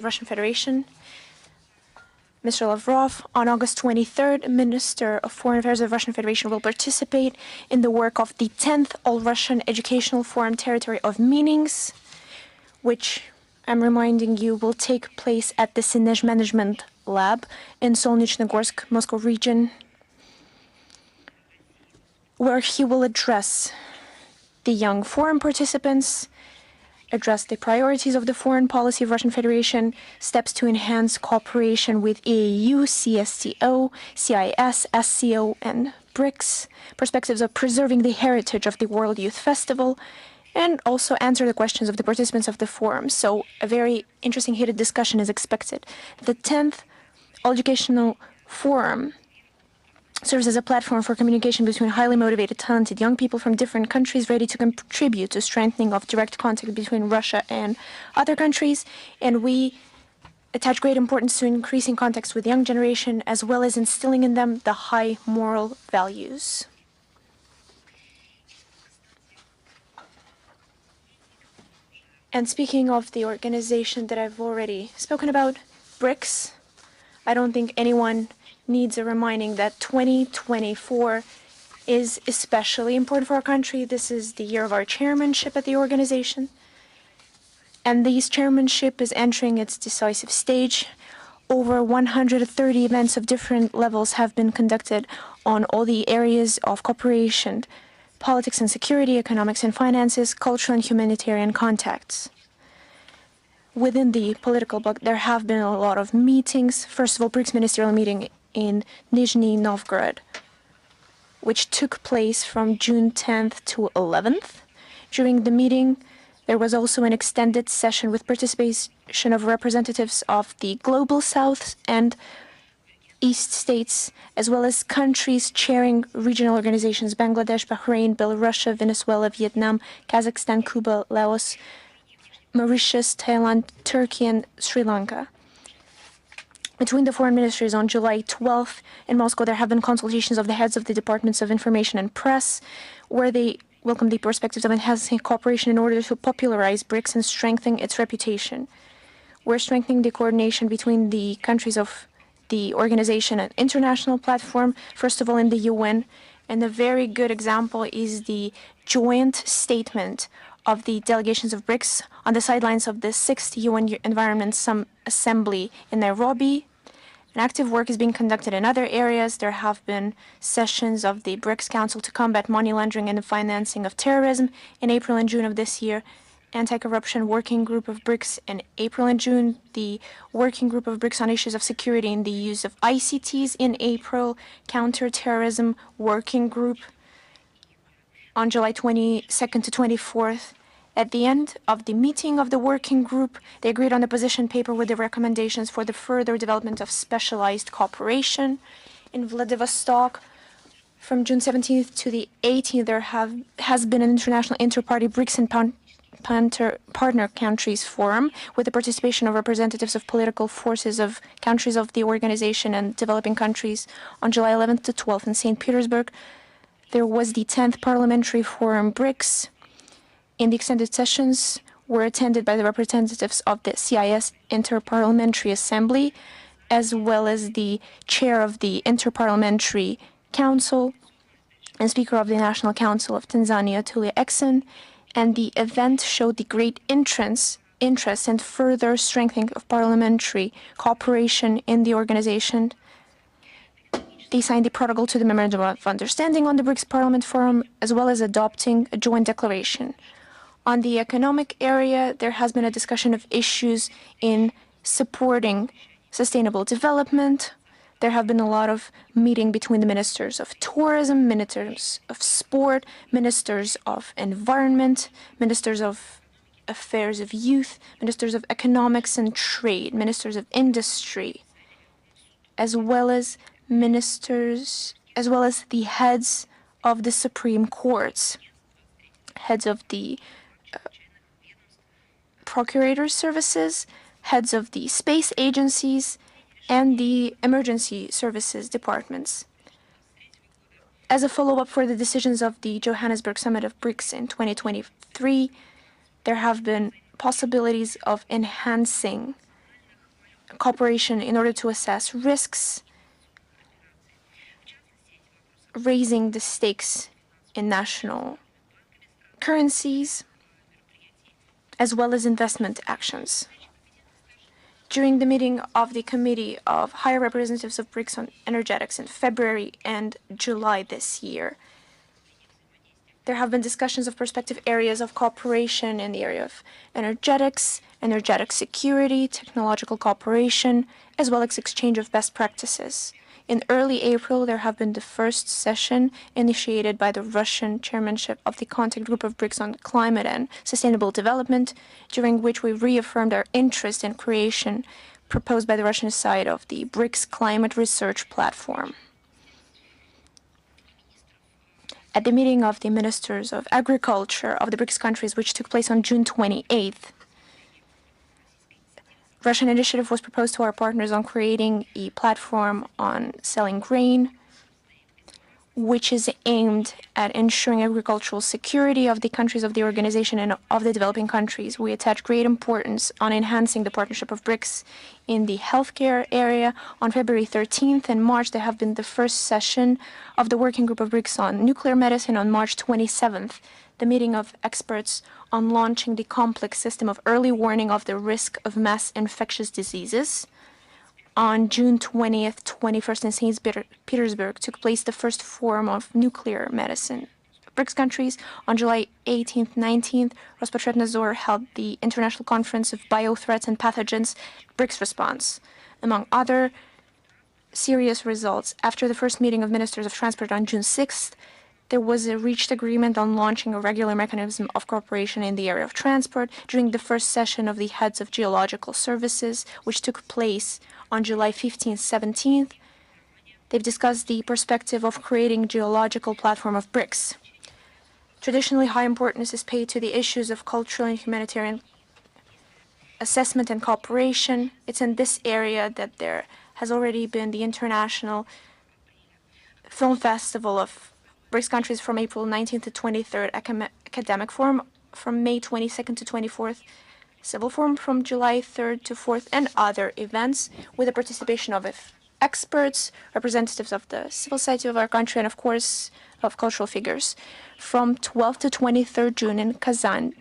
Russian Federation, Mr. Lavrov. On August 23rd, Minister of Foreign Affairs of the Russian Federation will participate in the work of the 10th All-Russian Educational Forum Territory of Meetings, which, I'm reminding you, will take place at the Synej Management Lab in Solnechnogorsk, Moscow region, where he will address the young forum participants, address the priorities of the foreign policy of Russian Federation, steps to enhance cooperation with EAU, CSTO, CIS, SCO, and BRICS, perspectives of preserving the heritage of the World Youth Festival, and also answer the questions of the participants of the forum. So a very interesting heated discussion is expected. The 10th All Educational Forum serves as a platform for communication between highly motivated, talented young people from different countries ready to contribute to strengthening of direct contact between Russia and other countries. And we attach great importance to increasing contacts with the young generation, as well as instilling in them the high moral values. And speaking of the organization that I've already spoken about, BRICS, I don't think anyone needs a reminding that 2024 is especially important for our country. This is the year of our chairmanship at the organization. And this chairmanship is entering its decisive stage. Over 130 events of different levels have been conducted on all the areas of cooperation: politics and security, economics and finances, cultural and humanitarian contacts. Within the political bloc, there have been a lot of meetings. First of all, BRICS ministerial meeting in Nizhny Novgorod, which took place from June 10th to 11th. During the meeting, there was also an extended session with participation of representatives of the Global South and East states, as well as countries chairing regional organizations: Bangladesh, Bahrain, Belarus, Venezuela, Vietnam, Kazakhstan, Cuba, Laos, Mauritius, Thailand, Turkey, and Sri Lanka. Between the foreign ministries on July 12th in Moscow, there have been consultations of the heads of the Departments of Information and Press, where they welcome the perspectives of enhancing cooperation in order to popularize BRICS and strengthen its reputation. We're strengthening the coordination between the countries of the organization and international platform, first of all in the UN. And a very good example is the joint statement of the delegations of BRICS on the sidelines of the 6th UN Environment Assembly in Nairobi. An active work is being conducted in other areas. There have been sessions of the BRICS Council to combat money laundering and the financing of terrorism in April and June of this year. Anti-corruption working group of BRICS in April and June. The working group of BRICS on issues of security and the use of ICTs in April. Counter-terrorism working group on July 22nd to 24th. At the end of the meeting of the working group, they agreed on a position paper with the recommendations for the further development of specialized cooperation. In Vladivostok, from June 17th to the 18th, there has been an international inter-party BRICS and partner countries forum with the participation of representatives of political forces of countries of the organization and developing countries. On July 11th to 12th in St. Petersburg, there was the 10th Parliamentary Forum BRICS. In the extended sessions were attended by the representatives of the CIS Interparliamentary Assembly, as well as the chair of the Interparliamentary Council and Speaker of the National Council of Tanzania, Tulia Ackson. And the event showed the great interest and further strengthening of parliamentary cooperation in the organization. They signed the protocol to the Memorandum of Understanding on the BRICS Parliament Forum, as well as adopting a joint declaration. On the economic area, there has been a discussion of issues in supporting sustainable development. There have been a lot of meeting between the ministers of tourism, ministers of sport, ministers of environment, ministers of affairs of youth, ministers of economics and trade, ministers of industry, as well as the heads of the Supreme Courts, heads of the Procurator's services, heads of the space agencies, and the emergency services departments. As a follow-up for the decisions of the Johannesburg Summit of BRICS in 2023, there have been possibilities of enhancing cooperation in order to assess risks, raising the stakes in national currencies, as well as investment actions. During the meeting of the Committee of High Representatives of BRICS on Energetics in February and July this year, there have been discussions of prospective areas of cooperation in the area of energetics, energetic security, technological cooperation, as well as exchange of best practices. In early April, there have been the first session initiated by the Russian chairmanship of the Contact Group of BRICS on Climate and Sustainable Development, during which we reaffirmed our interest in creation proposed by the Russian side of the BRICS Climate Research Platform. At the meeting of the Ministers of Agriculture of the BRICS countries, which took place on June 28th, Russian initiative was proposed to our partners on creating a platform on selling grain, which is aimed at ensuring agricultural security of the countries of the organization and of the developing countries. We attach great importance on enhancing the partnership of BRICS in the healthcare area. On February 13th and March, there have been the first session of the Working Group of BRICS on Nuclear Medicine. On March 27th, the meeting of experts on launching the complex system of early warning of the risk of mass infectious diseases. On June 20th, 21st in St. Petersburg took place the first forum of nuclear medicine. BRICS countries. On July 18th, 19th, Rospotrebnadzor held the International Conference of Biothreats and Pathogens, BRICS Response. Among other serious results, after the first meeting of ministers of transport on June 6th, there was a reached agreement on launching a regular mechanism of cooperation in the area of transport during the first session of the heads of geological services, which took place on July 15th, 17th. They've discussed the perspective of creating geological platform of BRICS. Traditionally, high importance is paid to the issues of cultural and humanitarian assessment and cooperation. It's in this area that there has already been the International Film Festival of BRICS countries from April 19th to 23rd, Academic Forum from May 22nd to 24th, Civil Forum from July 3rd to 4th, and other events with the participation of experts, representatives of the civil society of our country, and of course of cultural figures. From 12th to 23rd June in Kazan,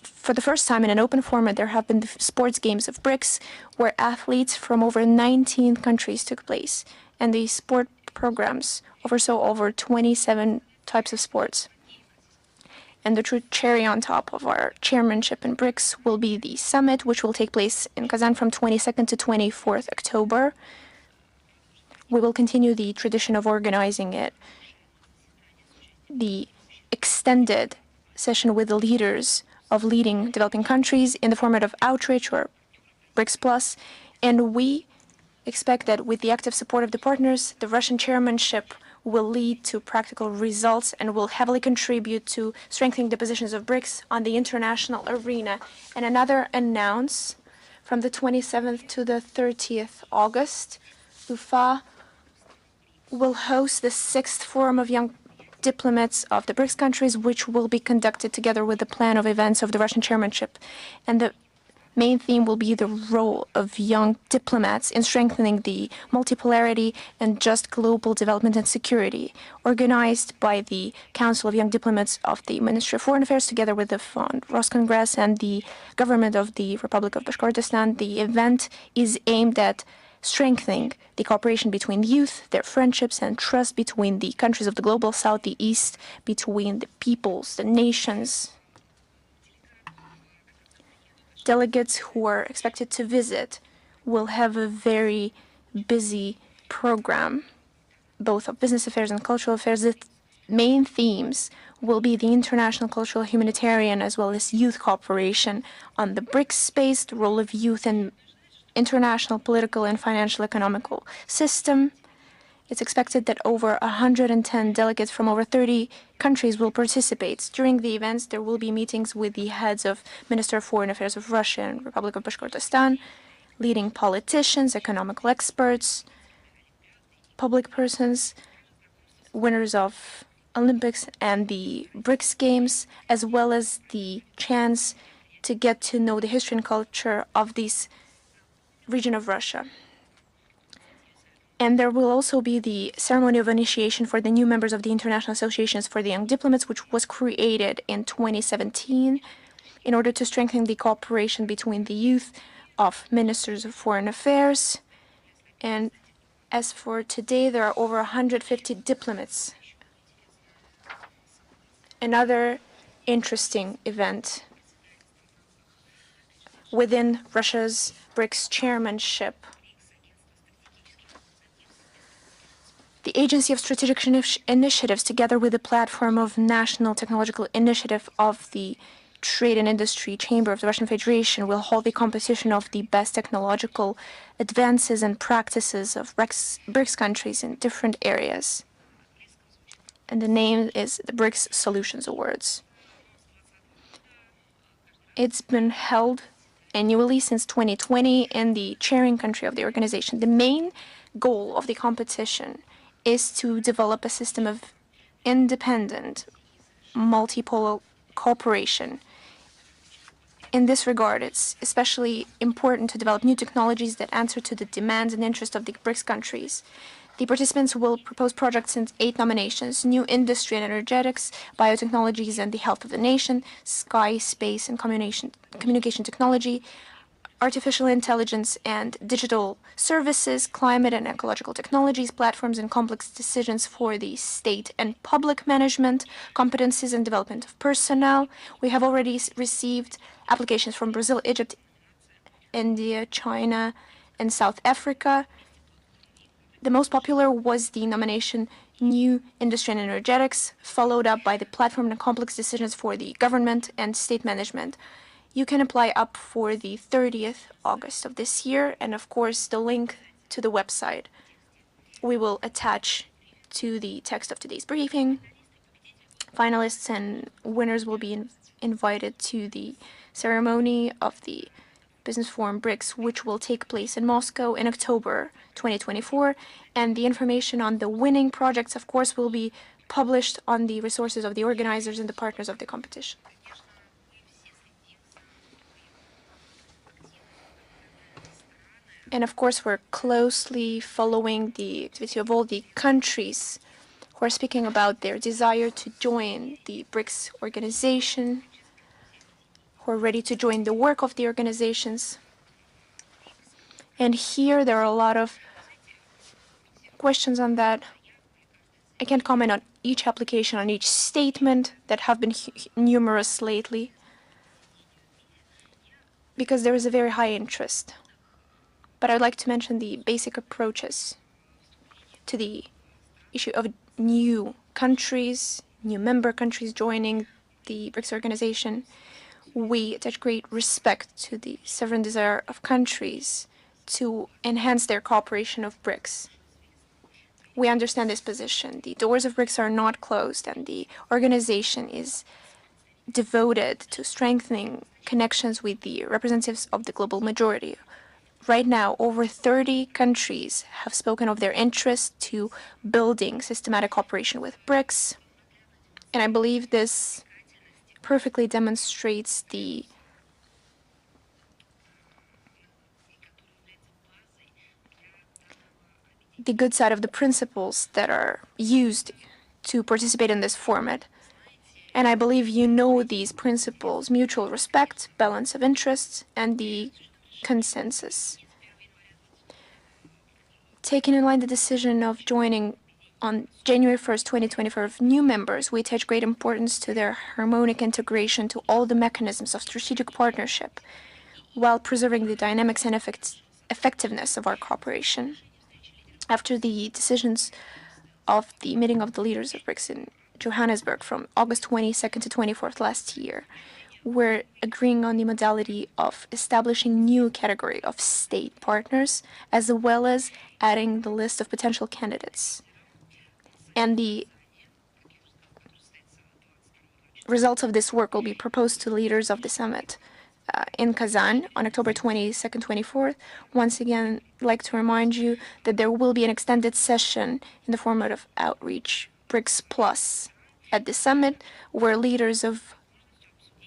for the first time in an open format, there have been the sports games of BRICS, where athletes from over 19 countries took place, and the sport programs oversaw over 27 types of sports. And the true cherry on top of our chairmanship in BRICS will be the summit, which will take place in Kazan from 22nd to 24th October. We will continue the tradition of organizing it, the extended session with the leaders of leading developing countries in the format of outreach or BRICS Plus, and we expect that with the active support of the partners, the Russian chairmanship will lead to practical results and will heavily contribute to strengthening the positions of BRICS on the international arena. And another announce from the 27th to the 30th August, UFA will host the 6th Forum of Young Diplomats of the BRICS countries, which will be conducted together with the plan of events of the Russian chairmanship. And the main theme will be the role of young diplomats in strengthening the multipolarity and just global development and security, organized by the Council of Young Diplomats of the Ministry of Foreign Affairs together with the Fond Roscongress and the government of the Republic of Bashkortostan. The event is aimed at strengthening the cooperation between youth, their friendships and trust between the countries of the Global South, the East, between the peoples, the nations. Delegates who are expected to visit will have a very busy program, both of business affairs and cultural affairs. The main themes will be the international, cultural, humanitarian, as well as youth cooperation on the BRICS space, the role of youth in international political and financial economical system. It's expected that over 110 delegates from over 30 countries will participate. During the events, there will be meetings with the heads of Minister of Foreign Affairs of Russia and Republic of Bashkortostan, leading politicians, economical experts, public persons, winners of Olympics and the BRICS Games, as well as the chance to get to know the history and culture of these region of Russia. And there will also be the ceremony of initiation for the new members of the International Associations for the Young Diplomats, which was created in 2017 in order to strengthen the cooperation between the youth of ministers of foreign affairs. And as for today, there are over 150 diplomats. Another interesting event within Russia's BRICS chairmanship. The Agency of Strategic Initiatives, together with the Platform of National Technological Initiative of the Trade and Industry Chamber of the Russian Federation, will hold the competition of the best technological advances and practices of BRICS countries in different areas. And the name is the BRICS Solutions Awards. It's been held annually since 2020 in the chairing country of the organization. The main goal of the competition is to develop a system of independent multipolar cooperation. In this regard, it's especially important to develop new technologies that answer to the demands and interests of the BRICS countries. The participants will propose projects in 8 nominations: new industry and energetics, biotechnologies and the health of the nation, sky, space and communication technology, artificial intelligence and digital services, climate and ecological technologies, platforms and complex decisions for the state and public management, competencies and development of personnel. We have already received applications from Brazil, Egypt, India, China, and South Africa. The most popular was the nomination New Industry and Energetics, followed up by the Platform and Complex Decisions for the Government and State Management. You can apply up for the 30th August of this year, and of course the link to the website we will attach to the text of today's briefing. Finalists and winners will be invited to the ceremony of the Business Forum BRICS, which will take place in Moscow in October 2024, and the information on the winning projects, of course, will be published on the resources of the organizers and the partners of the competition. And of course, we're closely following the activity of all the countries who are speaking about their desire to join the BRICS organization, who are ready to join the work of the organizations. And here there are a lot of questions on that. I can't comment on each application, on each statement that have been numerous lately, because there is a very high interest. But I'd like to mention the basic approaches to the issue of new countries, new member countries joining the BRICS organization. We attach great respect to the sovereign desire of countries to enhance their cooperation of BRICS. We understand this position. The doors of BRICS are not closed, and the organization is devoted to strengthening connections with the representatives of the global majority. Right now, over 30 countries have spoken of their interest to building systematic cooperation with BRICS, and I believe this perfectly demonstrates the good side of the principles that are used to participate in this format. And I believe you know these principles: mutual respect, balance of interests, and the consensus. Taking in line the decision of joining on January 1st, 2024 of new members, we attach great importance to their harmonic integration to all the mechanisms of strategic partnership, while preserving the dynamics and effectiveness of our cooperation. After the decisions of the meeting of the leaders of BRICS in Johannesburg from August 22nd to 24th last year, we're agreeing on the modality of establishing new category of state partners, as well as adding the list of potential candidates. And the results of this work will be proposed to leaders of the summit in Kazan on October 22nd, 24th. Once again, I'd like to remind you that there will be an extended session in the format of outreach BRICS Plus at the summit, where leaders of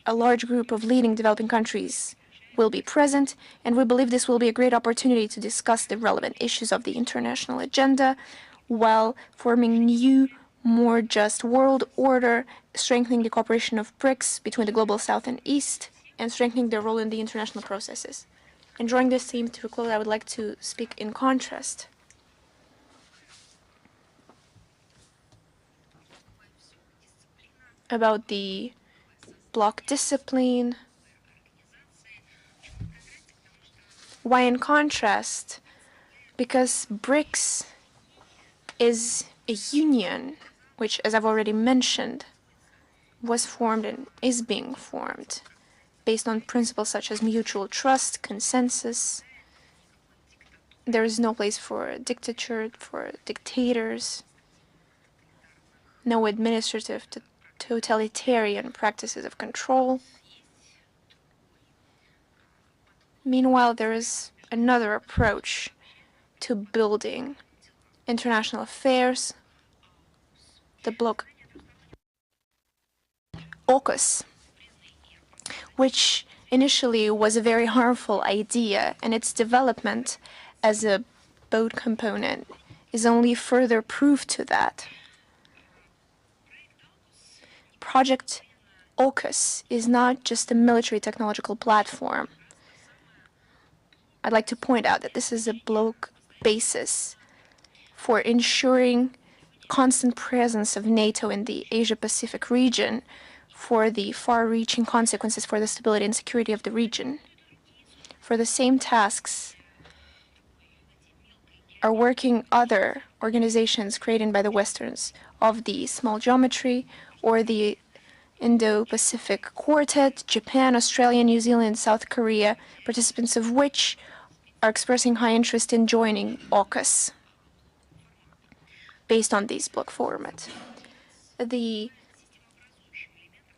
a large group of leading developing countries will be present, and we believe this will be a great opportunity to discuss the relevant issues of the international agenda while forming new, more just world order, strengthening the cooperation of BRICS between the global South and East, and strengthening their role in the international processes. And drawing this theme to a close, I would like to speak in contrast about the bloc discipline. Why in contrast? Because BRICS is a union which, as I've already mentioned, was formed and is being formed based on principles such as mutual trust, consensus. There is no place for dictature, for dictators, no administrative totalitarian practices of control. Meanwhile, there is another approach to building international affairs, the bloc AUKUS, which initially was a very harmful idea, and its development as a boat component is only further proof to that. Project AUKUS is not just a military technological platform. I'd like to point out that this is a bloc basis for ensuring constant presence of NATO in the Asia-Pacific region for the far-reaching consequences for the stability and security of the region. For the same tasks are working other organizations created by the Westerns of the small geometry or the Indo-Pacific Quartet, Japan, Australia, New Zealand, South Korea, participants of which are expressing high interest in joining AUKUS based on this bloc format. The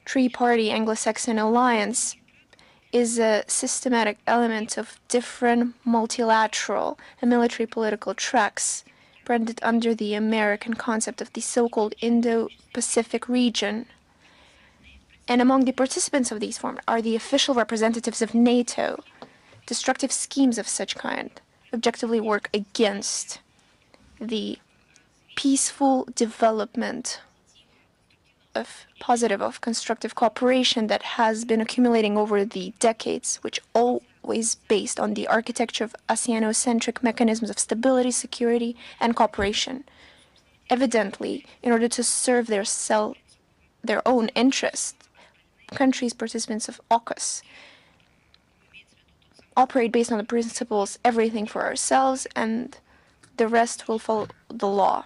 three-party Anglo-Saxon alliance is a systematic element of different multilateral and military political tracks branded under the American concept of the so-called Indo-Pacific region. And among the participants of these forums are the official representatives of NATO. Destructive schemes of such kind objectively work against the peaceful development of constructive cooperation that has been accumulating over the decades, which always based on the architecture of ASEAN-centric mechanisms of stability, security, and cooperation. Evidently, in order to serve their own interests, countries participants of AUKUS operate based on the principles everything for ourselves and the rest will follow the law.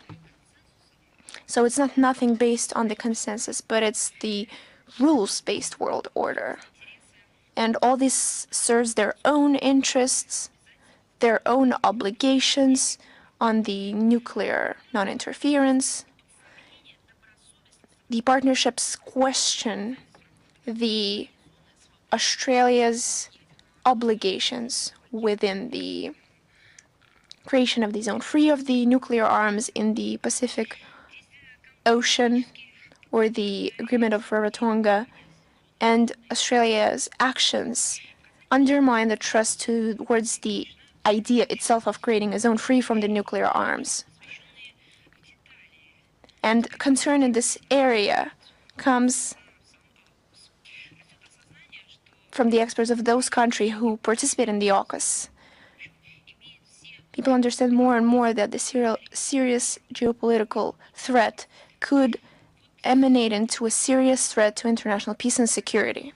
So it's not nothing based on the consensus, but it's the rules-based world order. And all this serves their own interests, their own obligations on the nuclear non-interference. The partnerships question the Australia's obligations within the creation of the zone free of the nuclear arms in the Pacific Ocean, or the Agreement of Rarotonga, and Australia's actions undermine the trust towards the idea itself of creating a zone free from the nuclear arms. And concern in this area comes from the experts of those countries who participate in the AUKUS. People understand more and more that the serious geopolitical threat could emanate into a serious threat to international peace and security.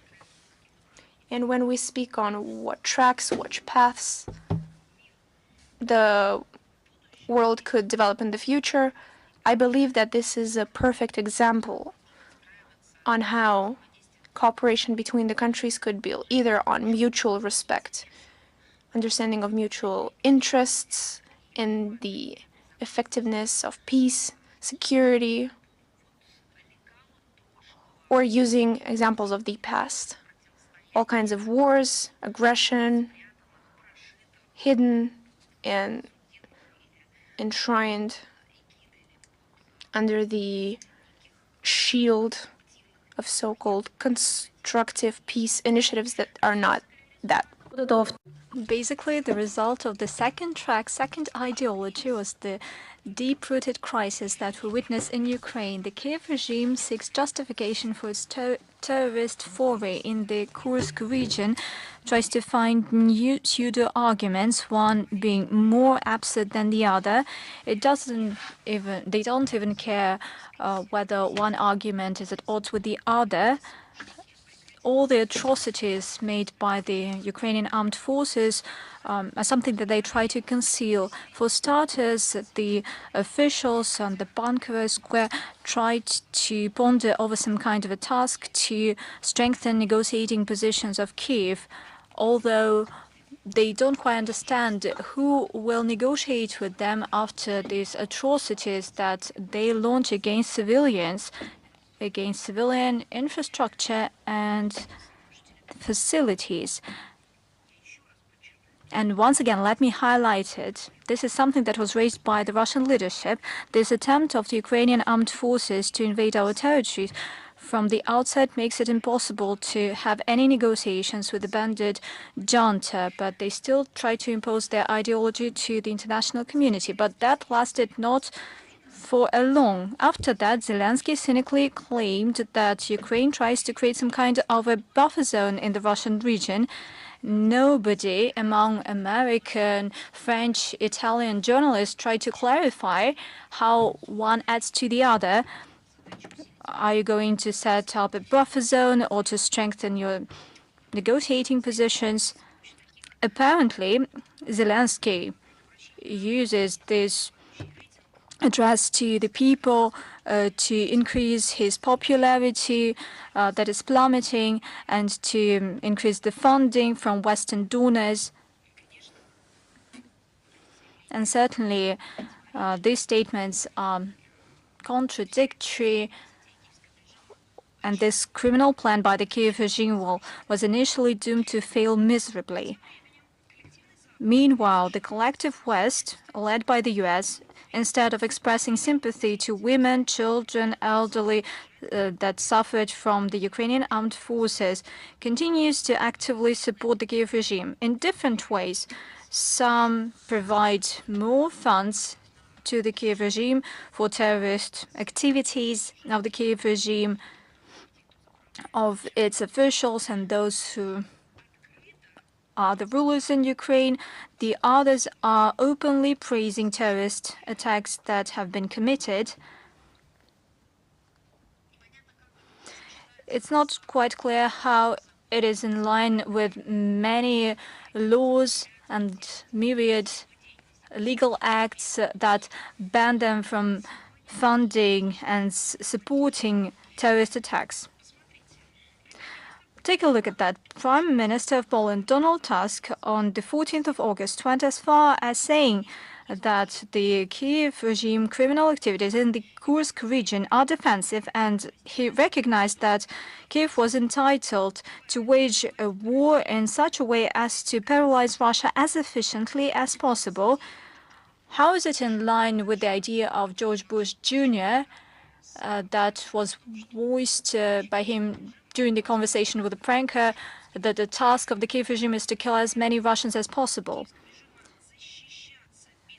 And when we speak on what tracks, what paths the world could develop in the future, I believe that this is a perfect example on how cooperation between the countries could build either on mutual respect, understanding of mutual interests in the effectiveness of peace, security, or using examples of the past. All kinds of wars, aggression, hidden and enshrined under the shield of so-called constructive peace initiatives that are not that Basically, the result of the second track, second ideology, was the deep-rooted crisis that we witness in Ukraine. The Kiev regime seeks justification for its terrorist foray in the Kursk region, tries to find new pseudo-arguments, one being more absurd than the other. They don't even care whether one argument is at odds with the other. All the atrocities made by the Ukrainian armed forces are something that they try to conceal. For starters, the officials on the Bankovo Square tried to ponder over some kind of a task to strengthen negotiating positions of Kiev, although they don't quite understand who will negotiate with them after these atrocities that they launch against civilians, against civilian infrastructure and facilities. And once again, let me highlight it. This is something that was raised by the Russian leadership. This attempt of the Ukrainian armed forces to invade our territories from the outset makes it impossible to have any negotiations with the bandit junta, but they still try to impose their ideology to the international community. But that lasted not for a long. After that, Zelensky cynically claimed that Ukraine tries to create some kind of a buffer zone in the Russian region. Nobody among American, French, Italian journalists tried to clarify how one adds to the other. Are you going to set up a buffer zone or to strengthen your negotiating positions? Apparently, Zelensky uses this address to the people to increase his popularity that is plummeting and to increase the funding from Western donors. And certainly these statements are contradictory, and this criminal plan by the Kiev regime was initially doomed to fail miserably. Meanwhile, the collective West, led by the US, instead of expressing sympathy to women, children, elderly that suffered from the Ukrainian armed forces, continues to actively support the Kiev regime in different ways. Some provide more funds to the Kiev regime for terrorist activities of the Kiev regime, of its officials and those who are the rulers in Ukraine. The others are openly praising terrorist attacks that have been committed. It's not quite clear how it is in line with many laws and myriad legal acts that ban them from funding and supporting terrorist attacks. Take a look at that. Prime Minister of Poland, Donald Tusk, on the 14th of August, went as far as saying that the Kiev regime criminal activities in the Kursk region are defensive, and he recognized that Kiev was entitled to wage a war in such a way as to paralyze Russia as efficiently as possible. How is it in line with the idea of George Bush Jr. That was voiced by him during the conversation with the pranker, that the task of the Kiev regime is to kill as many Russians as possible?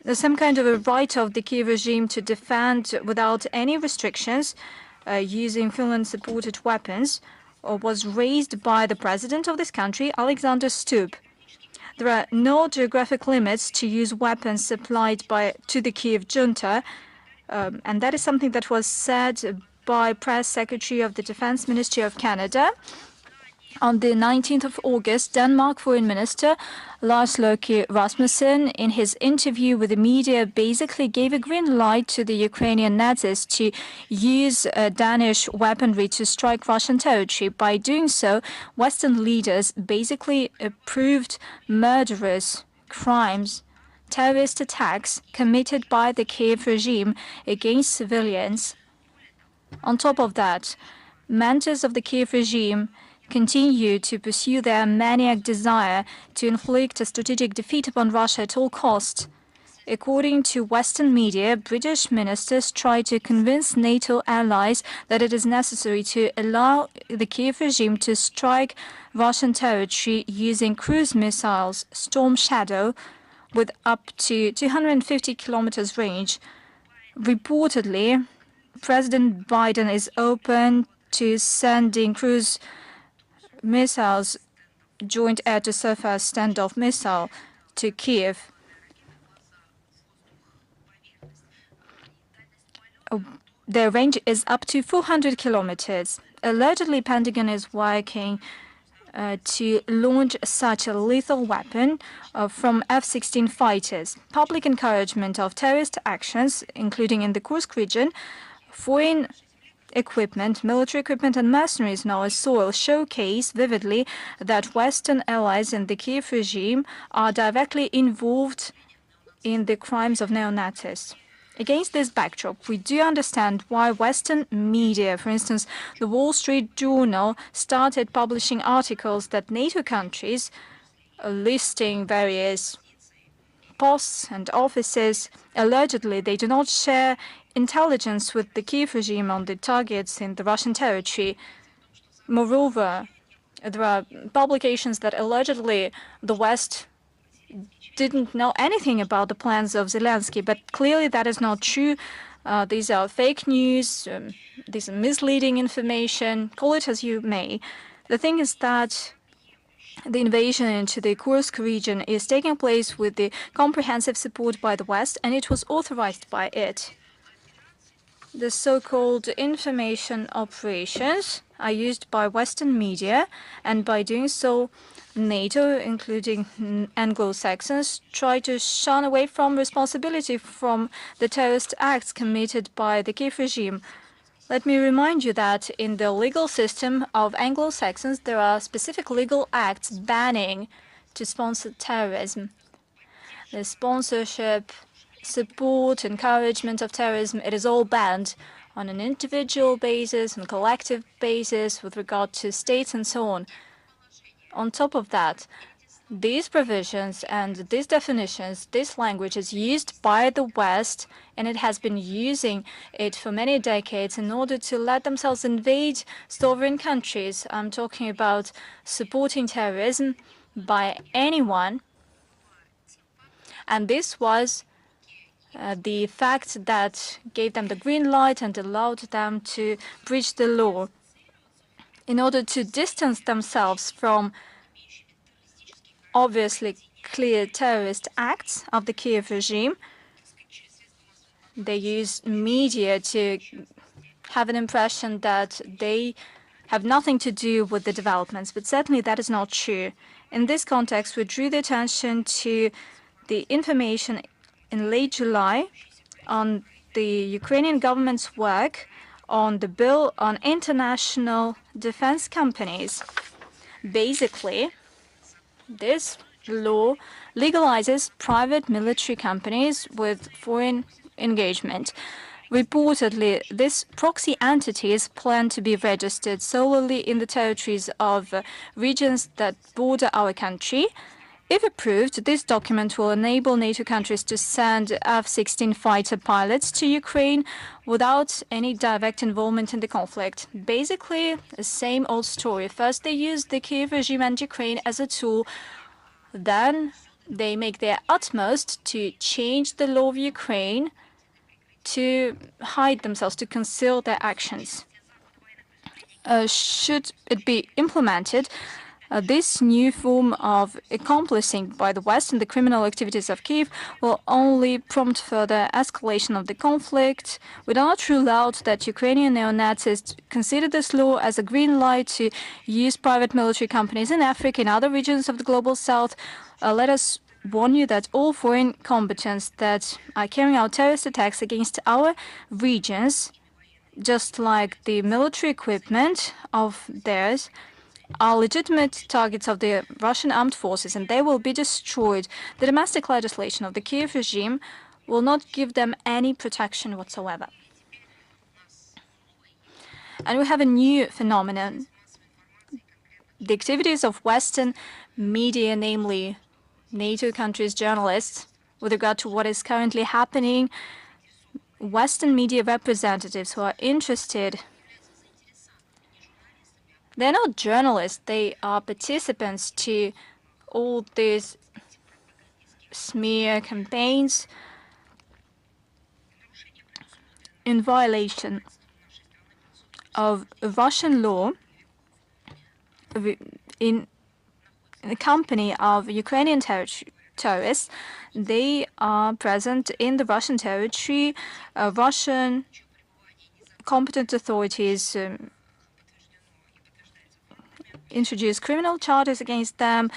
There's some kind of a right of the Kiev regime to defend without any restrictions using Finland-supported weapons was raised by the president of this country, Alexander Stubb. There are no geographic limits to use weapons supplied to the Kiev junta, and that is something that was said by Press Secretary of the Defense Ministry of Canada. On the 19th of August, Denmark Foreign Minister Lars Løkke Rasmussen, in his interview with the media, basically gave a green light to the Ukrainian Nazis to use Danish weaponry to strike Russian territory. By doing so, Western leaders basically approved murderous crimes, terrorist attacks committed by the Kiev regime against civilians. On top of that, mentors of the Kiev regime continue to pursue their maniac desire to inflict a strategic defeat upon Russia at all costs. According to Western media, British ministers tried to convince NATO allies that it is necessary to allow the Kiev regime to strike Russian territory using cruise missiles Storm Shadow with up to 250 kilometers range. Reportedly, President Biden is open to sending cruise missiles, joint air-to-surface standoff missile, to Kiev. Their range is up to 400 kilometers. Allegedly, Pentagon is working to launch such a lethal weapon from F-16 fighters. Public encouragement of terrorist actions, including in the Kursk region, foreign equipment, military equipment, and mercenaries in our soil showcase vividly that Western allies in the Kiev regime are directly involved in the crimes of neo-Nazis. Against this backdrop, we do understand why Western media, for instance, the Wall Street Journal, started publishing articles that NATO countries, listing various posts and offices, allegedly they do not share intelligence with the Kiev regime on the targets in the Russian territory. Moreover, there are publications that allegedly the West didn't know anything about the plans of Zelensky, but clearly that is not true. These are fake news, these are misleading information, call it as you may. The thing is that the invasion into the Kursk region is taking place with the comprehensive support by the West, and it was authorized by it. The so-called information operations are used by Western media, and by doing so, NATO, including Anglo-Saxons, try to shun away from responsibility from the terrorist acts committed by the Kiev regime. Let me remind you that in the legal system of Anglo-Saxons, there are specific legal acts banning to sponsor terrorism. The sponsorship, support, encouragement of terrorism, it is all banned on an individual basis and collective basis with regard to states and so on. On top of that, these provisions and these definitions, this language is used by the West, and it has been using it for many decades in order to let themselves invade sovereign countries. I'm talking about supporting terrorism by anyone. And this was the fact that gave them the green light and allowed them to breach the law. In order to distance themselves from obviously clear terrorist acts of the Kiev regime, they use media to have an impression that they have nothing to do with the developments, but certainly that is not true. In this context, we drew the attention to the information in late July on the Ukrainian government's work on the bill on international defense companies. Basically, this law legalizes private military companies with foreign engagement. Reportedly, these proxy entities plan to be registered solely in the territories of regions that border our country. If approved, this document will enable NATO countries to send F-16 fighter pilots to Ukraine without any direct involvement in the conflict. Basically, the same old story. First, they use the Kiev regime and Ukraine as a tool. Then they make their utmost to change the law of Ukraine, to hide themselves, to conceal their actions. Should it be implemented, this new form of accomplishing by the West in the criminal activities of Kiev will only prompt further escalation of the conflict. We do not rule out that Ukrainian neo-Nazis consider this law as a green light to use private military companies in Africa and other regions of the global south. Let us warn you that all foreign combatants that are carrying out terrorist attacks against our regions, just like the military equipment of theirs, are legitimate targets of the Russian armed forces, and they will be destroyed. The domestic legislation of the Kiev regime will not give them any protection whatsoever. And we have a new phenomenon. The activities of Western media, namely NATO countries' journalists, with regard to what is currently happening. Western media representatives who are interested, they're not journalists, they are participants to all these smear campaigns in violation of Russian law in the company of Ukrainian terrorists. They are present in the Russian territory. Russian competent authorities introduced criminal charges against them.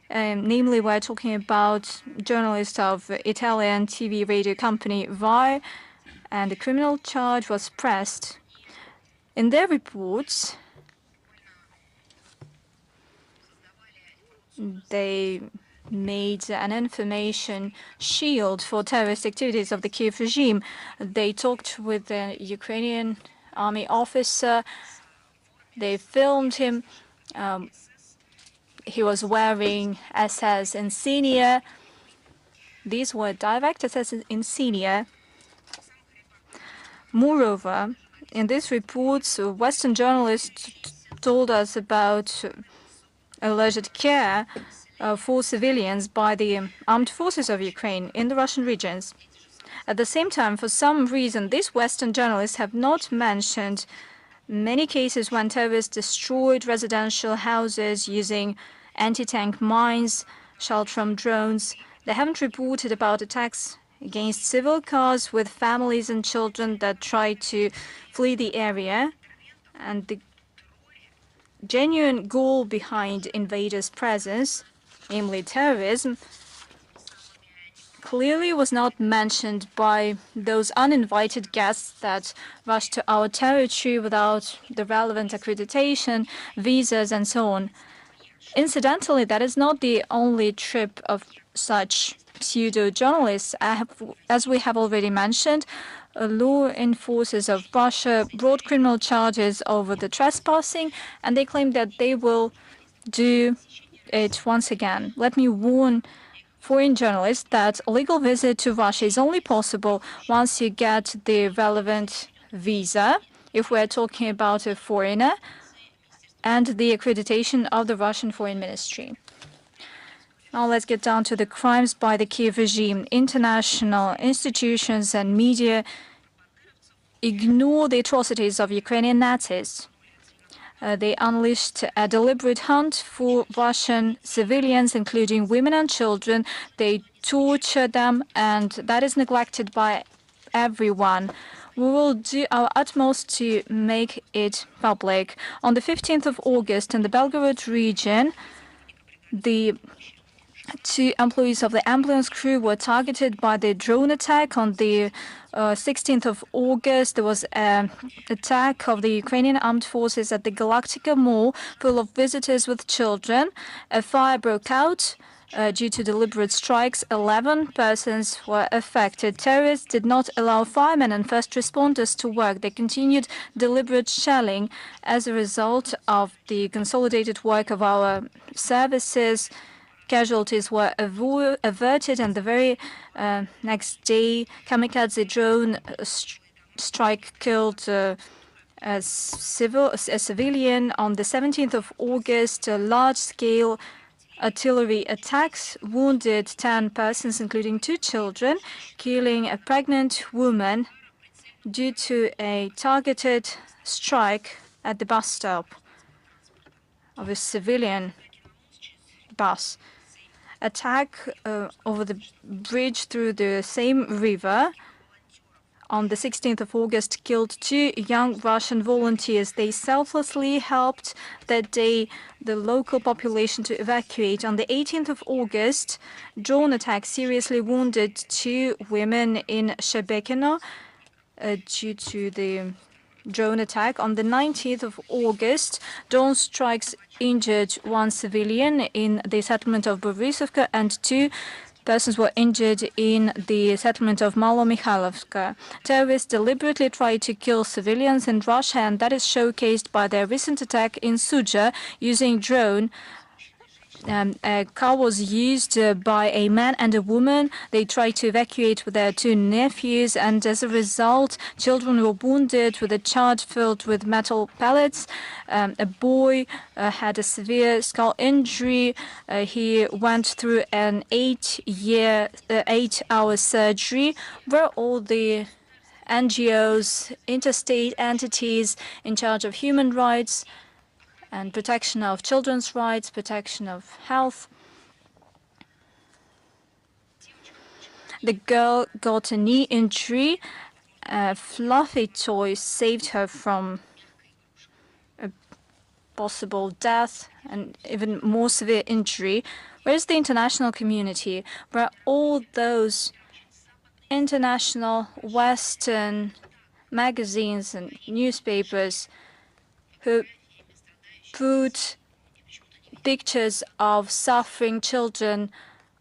Namely, we're talking about journalists of Italian TV radio company VAR, and the criminal charge was pressed. In their reports, they made an information shield for terrorist activities of the Kiev regime. They talked with the Ukrainian army officer. They filmed him. He was wearing SS insignia. These were direct SS insignia. Moreover, in these reports, Western journalists told us about alleged care for civilians by the armed forces of Ukraine in the Russian regions. At the same time, for some reason, these Western journalists have not mentioned many cases when terrorists destroyed residential houses using anti-tank mines, shelled from drones. They haven't reported about attacks against civil cars with families and children that tried to flee the area. And the genuine goal behind invaders' presence, namely terrorism, clearly was not mentioned by those uninvited guests that rushed to our territory without the relevant accreditation, visas, and so on. Incidentally, that is not the only trip of such pseudo-journalists. As we have already mentioned, law enforcers of Russia brought criminal charges over the trespassing, and they claim that they will do it once again. Let me warn foreign journalists that a legal visit to Russia is only possible once you get the relevant visa, if we're talking about a foreigner, and the accreditation of the Russian Foreign Ministry. Now let's get down to the crimes by the Kiev regime. International institutions and media ignore the atrocities of Ukrainian Nazis. They unleashed a deliberate hunt for Russian civilians, including women and children. They torture them, and that is neglected by everyone. We will do our utmost to make it public. On the 15th of August, in the Belgorod region, the 2 employees of the ambulance crew were targeted by the drone attack. On the 16th of August, there was an attack of the Ukrainian armed forces at the Galactica Mall, full of visitors with children. A fire broke out. Due to deliberate strikes, 11 persons were affected. Terrorists did not allow firemen and first responders to work. They continued deliberate shelling. As a result of the consolidated work of our services, casualties were averted, and the very next day, kamikaze drone strike killed a civilian. On the 17th of August, large-scale artillery attacks wounded 10 persons, including 2 children, killing a pregnant woman due to a targeted strike at the bus stop of a civilian bus. Attack over the bridge through the same river on the 16th of August killed 2 young Russian volunteers. They selflessly helped that day the local population to evacuate. On the 18th of August, drone attack seriously wounded 2 women in Shebekino due to the drone attack. On the 19th of August, drone strikes injured 1 civilian in the settlement of Borisovka, and 2 persons were injured in the settlement of Malo-Mikhailovka. Terrorists deliberately tried to kill civilians in Russia, and that is showcased by their recent attack in Suja using drone. a car was used by a man and a woman. They tried to evacuate with their two nephews, and as a result, children were wounded with a charge filled with metal pellets. A boy had a severe skull injury. He went through an 8-hour surgery where all the NGOs, interstate entities in charge of human rights and protection of children's rights, protection of health. The girl got a knee injury. A fluffy toy saved her from a possible death and even more severe injury. Where's the international community? Where all those international Western magazines and newspapers who put pictures of suffering children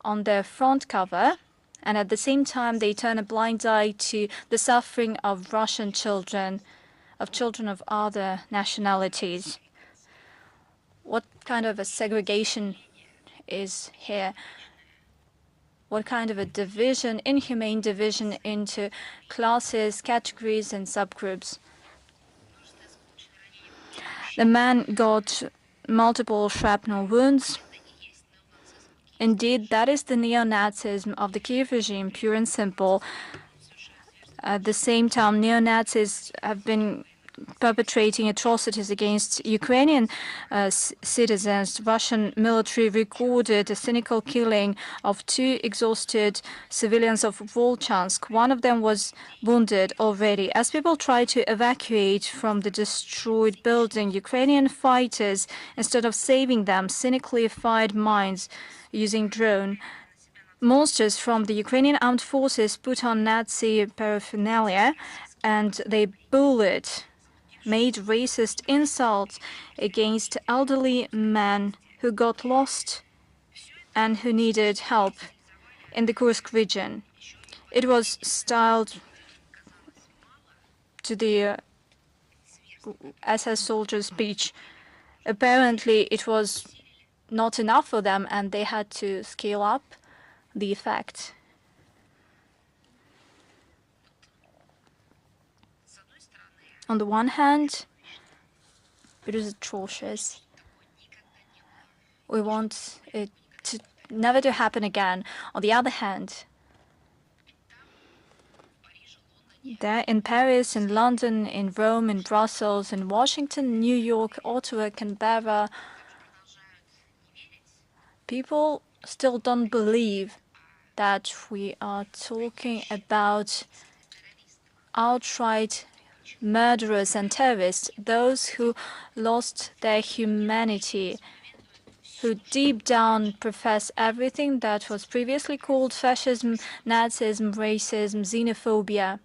on their front cover, and at the same time they turn a blind eye to the suffering of Russian children, of children of other nationalities. What kind of a segregation is here? What kind of a division, inhumane division into classes, categories, and subgroups? The man got multiple shrapnel wounds. Indeed, that is the neo-Nazism of the Kiev regime, pure and simple. At the same time, neo-Nazis have been perpetrating atrocities against Ukrainian citizens. Russian military recorded a cynical killing of 2 exhausted civilians of Volchansk. One of them was wounded already. As people tried to evacuate from the destroyed building, Ukrainian fighters, instead of saving them, cynically fired mines using drone. Monsters from the Ukrainian armed forces put on Nazi paraphernalia, and they made racist insults against elderly men who got lost and who needed help in the Kursk region. It was styled to the SS soldiers' speech. Apparently, it was not enough for them, and they had to scale up the effect. On the one hand, it is atrocious. We want it to never to happen again. On the other hand, there in Paris, in London, in Rome, in Brussels, in Washington, New York, Ottawa, Canberra, people still don't believe that we are talking about outright murderers and terrorists, those who lost their humanity, who deep down profess everything that was previously called fascism, Nazism, racism, xenophobia.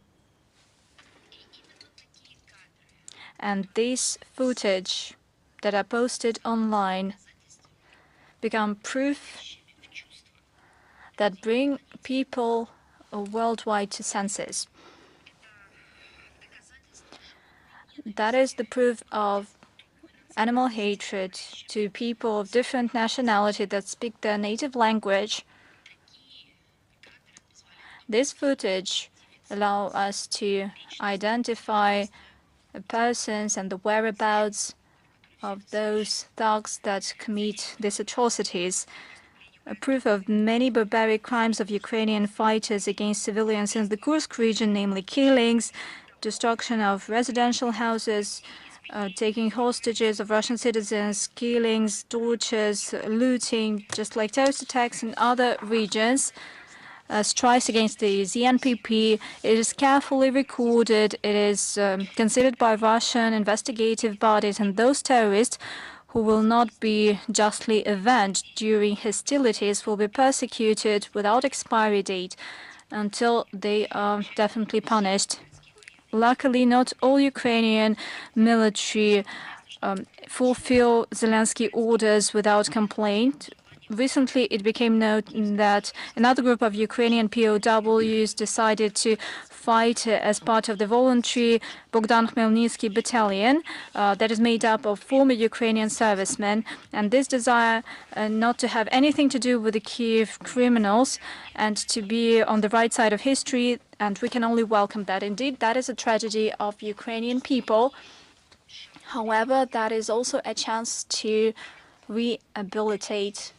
And this footage that are posted online become proof that bring people worldwide to senses. That is the proof of animal hatred to people of different nationality that speak their native language. This footage allows us to identify the persons and the whereabouts of those thugs that commit these atrocities. A proof of many barbaric crimes of Ukrainian fighters against civilians in the Kursk region, namely killings, destruction of residential houses, taking hostages of Russian citizens, killings, tortures, looting, just like terrorist attacks in other regions, strikes against the ZNPP. It is carefully recorded. It is considered by Russian investigative bodies, and those terrorists who will not be justly avenged during hostilities will be persecuted without expiry date until they are definitely punished. Luckily, not all Ukrainian military fulfill Zelensky orders without complaint. Recently, it became known that another group of Ukrainian POWs decided to fight as part of the voluntary Bogdan Khmelnytsky battalion that is made up of former Ukrainian servicemen. And this desire not to have anything to do with the Kiev criminals and to be on the right side of history, and we can only welcome that. Indeed, that is a tragedy of Ukrainian people. However, that is also a chance to rehabilitate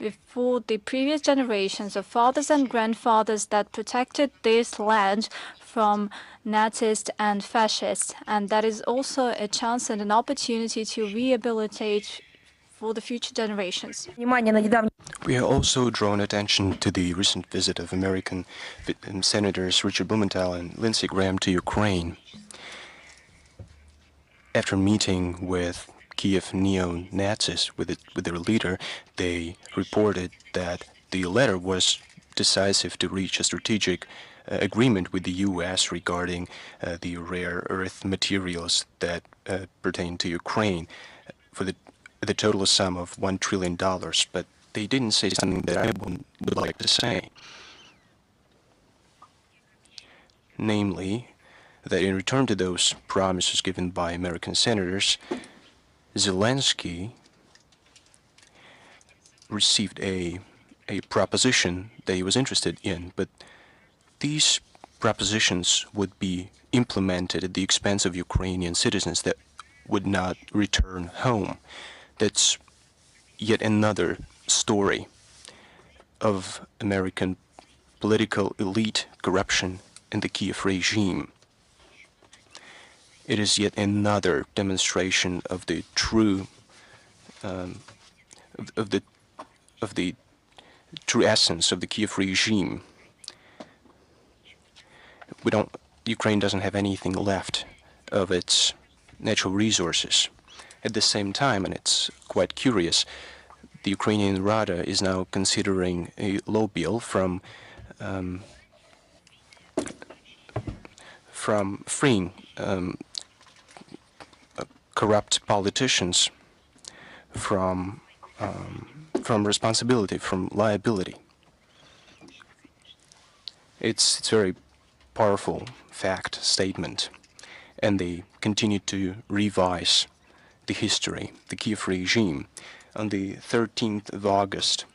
before the previous generations of fathers and grandfathers that protected this land from Nazis and fascists. And that is also a chance and an opportunity to rehabilitate for the future generations. We have also drawn attention to the recent visit of American Senators Richard Blumenthal and Lindsey Graham to Ukraine. After meeting with Kiev neo-Nazis with their leader, they reported that the letter was decisive to reach a strategic agreement with the U.S. regarding the rare earth materials that pertain to Ukraine for the total sum of $1 trillion. But they didn't say something that I would like to say. Namely, that in return to those promises given by American senators, Zelensky received a proposition that he was interested in, but these propositions would be implemented at the expense of Ukrainian citizens that would not return home. That's yet another story of American political elite corruption in the Kiev regime. It is yet another demonstration of the true of the true essence of the Kiev regime. Ukraine doesn't have anything left of its natural resources. At the same time, and it's quite curious, the Ukrainian Rada is now considering a law bill from freeing corrupt politicians from responsibility, from liability. It's a very powerful fact statement, and they continue to revise the history, the Kiev regime. On the 13th of August,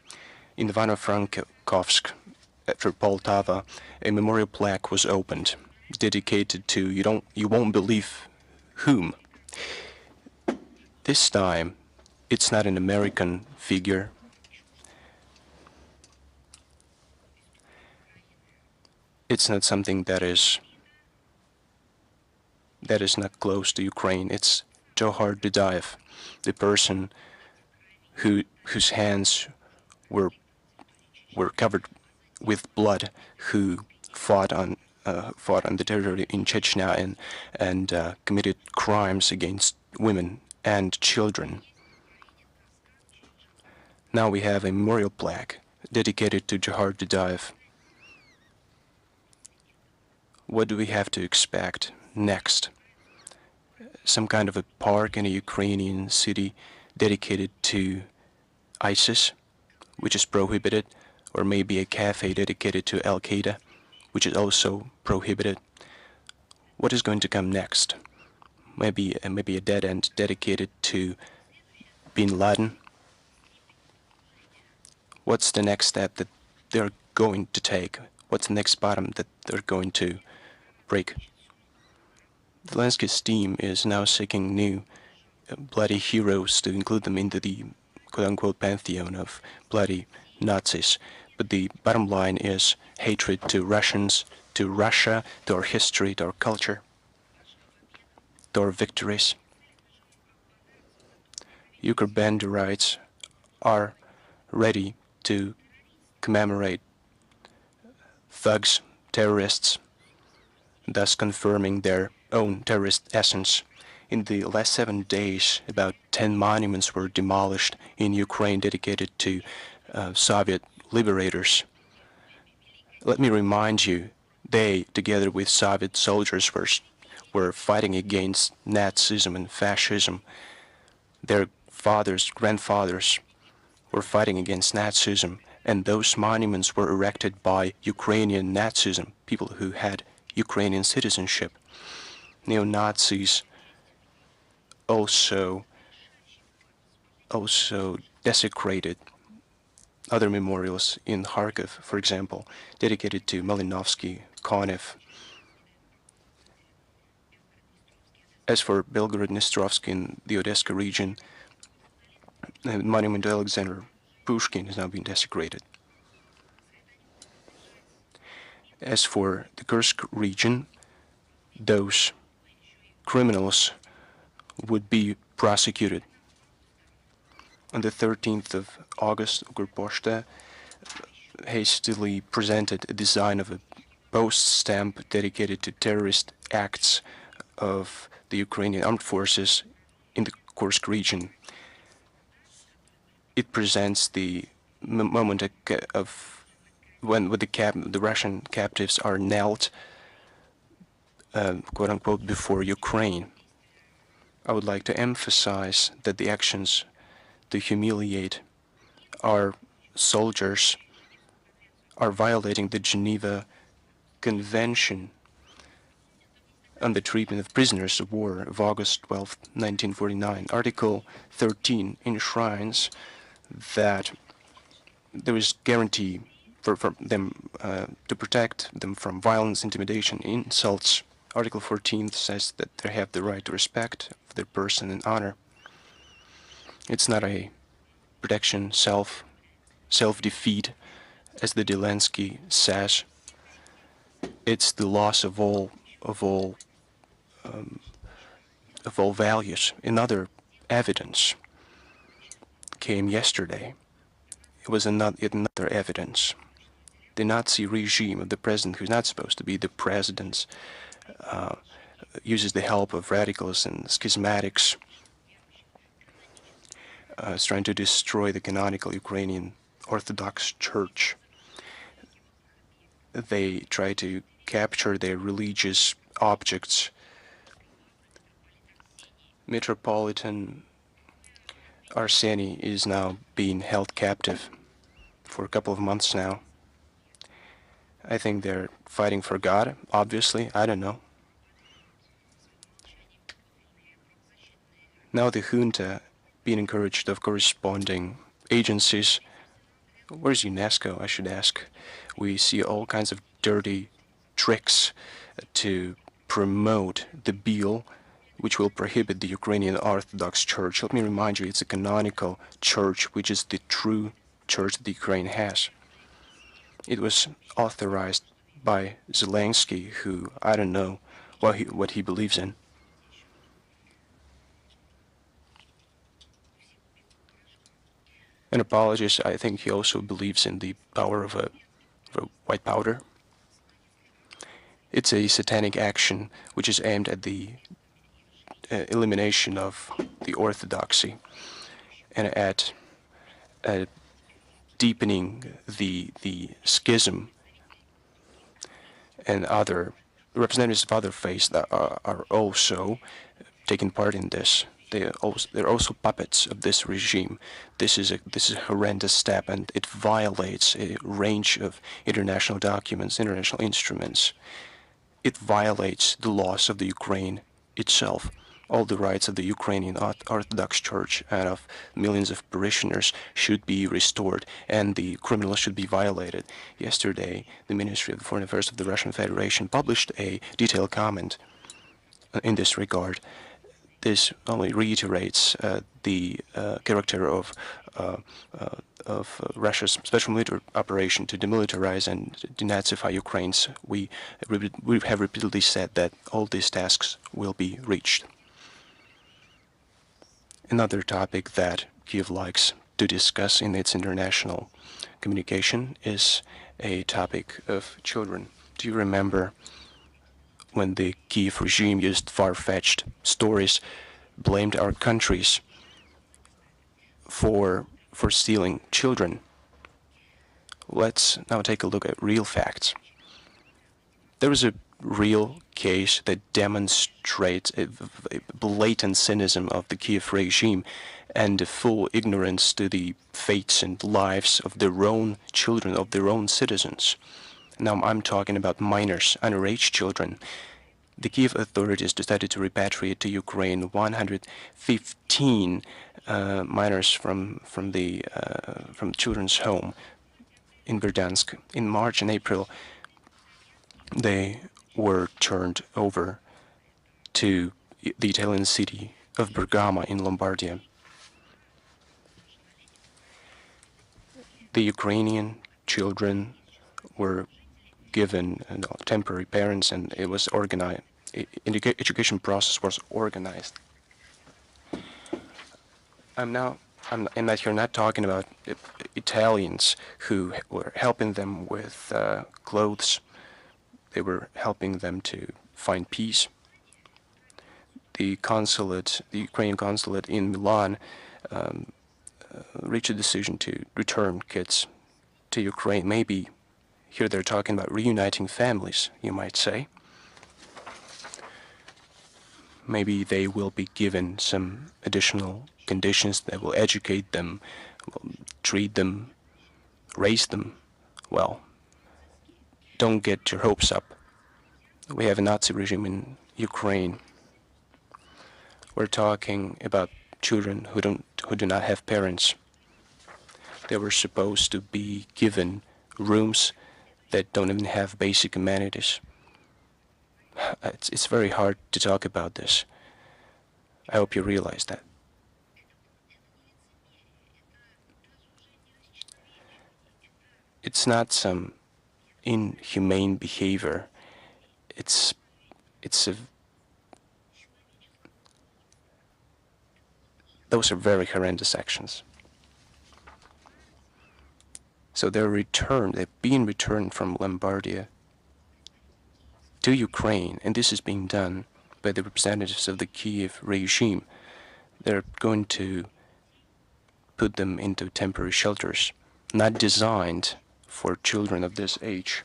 in Ivano-Frankovsk, after Poltava, a memorial plaque was opened, dedicated to you won't believe whom. This time, it's not an American figure. It's not something that is not close to Ukraine. It's Johar Dudayev, the person whose hands were covered with blood, who fought on the territory in Chechnya and committed crimes against women and children. Now we have a memorial plaque dedicated to Johar Dudayev. What do we have to expect next? Some kind of a park in a Ukrainian city dedicated to ISIS, which is prohibited, or maybe a cafe dedicated to Al-Qaeda, which is also prohibited. What is going to come next? Maybe a dead end dedicated to Bin Laden. What's the next step that they're going to take? What's the next bottom that they're going to break? Zelensky's team is now seeking new bloody heroes to include them into the quote-unquote pantheon of bloody Nazis. But the bottom line is hatred to Russians, to Russia, to our history, to our culture, to our victories. Banderites are ready to commemorate thugs, terrorists, thus confirming their own terrorist essence. In the last 7 days, about 10 monuments were demolished in Ukraine dedicated to Soviet liberators. Let me remind you, they, together with Soviet soldiers, were fighting against Nazism and fascism. Their fathers, grandfathers were fighting against Nazism And those monuments were erected by Ukrainian Nazism, people who had Ukrainian citizenship. Neo-Nazis also desecrated other memorials in Kharkiv, for example, dedicated to Malinovsky, Konev. As for Belgorod-Dnestrovsk in the Odessa region, the monument to Alexander Pushkin has now been desecrated. As for the Kursk region, those criminals would be prosecuted. On the 13th of August, Ukrposhta hastily presented a design of a post stamp dedicated to terrorist acts of the Ukrainian armed forces in the Kursk region. It presents the moment of when the Russian captives are knelt, quote unquote, before Ukraine. I would like to emphasize that the actions to humiliate our soldiers are violating the Geneva Convention on the Treatment of Prisoners of War of August 12, 1949. Article 13 enshrines that there is guarantee for them to protect them from violence, intimidation, insults. Article 14 says that they have the right to respect for their person and honor. It's not a protection, self-defeat, as the Zelensky says. It's the loss of all values. Another evidence came yesterday. It was another evidence. The Nazi regime of the president, who's not supposed to be the president, uses the help of radicals and schismatics. Is trying to destroy the canonical Ukrainian Orthodox Church. They try to capture their religious objects. Metropolitan Arseny is now being held captive for a couple of months now. I think they're fighting for God, obviously. I don't know. Now the junta being encouraged of corresponding agencies. Where's UNESCO, I should ask? We see all kinds of dirty tricks to promote the bill which will prohibit the Ukrainian Orthodox Church. Let me remind you, it's a canonical church, which is the true church that Ukraine has. It was authorized by Zelensky, who, I don't know what he believes in. An apologist, I think he also believes in the power of a white powder. It's a satanic action which is aimed at the elimination of the orthodoxy and at deepening the schism, and other representatives of other faiths that are also taking part in this. They're also puppets of this regime. This is a horrendous step, and it violates a range of international documents, international instruments. It violates the laws of the Ukraine itself. All the rights of the Ukrainian Orthodox Church and of millions of parishioners should be restored, and the criminals should be violated. Yesterday, the Ministry of Foreign Affairs of the Russian Federation published a detailed comment in this regard. This only reiterates the character of Russia's special military operation to demilitarize and denazify Ukraine. We have repeatedly said that all these tasks will be reached. Another topic that Kyiv likes to discuss in its international communication is a topic of children. Do you remember when the Kyiv regime used far-fetched stories, blamed our countries for stealing children? Let's now take a look at real facts. There was a real case that demonstrates a blatant cynicism of the Kiev regime and a full ignorance to the fates and lives of their own children, of their own citizens. Now I'm talking about minors, underage children. The Kiev authorities decided to repatriate to Ukraine 115 minors from children's home in Verdansk. In March and April, they were turned over to the Italian city of Bergamo in Lombardia. The Ukrainian children were given temporary parents, and it was organized. Education process was organized. I'm not here not talking about Italians who were helping them with clothes. They were helping them to find peace. The Ukrainian consulate in Milan, reached a decision to return kids to Ukraine. Maybe here they're talking about reuniting families, you might say. Maybe they will be given some additional conditions that will educate them, will treat them, raise them well. Don't get your hopes up. We have a Nazi regime in Ukraine. We're talking about children who do not have parents. They were supposed to be given rooms that don't even have basic amenities. It's very hard to talk about this. I hope you realize that. It's not some inhumane behavior. Those are very horrendous actions. So they're being returned from Lombardia to Ukraine, and this is being done by the representatives of the Kiev regime. They're going to put them into temporary shelters, not designed for children of this age,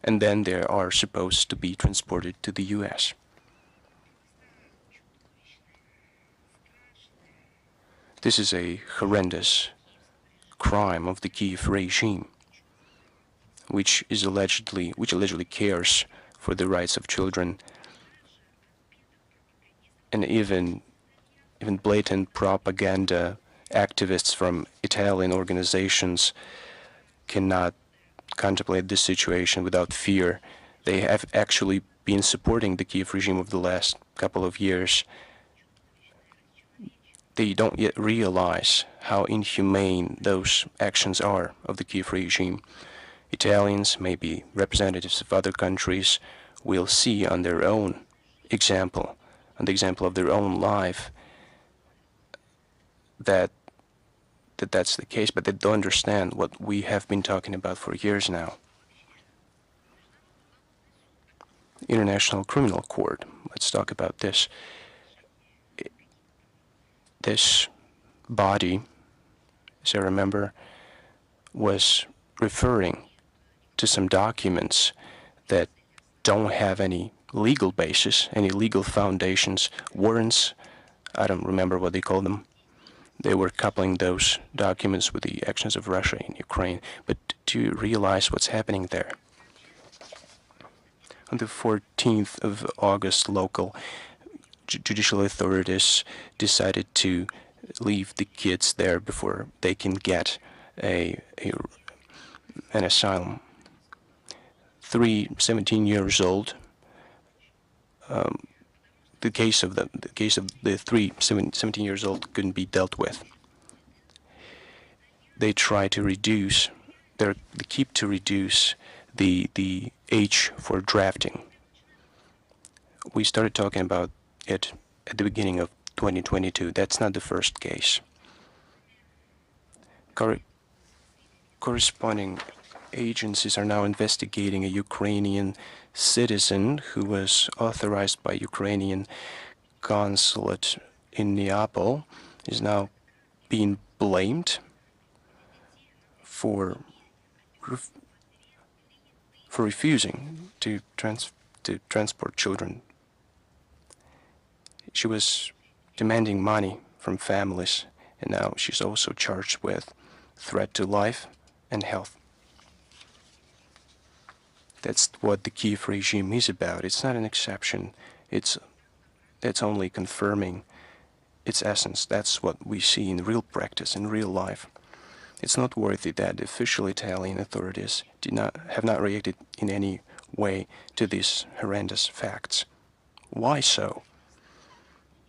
and then they are supposed to be transported to the US. This is a horrendous crime of the Kiev regime, which allegedly cares for the rights of children, and even blatant propaganda activists from Italian organizations cannot contemplate this situation without fear. They have actually been supporting the Kiev regime over the last couple of years. They don't yet realize how inhumane those actions are of the Kiev regime. Italians, maybe representatives of other countries, will see on their own example, on the example of their own life, that's the case, but they don't understand what we have been talking about for years now. International Criminal Court. Let's talk about this. This body, as I remember, was referring to some documents that don't have any legal basis, any legal foundations, warrants. I don't remember what they call them. They were coupling those documents with the actions of Russia in Ukraine. But do you realize what's happening there? On the 14th of August, local judicial authorities decided to leave the kids there before they can get an asylum. 17 years old. The case of the 17 years old couldn't be dealt with. They try to reduce. They keep to reduce the age for drafting. We started talking about it at the beginning of 2022. That's not the first case. Corresponding agencies are now investigating a Ukrainian citizen who was authorized by Ukrainian consulate in Neapol, is now being blamed for refusing to to transport children. She was demanding money from families, and now she's also charged with threat to life and health. That's what the Kiev regime is about. It's not an exception. It's only confirming its essence. That's what we see in real practice, in real life. It's noteworthy that the official Italian authorities have not reacted in any way to these horrendous facts. Why so?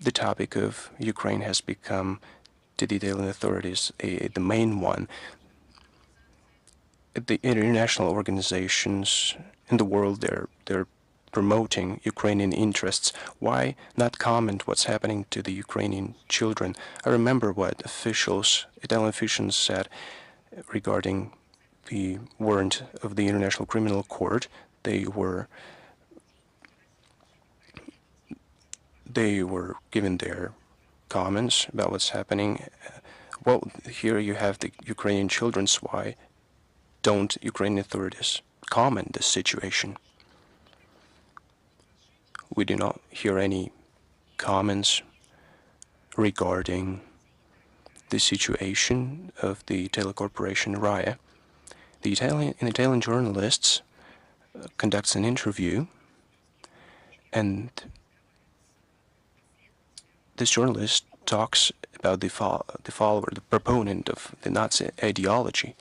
The topic of Ukraine has become, to the Italian authorities, the main one. The international organizations in the world, they're promoting Ukrainian interests. Why not comment what's happening to the Ukrainian children? I remember what Italian officials said regarding the warrant of the International Criminal Court. They were given their comments about what's happening. Well, here you have the Ukrainian children. Why don't Ukrainian authorities comment this situation? We do not hear any comments regarding the situation of the telecorporation RAI. An Italian journalist conducts an interview, and this journalist talks about the follower, the proponent of the Nazi ideology,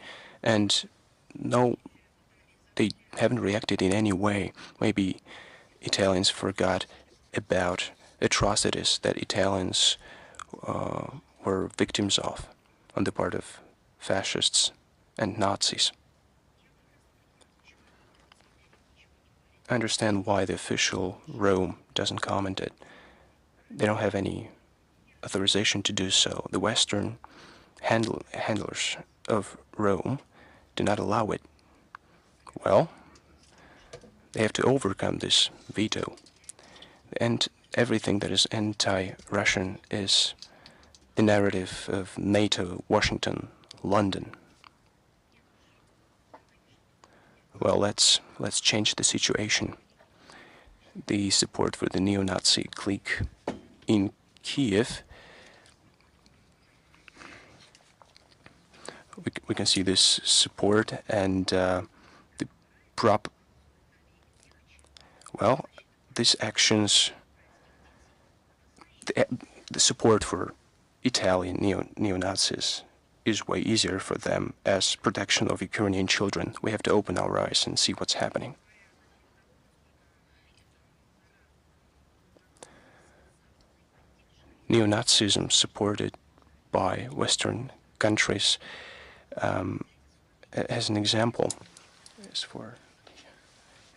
and no, they haven't reacted in any way. Maybe Italians forgot about atrocities that Italians were victims of on the part of fascists and Nazis. I understand why the official Rome doesn't comment it. They don't have any authorization to do so. The Western handlers of Rome do not allow it. Well, they have to overcome this veto. And everything that is anti-Russian is the narrative of NATO, Washington, London. Well, let's change the situation. The support for the neo-Nazi clique in Kiev, we can see this support and these actions, the support for Italian neo-Nazis is way easier for them as protection of Ukrainian children. We have to open our eyes and see what's happening. Neo-Nazism supported by Western countries, as an example,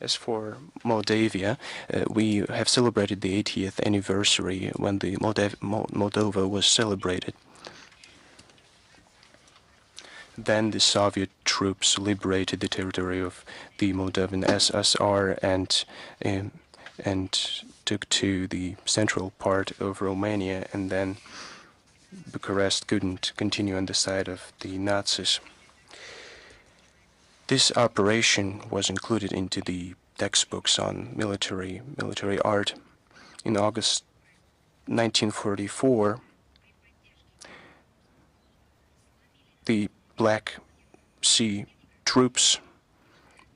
as for Moldavia, we have celebrated the 80th anniversary when the Moldova was celebrated. Then the Soviet troops liberated the territory of the Moldovan SSR and took to the central part of Romania, and then Bucharest couldn't continue on the side of the Nazis. This operation was included into the textbooks on military art. In August 1944, the Black Sea troops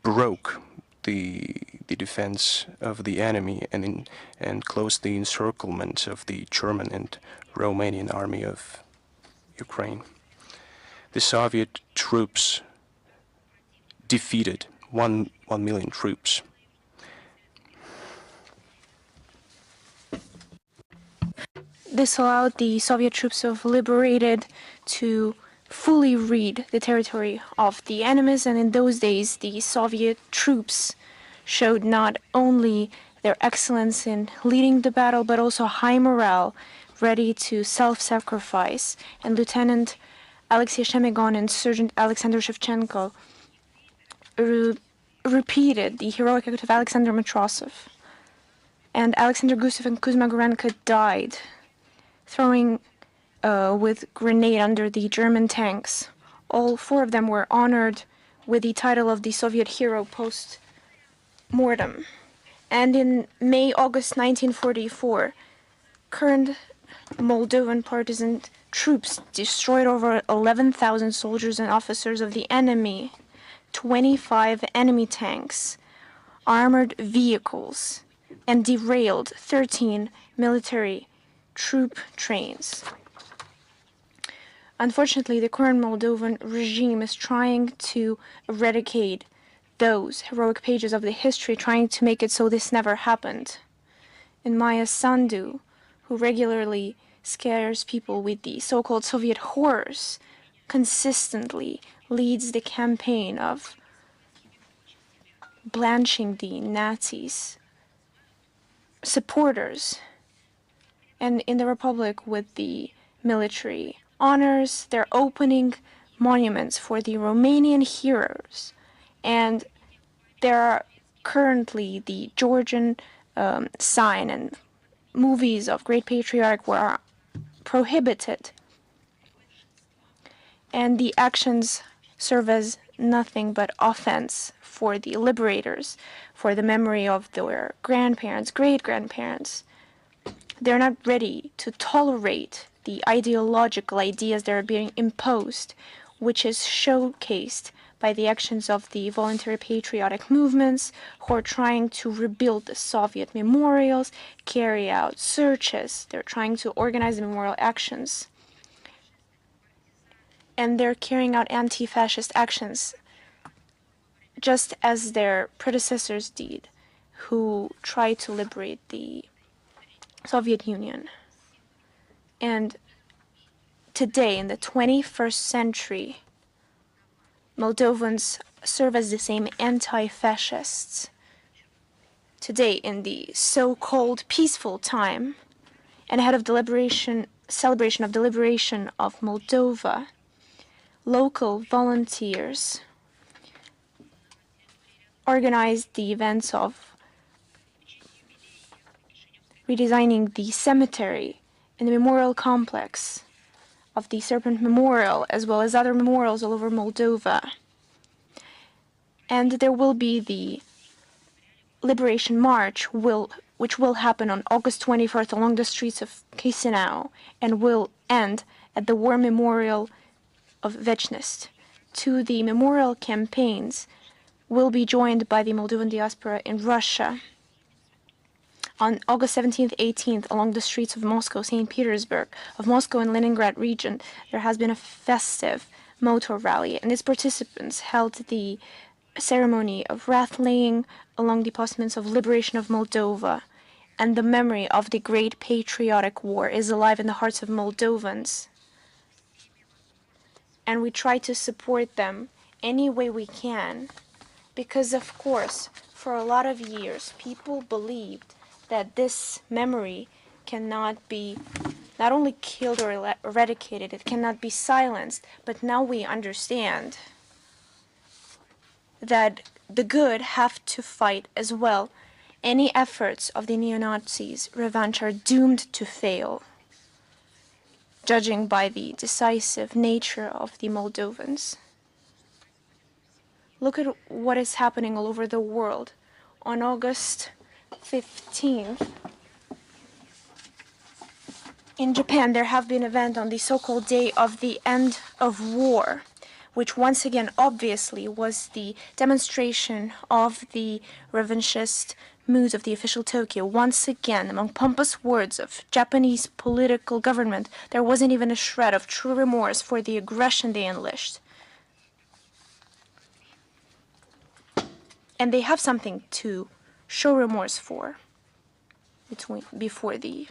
broke the defense of the enemy and closed the encirclement of the German and Romanian army of Ukraine. The Soviet troops defeated 1 million troops. This allowed the Soviet troops to have liberated to fully rid the territory of the enemies, and in those days the Soviet troops showed not only their excellence in leading the battle but also high morale, ready to self-sacrifice. And Lieutenant Alexei Shemegon and Sergeant Alexander Shevchenko repeated the heroic act of Alexander Matrosov. And Alexander Gusev and Kuzma Gorenko died, throwing with grenade under the German tanks. All 4 of them were honored with the title of the Soviet hero post-mortem. And in May-August 1944, current Moldovan partisan troops destroyed over 11,000 soldiers and officers of the enemy, 25 enemy tanks, armored vehicles, and derailed 13 military troop trains. Unfortunately, the current Moldovan regime is trying to eradicate those heroic pages of the history, trying to make it so this never happened. And Maya Sandu, who regularly scares people with the so-called Soviet horrors, consistently leads the campaign of blanching the Nazis' supporters. And in the Republic, with the military honors, they're opening monuments for the Romanian heroes. And there are currently the Georgian sign and movies of Great Patriotic War are prohibited. And the actions serve as nothing but offense for the liberators, for the memory of their grandparents, great-grandparents. They're not ready to tolerate the ideological ideas that are being imposed, which is showcased by the actions of the voluntary patriotic movements who are trying to rebuild the Soviet memorials, carry out searches. They're trying to organize the memorial actions. And they're carrying out anti-fascist actions, just as their predecessors did, who tried to liberate the Soviet Union. And today, in the 21st century, Moldovans serve as the same anti-fascists. Today, in the so-called peaceful time, and ahead of the celebration of the liberation of Moldova, local volunteers organized the events of redesigning the cemetery and the memorial complex of the Serpent Memorial, as well as other memorials all over Moldova. And there will be the Liberation March, which will happen on August 24th along the streets of Chisinau, and will end at the War Memorial of Vechnist. To the memorial campaigns will be joined by the Moldovan diaspora in Russia. On August 17th, 18th, along the streets of Moscow, St. Petersburg, of Moscow and Leningrad region, there has been a festive motor rally, and its participants held the ceremony of wreath-laying along the postaments of liberation of Moldova, and the memory of the Great Patriotic War is alive in the hearts of Moldovans. And we try to support them any way we can, because, of course, for a lot of years, people believed that this memory cannot be not only killed or eradicated, it cannot be silenced, but now we understand that the good have to fight as well. Any efforts of the neo-Nazis' revenge are doomed to fail, judging by the decisive nature of the Moldovans. Look at what is happening all over the world. On August 15th, in Japan, there have been events on the so-called Day of the End of War, which once again obviously was the demonstration of the revanchist moods of the official Tokyo. Once again, among pompous words of Japanese political government, there wasn't even a shred of true remorse for the aggression they unleashed. And they have something to show remorse for before the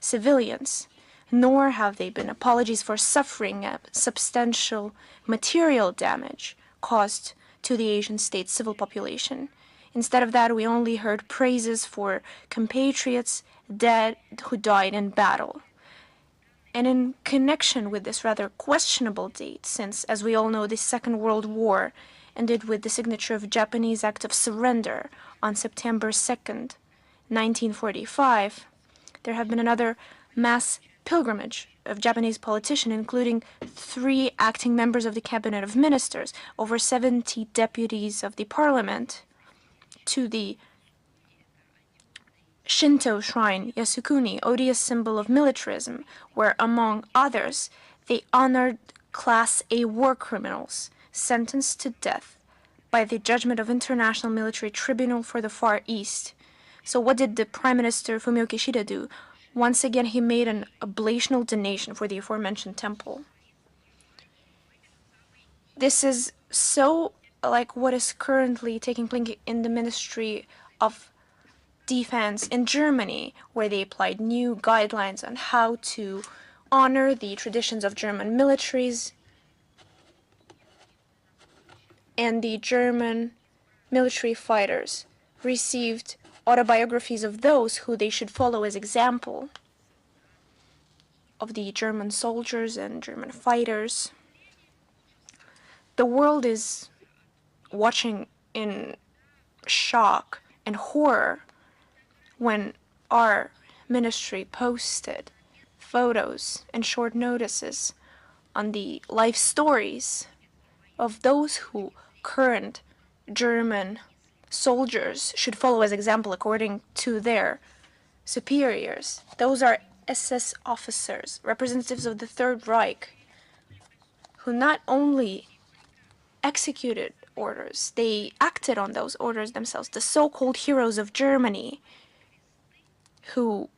civilians, nor have they been apologies for suffering substantial material damage caused to the Asian state's civil population. Instead of that, we only heard praises for compatriots dead who died in battle. And in connection with this rather questionable date, since, as we all know, the Second World War ended with the signature of a Japanese act of surrender on September 2nd, 1945, there have been another mass pilgrimage of Japanese politicians, including 3 acting members of the Cabinet of Ministers, over 70 deputies of the parliament, to the Shinto shrine Yasukuni, odious symbol of militarism, where, among others, they honored Class A war criminals sentenced to death by the judgment of International Military Tribunal for the Far East. So what did the Prime Minister Fumio Kishida do? Once again, he made an oblational donation for the aforementioned temple. This is so like what is currently taking place in the Ministry of Defense in Germany, where they applied new guidelines on how to honor the traditions of German militaries, and the German military fighters received autobiographies of those who they should follow as example of the German soldiers and German fighters. The world is watching in shock and horror when our ministry posted photos and short notices on the life stories of those who current German soldiers should follow as example according to their superiors. Those are SS officers, representatives of the Third Reich, who not only executed orders, they acted on those orders themselves. The so-called heroes of Germany, who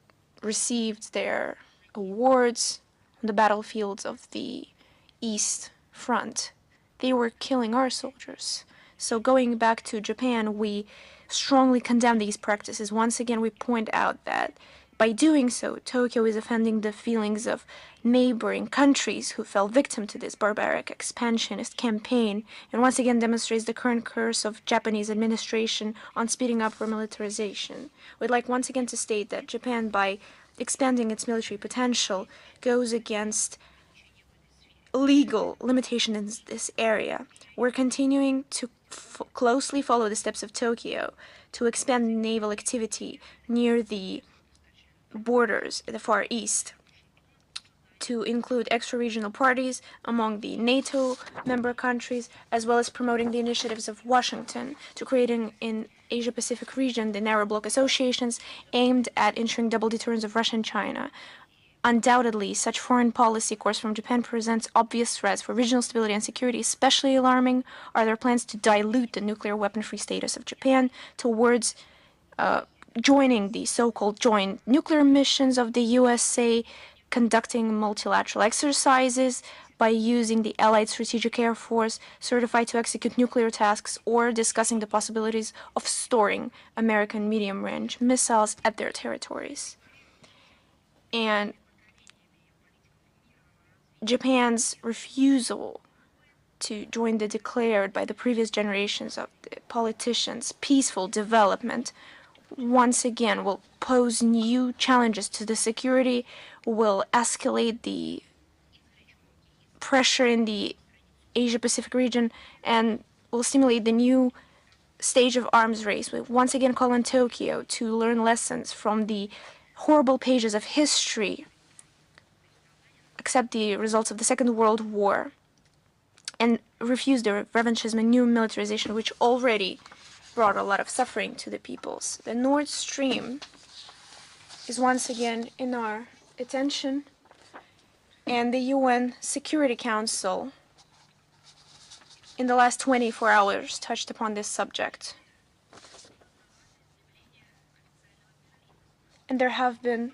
received their awards on the battlefields of the East Front, they were killing our soldiers. So going back to Japan, we strongly condemn these practices. Once again, we point out that by doing so, Tokyo is offending the feelings of neighboring countries who fell victim to this barbaric expansionist campaign, and once again demonstrates the current curse of Japanese administration on speeding up remilitarization. We'd like once again to state that Japan, by expanding its military potential, goes against legal limitation in this area. We're continuing to closely follow the steps of Tokyo to expand naval activity near the borders in the Far East, to include extra-regional parties among the NATO member countries, as well as promoting the initiatives of Washington to creating in Asia-Pacific region the narrow bloc associations aimed at ensuring double deterrence of Russia and China. Undoubtedly, such foreign policy course from Japan presents obvious threats for regional stability and security. Especially alarming are their plans to dilute the nuclear weapon-free status of Japan towards joining the so-called joint nuclear missions of the USA, conducting multilateral exercises by using the Allied Strategic Air Force certified to execute nuclear tasks, or discussing the possibilities of storing American medium-range missiles at their territories. And Japan's refusal to join the declared by the previous generations of the politicians peaceful development once again will pose new challenges to the security, will escalate the pressure in the Asia-Pacific region, and will stimulate the new stage of arms race. We once again call on Tokyo to learn lessons from the horrible pages of history, accept the results of the Second World War, and refuse the revanchism and new militarization, which already brought a lot of suffering to the peoples. The Nord Stream is once again in our attention, and the UN Security Council in the last 24 hours touched upon this subject. And there have been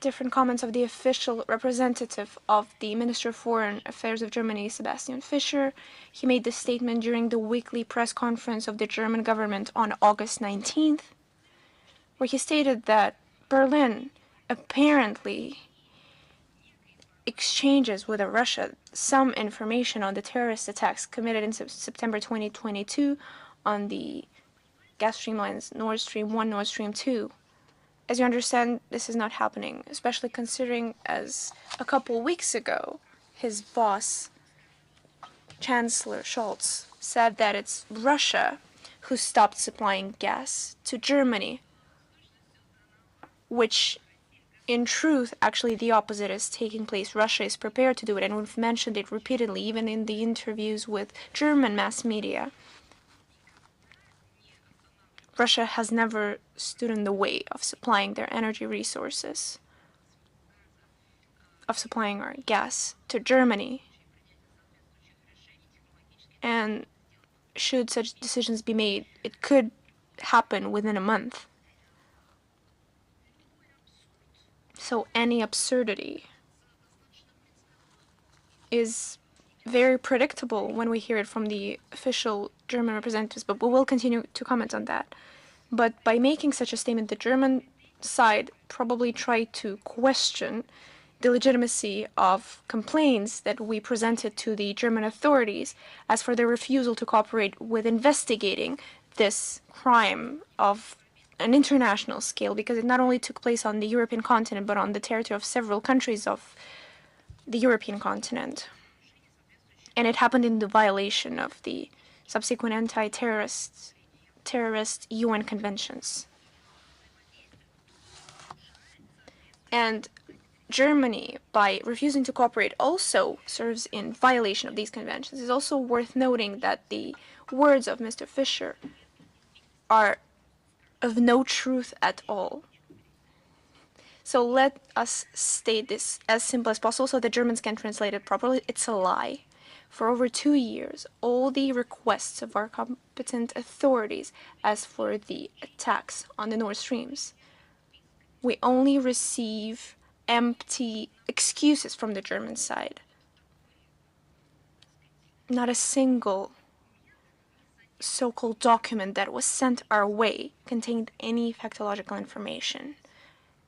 different comments of the official representative of the Minister of Foreign Affairs of Germany, Sebastian Fischer. He made this statement during the weekly press conference of the German government on August 19th, where he stated that Berlin apparently exchanges with Russia some information on the terrorist attacks committed in September 2022 on the gas streamlines Nord Stream 1, Nord Stream 2. As you understand, this is not happening, especially considering as a couple weeks ago, his boss, Chancellor Scholz, said that it's Russia who stopped supplying gas to Germany, which in truth, actually the opposite is taking place. Russia is prepared to do it, and we've mentioned it repeatedly, even in the interviews with German mass media. Russia has never stood in the way of supplying their energy resources, of supplying our gas to Germany. And should such decisions be made, it could happen within a month. So any absurdity is very predictable when we hear it from the official German representatives, but we will continue to comment on that. But by making such a statement, the German side probably tried to question the legitimacy of complaints that we presented to the German authorities as for their refusal to cooperate with investigating this crime of an international scale, because it not only took place on the European continent, but on the territory of several countries of the European continent. And it happened in the violation of the subsequent anti-terrorist UN conventions. And Germany, by refusing to cooperate, also serves in violation of these conventions. It's also worth noting that the words of Mr. Fischer are of no truth at all. So let us state this as simple as possible so the Germans can translate it properly. It's a lie. For over 2 years, all the requests of our competent authorities as for the attacks on the Nord Streams, we only receive empty excuses from the German side. Not a single so-called document that was sent our way contained any factological information.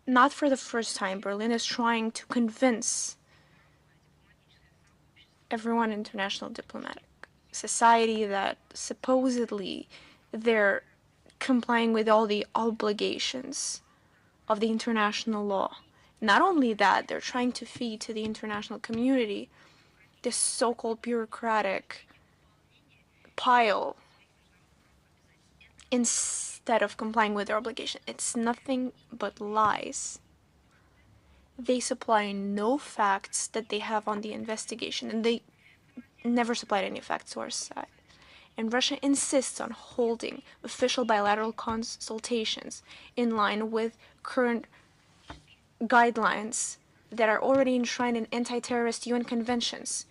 Not for the first time, Berlin is trying to convince everyone in international diplomatic society that supposedly they're complying with all the obligations of the international law. Not only that, they're trying to feed to the international community this so-called bureaucratic pile instead of complying with their obligation. It's nothing but lies. They supply no facts that they have on the investigation, and they never supplied any facts to our side. And Russia insists on holding official bilateral consultations in line with current guidelines that are already enshrined in anti-terrorist UN conventions.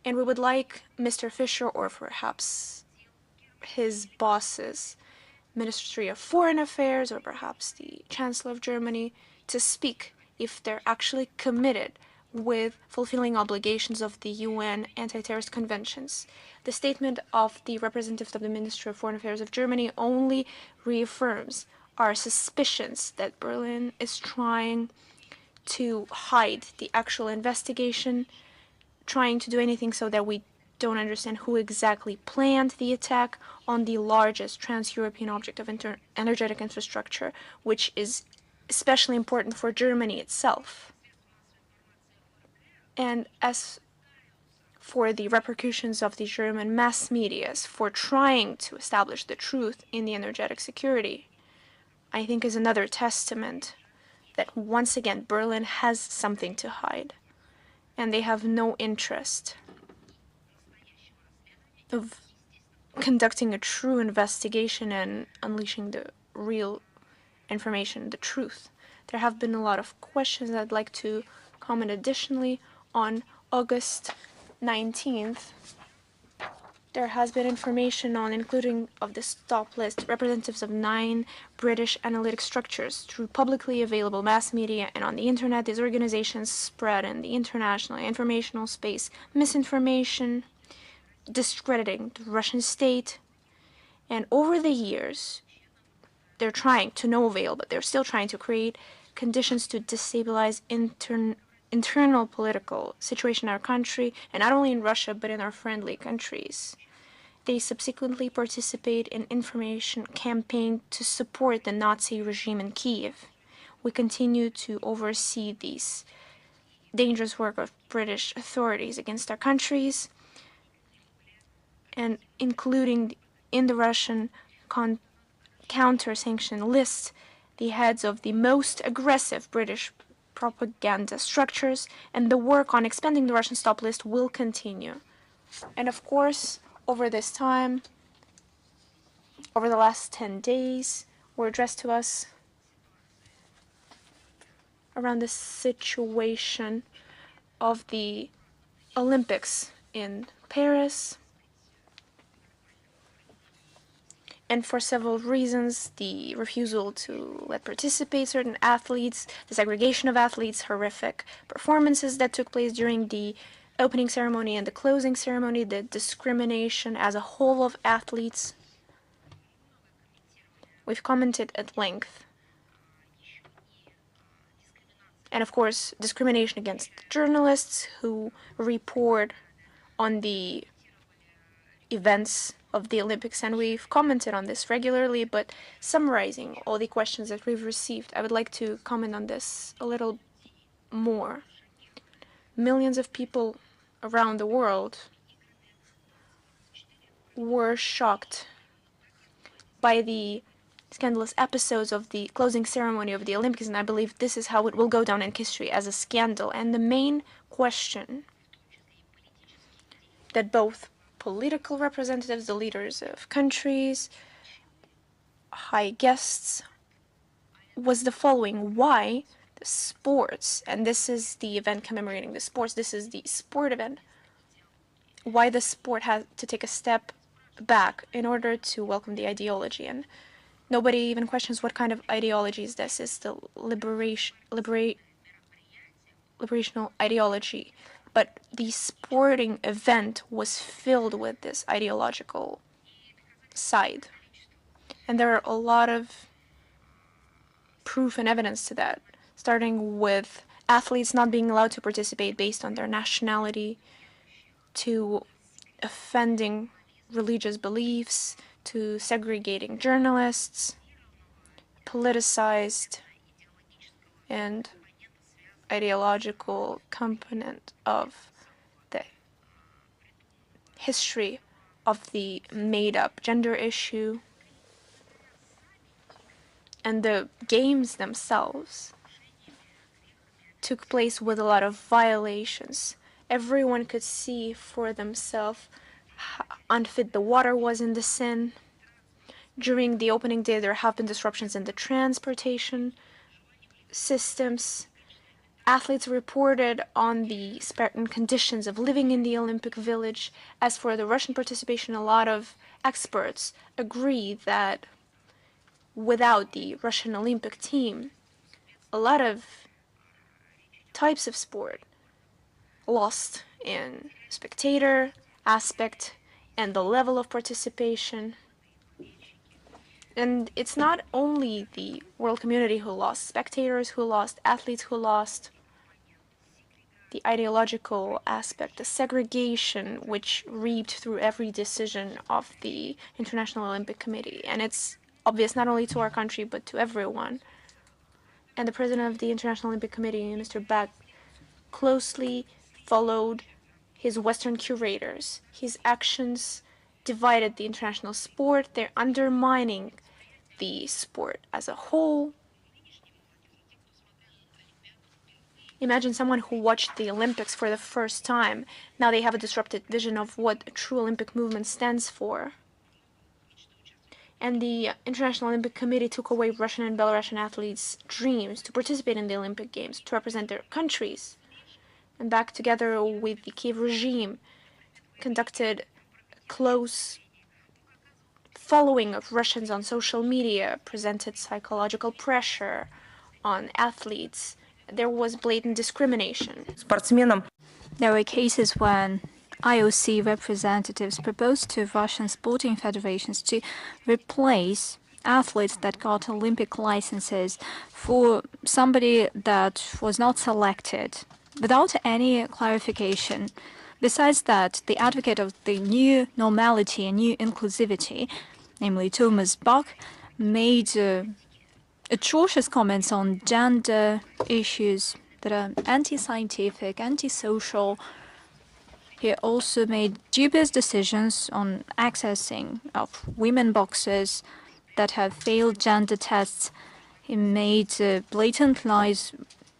And we would like Mr. Fischer, or perhaps his bosses, Ministry of Foreign Affairs, or perhaps the Chancellor of Germany, to speak if they're actually committed with fulfilling obligations of the UN anti-terrorist conventions. The statement of the representative of the Ministry of Foreign Affairs of Germany only reaffirms our suspicions that Berlin is trying to hide the actual investigation, trying to do anything so that we don't understand who exactly planned the attack on the largest trans-European object of energetic infrastructure, which is especially important for Germany itself. And as for the repercussions of the German mass medias for trying to establish the truth in the energetic security, I think is another testament that once again Berlin has something to hide, and they have no interest of conducting a true investigation and unleashing the real information, the truth. There have been a lot of questions. I'd like to comment additionally. On August 19th, there has been information on including of the stop list representatives of 9 British analytic structures through publicly available mass media and on the internet. These organizations spread in the international informational space misinformation, discrediting the Russian state, and over the years they're trying to no avail, but they're still trying to create conditions to destabilize internal political situation in our country, and not only in Russia but in our friendly countries. They subsequently participate in information campaign to support the Nazi regime in Kiev. We continue to oversee these dangerous work of British authorities against our countries, and including in the Russian counter-sanction list the heads of the most aggressive British propaganda structures, and the work on expanding the Russian stop list will continue. And of course, over this time, over the last 10 days were addressed to us around the situation of the Olympics in Paris. And for several reasons, the refusal to let participate certain athletes, the segregation of athletes, horrific performances that took place during the opening ceremony and the closing ceremony, the discrimination as a whole of athletes. We've commented at length. And of course, discrimination against journalists who report on the events of the Olympics, and we've commented on this regularly, but summarizing all the questions that we've received, I would like to comment on this a little more. Millions of people around the world were shocked by the scandalous episodes of the closing ceremony of the Olympics, and I believe this is how it will go down in history, as a scandal. And the main question that both political representatives, the leaders of countries, high guests, was the following: why the sports, and this is the event commemorating the sports, this is the sport event, why the sport had to take a step back in order to welcome the ideology. And nobody even questions what kind of ideology is this. Is the liberational ideology. But the sporting event was filled with this ideological side. And there are a lot of proof and evidence to that, starting with athletes not being allowed to participate based on their nationality, to offending religious beliefs, to segregating journalists, politicized and ideological component of the history of the made-up gender issue, and the games themselves took place with a lot of violations. Everyone could see for themselves how unfit the water was in the Seine. During the opening day, there have been disruptions in the transportation systems. Athletes reported on the Spartan conditions of living in the Olympic Village. As for the Russian participation, a lot of experts agree that without the Russian Olympic team, a lot of types of sport lost in spectator aspect and the level of participation. And it's not only the world community who lost, spectators who lost, athletes who lost. The ideological aspect, the segregation which reaped through every decision of the International Olympic Committee. And it's obvious not only to our country, but to everyone. And the president of the International Olympic Committee, Mr. Bach, closely followed his Western curators. His actions divided the international sport. They're undermining the sport as a whole. Imagine someone who watched the Olympics for the first time. Now they have a disrupted vision of what a true Olympic movement stands for. And the International Olympic Committee took away Russian and Belarusian athletes' dreams to participate in the Olympic Games, to represent their countries. And back together with the Kiev regime, conducted close following of Russians on social media, presented psychological pressure on athletes. There was blatant discrimination. There were cases when IOC representatives proposed to Russian sporting federations to replace athletes that got Olympic licenses for somebody that was not selected, without any clarification. Besides that, the advocate of the new normality and new inclusivity, namely Thomas Bach, made atrocious comments on gender issues that are anti-scientific, anti-social. He also made dubious decisions on accessing of women boxers that have failed gender tests. He made blatant lies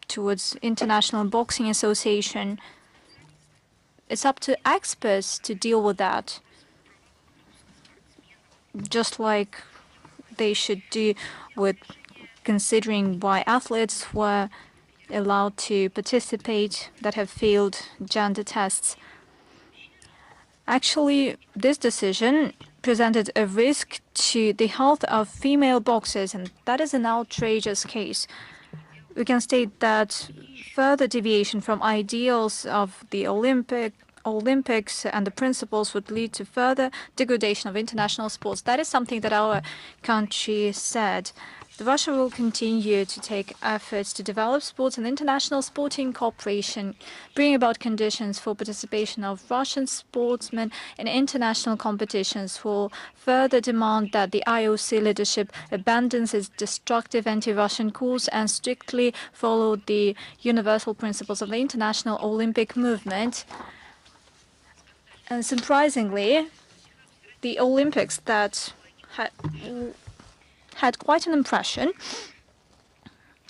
towards International Boxing Association. It's up to experts to deal with that. just like they should do with considering why athletes were allowed to participate that have failed gender tests. Actually, this decision presented a risk to the health of female boxers, and that is an outrageous case. We can state that further deviation from ideals of the Olympics and the principles would lead to further degradation of international sports. That is something that our country said. Russia will continue to take efforts to develop sports and international sporting cooperation, bring about conditions for participation of Russian sportsmen in international competitions, will further demand that the IOC leadership abandons its destructive anti-Russian course and strictly follow the universal principles of the international Olympic movement. And surprisingly, the Olympics that had quite an impression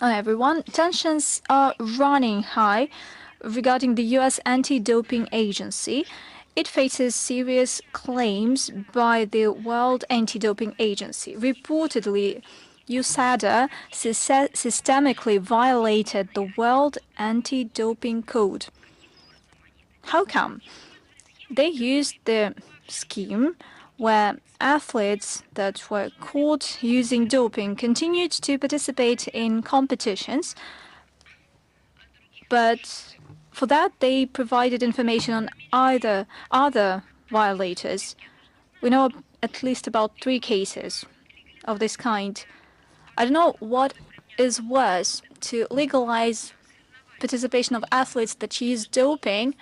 on everyone. Tensions are running high regarding the U.S. anti-doping agency. It faces serious claims by the World Anti-Doping Agency. Reportedly, USADA systemically violated the World Anti-Doping Code. How come? They used the scheme where athletes that were caught using doping continued to participate in competitions, but for that they provided information on either other violators. We know at least about 3 cases of this kind. I don't know what is worse, to legalize participation of athletes that use doping,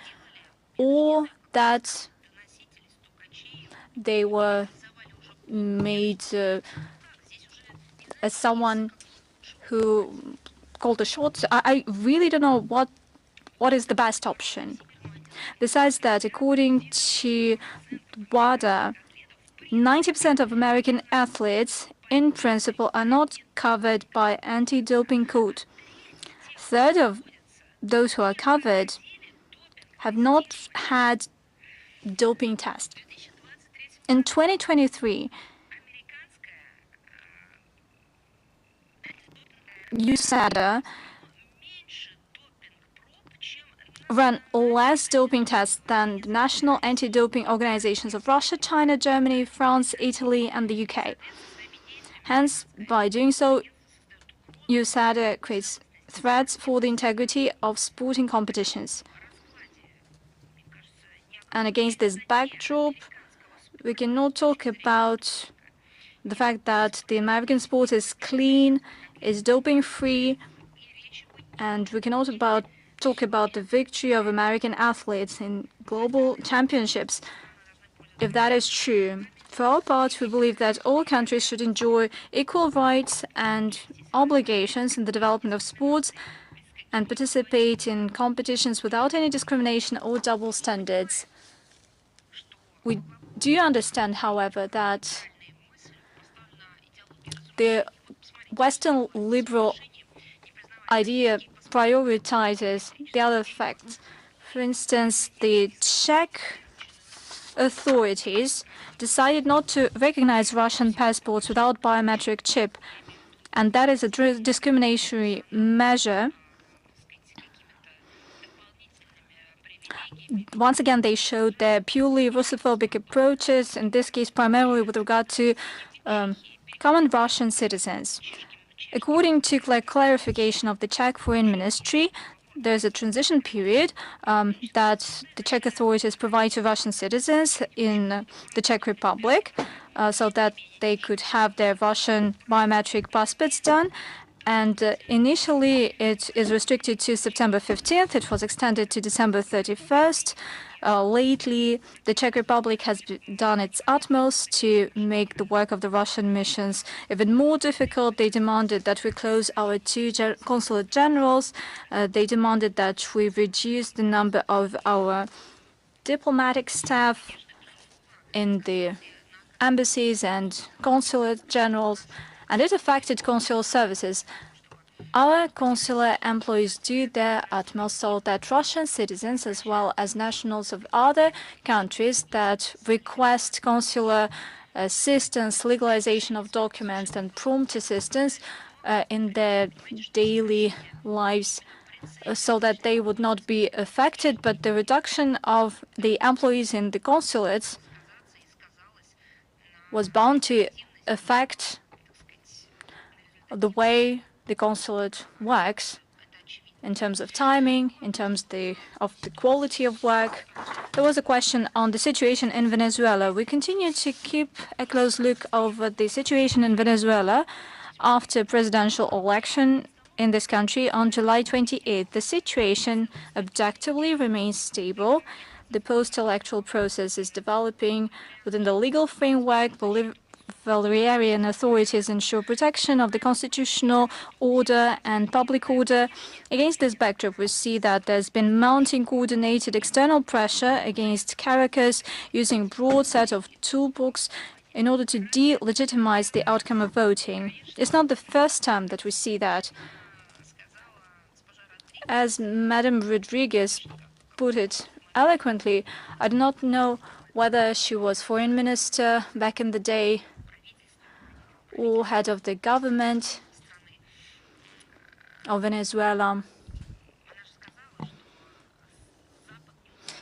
or that they were made as someone who called the shots. I really don't know what is the best option. Besides that, according to WADA, 90% of American athletes, in principle, are not covered by anti-doping code. Third of those who are covered have not had doping test. In 2023, USADA ran less doping tests than the national anti-doping organizations of Russia, China, Germany, France, Italy, and the UK. Hence, by doing so, USADA creates threats for the integrity of sporting competitions. And against this backdrop, we cannot talk about the fact that the American sport is clean, is doping-free, and we cannot talk about the victory of American athletes in global championships, if that is true. For our part, we believe that all countries should enjoy equal rights and obligations in the development of sports and participate in competitions without any discrimination or double standards. We do understand, however, that the Western liberal idea prioritizes the other facts. For instance, the Czech authorities decided not to recognize Russian passports without biometric chip, and that is a discriminatory measure. Once again, they showed their purely Russophobic approaches, in this case primarily with regard to common Russian citizens. According to clarification of the Czech Foreign Ministry, there's a transition period that the Czech authorities provide to Russian citizens in the Czech Republic so that they could have their Russian biometric passports done. And initially, it is restricted to September 15th. It was extended to December 31st. Lately, the Czech Republic has done its utmost to make the work of the Russian missions even more difficult. They demanded that we close our 2 consulate generals. They demanded that we reduce the number of our diplomatic staff in the embassies and consulate generals, and it affected consular services. Our consular employees do their utmost so that Russian citizens, as well as nationals of other countries that request consular assistance, legalization of documents, and prompt assistance in their daily lives so that they would not be affected. But the reduction of the employees in the consulates was bound to affect the way the consulate works in terms of timing, in terms of the quality of work. There was a question on the situation in Venezuela. We continue to keep a close look over the situation in Venezuela after presidential election in this country on July 28th. The situation objectively remains stable. The post-electoral process is developing within the legal framework. Bolivarian authorities ensure protection of the constitutional order and public order. Against this backdrop, we see that there's been mounting coordinated external pressure against Caracas using a broad set of toolbox in order to delegitimize the outcome of voting. It's not the first time that we see that. As Madam Rodriguez put it eloquently, I do not know whether she was foreign minister back in the day or head of the government of Venezuela.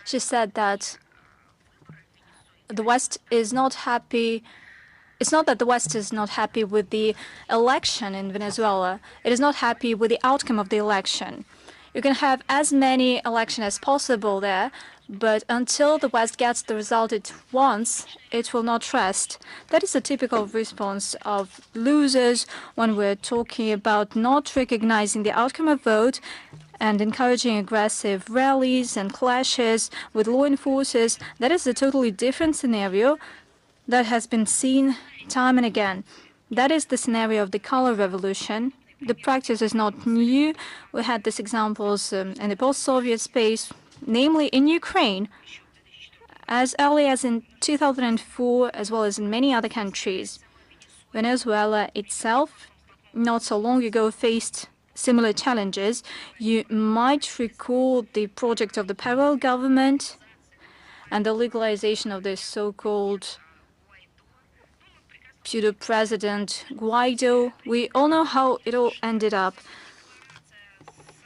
She said that the West is not happy. It's not that the West is not happy with the election in Venezuela. It is not happy with the outcome of the election. You can have as many elections as possible there, but until the West gets the result it wants, it will not rest. That is a typical response of losers when we're talking about not recognizing the outcome of vote and encouraging aggressive rallies and clashes with law enforcers. That is a totally different scenario that has been seen time and again. That is the scenario of the color revolution. The practice is not new. We had these examples in the post-Soviet space, namely in Ukraine, as early as in 2004, as well as in many other countries. Venezuela itself, not so long ago, faced similar challenges. You might recall the project of the parallel government and the legalization of the so-called pseudo-president Guaido. We all know how it all ended up.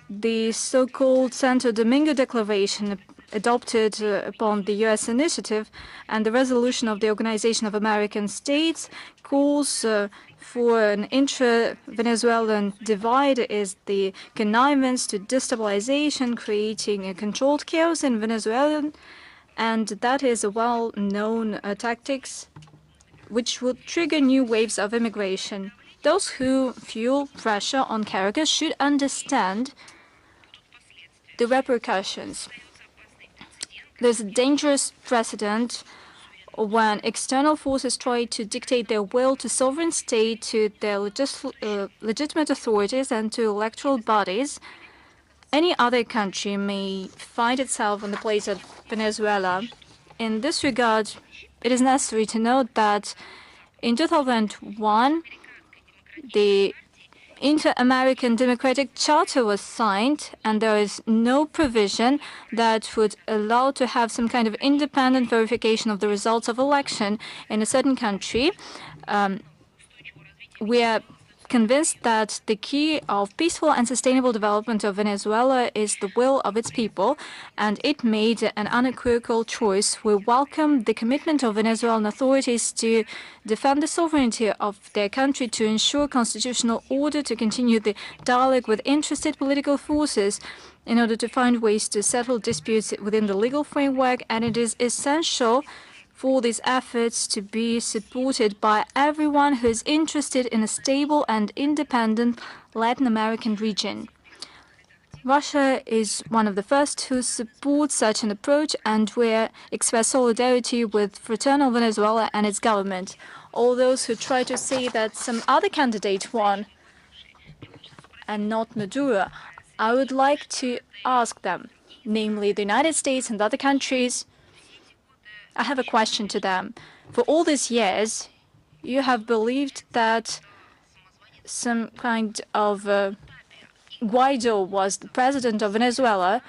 The so-called Santo Domingo Declaration adopted upon the U.S. initiative and the resolution of the Organization of American States calls for an intra-Venezuelan divide is the connivance to destabilization, creating a controlled chaos in Venezuela, and that is a well-known tactics which would trigger new waves of immigration. Those who fuel pressure on Caracas should understand the repercussions. There's a dangerous precedent when external forces try to dictate their will to sovereign state, to their legitimate authorities and to electoral bodies. Any other country may find itself in the place of Venezuela. In this regard, it is necessary to note that in 2001, the Inter-American Democratic Charter was signed, and there is no provision that would allow to have some kind of independent verification of the results of election in a certain country. We are convinced that the key of peaceful and sustainable development of Venezuela is the will of its people, and it made an unequivocal choice. We welcome the commitment of Venezuelan authorities to defend the sovereignty of their country, to ensure constitutional order, to continue the dialogue with interested political forces in order to find ways to settle disputes within the legal framework, and it is essential for these efforts to be supported by everyone who is interested in a stable and independent Latin American region. Russia is one of the first who supports such an approach, and we express solidarity with Fraternal Venezuela and its government. All those who try to say that some other candidate won and not Maduro, I would like to ask them, namely the United States and other countries, I have a question to them. For all these years, you have believed that some kind of Guaido was the president of Venezuela.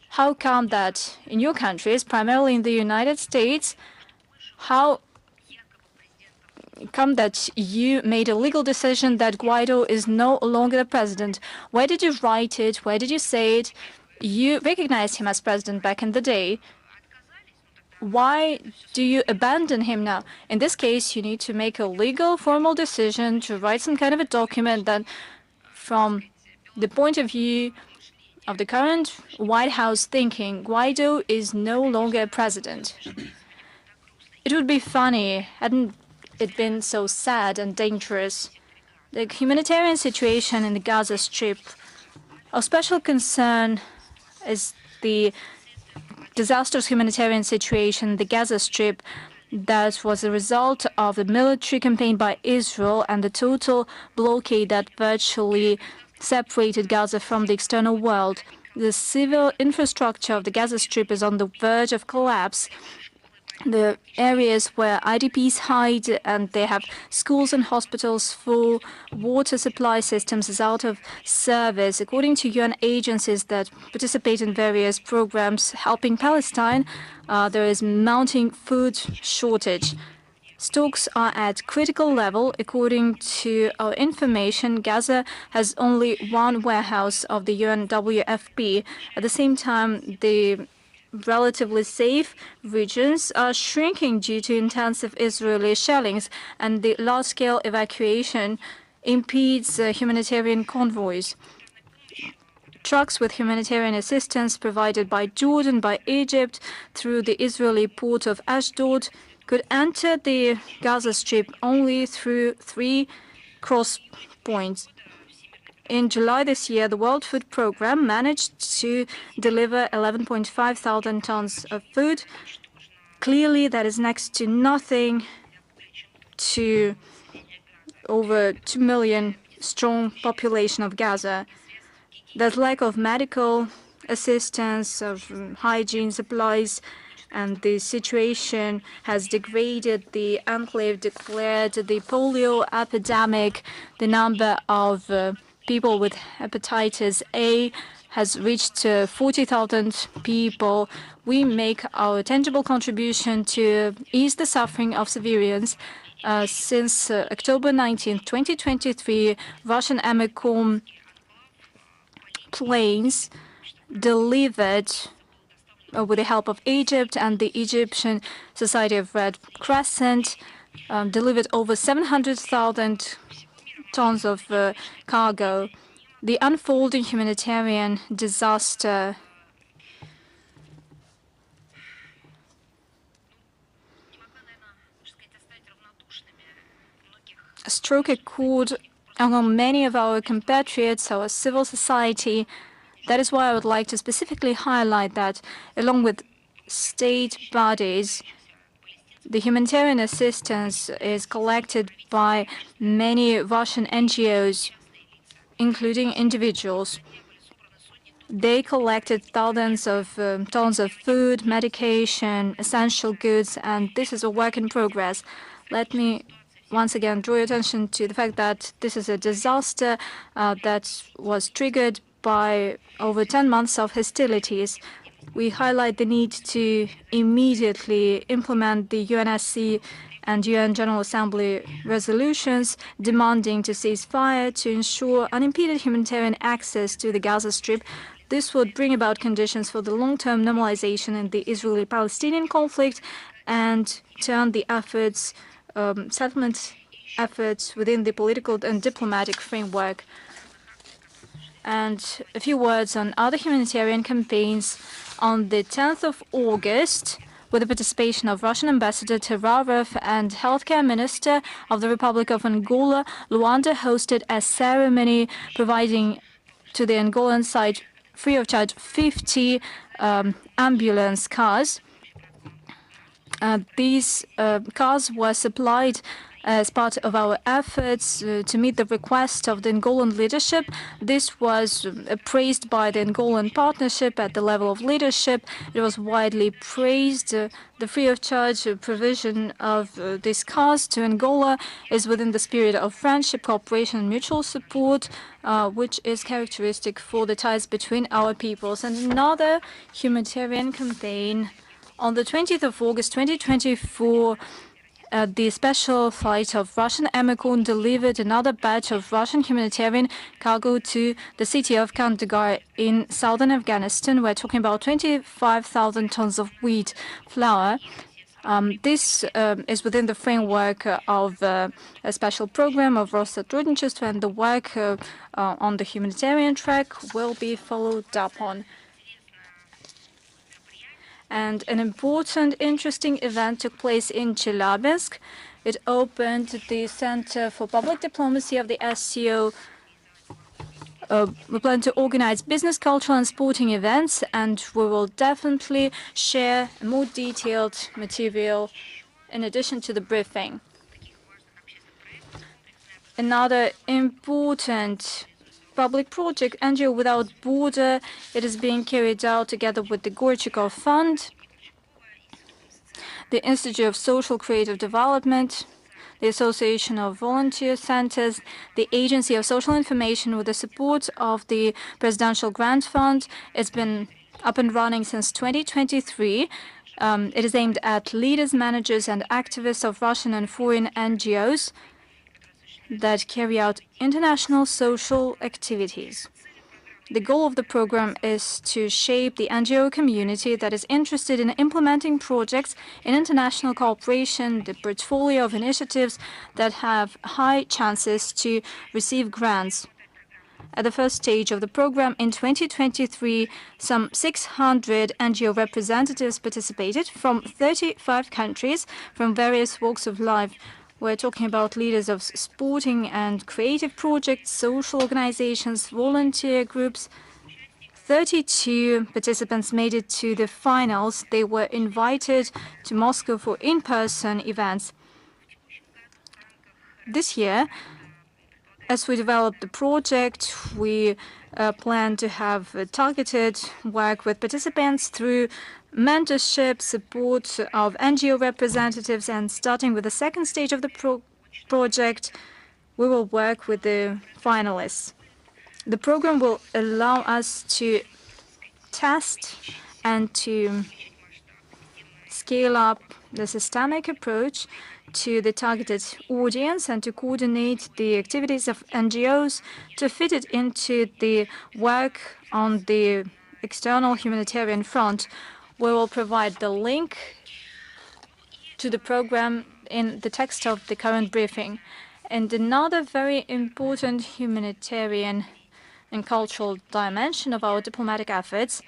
How come that in your countries, primarily in the United States, how come that you made a legal decision that Guaido is no longer the president. Where did you write it? Where did you say it? You recognized him as president back in the day. Why do you abandon him now? In this case, you need to make a legal, formal decision to write some kind of a document that, from the point of view of the current White House thinking, Guaido is no longer president. It would be funny, hadn't it been so sad and dangerous. The humanitarian situation in the Gaza Strip. Of special concern is the disastrous humanitarian situation in the Gaza Strip that was a result of the military campaign by Israel and the total blockade that virtually separated Gaza from the external world. The civil infrastructure of the Gaza Strip is on the verge of collapse. The areas where IDPs hide and they have schools and hospitals full, water supply systems is out of service. According to UN agencies that participate in various programs helping Palestine, there is mounting food shortage. Stocks are at critical level. According to our information, Gaza has only one warehouse of the UNWFP. At the same time, the relatively safe regions are shrinking due to intensive Israeli shellings, and the large-scale evacuation impedes humanitarian convoys. Trucks with humanitarian assistance provided by Jordan, by Egypt, through the Israeli port of Ashdod could enter the Gaza Strip only through 3 cross points. In July this year, the World Food Programme managed to deliver 11.5 thousand tons of food. Clearly, that is next to nothing to over 2 million strong population of Gaza. There's lack of medical assistance, of hygiene supplies, and the situation has degraded. The enclave declared the polio epidemic. The number of people with hepatitis A has reached 40,000 people. We make our tangible contribution to ease the suffering of civilians. Since October 19, 2023, Russian Amircom planes delivered, with the help of Egypt and the Egyptian Society of Red Crescent, delivered over 700,000 tons of cargo. The unfolding humanitarian disaster struck a chord among many of our compatriots, our civil society. That is why I would like to specifically highlight that, along with state bodies, the humanitarian assistance is collected by many Russian NGOs, including individuals. They collected thousands of tons of food, medication, essential goods, and this is a work in progress. Let me once again draw your attention to the fact that this is a disaster that was triggered by over 10 months of hostilities. We highlight the need to immediately implement the UNSC and UN General Assembly resolutions demanding to cease fire to ensure unimpeded humanitarian access to the Gaza Strip. This would bring about conditions for the long-term normalization in the Israeli-Palestinian conflict and turn the efforts, settlement efforts within the political and diplomatic framework. And a few words on other humanitarian campaigns. On the 10th of August, with the participation of Russian Ambassador Terarov and Healthcare Minister of the Republic of Angola, Luanda hosted a ceremony providing to the Angolan side free of charge 50 ambulance cars. These cars were supplied as part of our efforts to meet the request of the Angolan leadership. This was praised by the Angolan partnership at the level of leadership. It was widely praised. The free of charge provision of these cars to Angola is within the spirit of friendship, cooperation, and mutual support, which is characteristic for the ties between our peoples. And another humanitarian campaign on the 20th of August 2024, the special flight of Russian Emigrant delivered another batch of Russian humanitarian cargo to the city of Kandahar in southern Afghanistan. We're talking about 25,000 tons of wheat flour. This is within the framework of a special program of Rossotrodnichestvo, and the work on the humanitarian track will be followed up on. And an important, interesting event took place in Chelyabinsk. It opened the Center for Public Diplomacy of the SCO. We plan to organize business, cultural, and sporting events, and we will definitely share more detailed material in addition to the briefing. Another important public project, NGO Without Border, it is being carried out together with the Gorchikov Fund, the Institute of Social Creative Development, the Association of Volunteer Centers, the Agency of Social Information with the support of the Presidential Grant Fund. It's been up and running since 2023. It is aimed at leaders, managers, and activists of Russian and foreign NGOs that carry out international social activities. The goal of the program is to shape the NGO community that is interested in implementing projects in international cooperation, the portfolio of initiatives that have high chances to receive grants. At the first stage of the program in 2023, some 600 NGO representatives participated from 35 countries from various walks of life. We're talking about leaders of sporting and creative projects, social organizations, volunteer groups. 32 participants made it to the finals. They were invited to Moscow for in-person events. This year, as we develop the project, we plan to have targeted work with participants through mentorship, support of NGO representatives, and starting with the second stage of the project, we will work with the finalists. The program will allow us to test and to scale up the systemic approach to the targeted audience and to coordinate the activities of NGOs to fit it into the work on the external humanitarian front. We will provide the link to the program in the text of the current briefing. And another very important humanitarian and cultural dimension of our diplomatic efforts.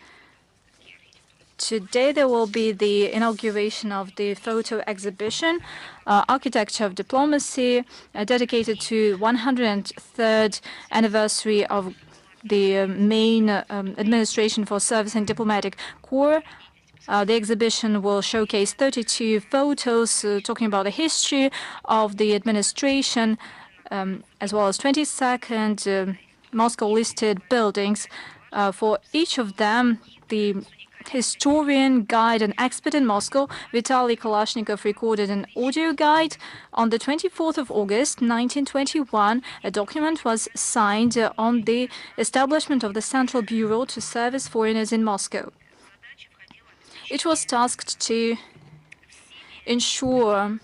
Today there will be the inauguration of the photo exhibition, Architecture of Diplomacy, dedicated to 103rd anniversary of the main administration for service and diplomatic corps. The exhibition will showcase 32 photos talking about the history of the administration, as well as 22nd Moscow-listed buildings. For each of them, the historian, guide, and expert in Moscow, Vitaly Kalashnikov, recorded an audio guide. On the 24th of August, 1921, a document was signed on the establishment of the Central Bureau to Service Foreigners in Moscow. It was tasked to ensure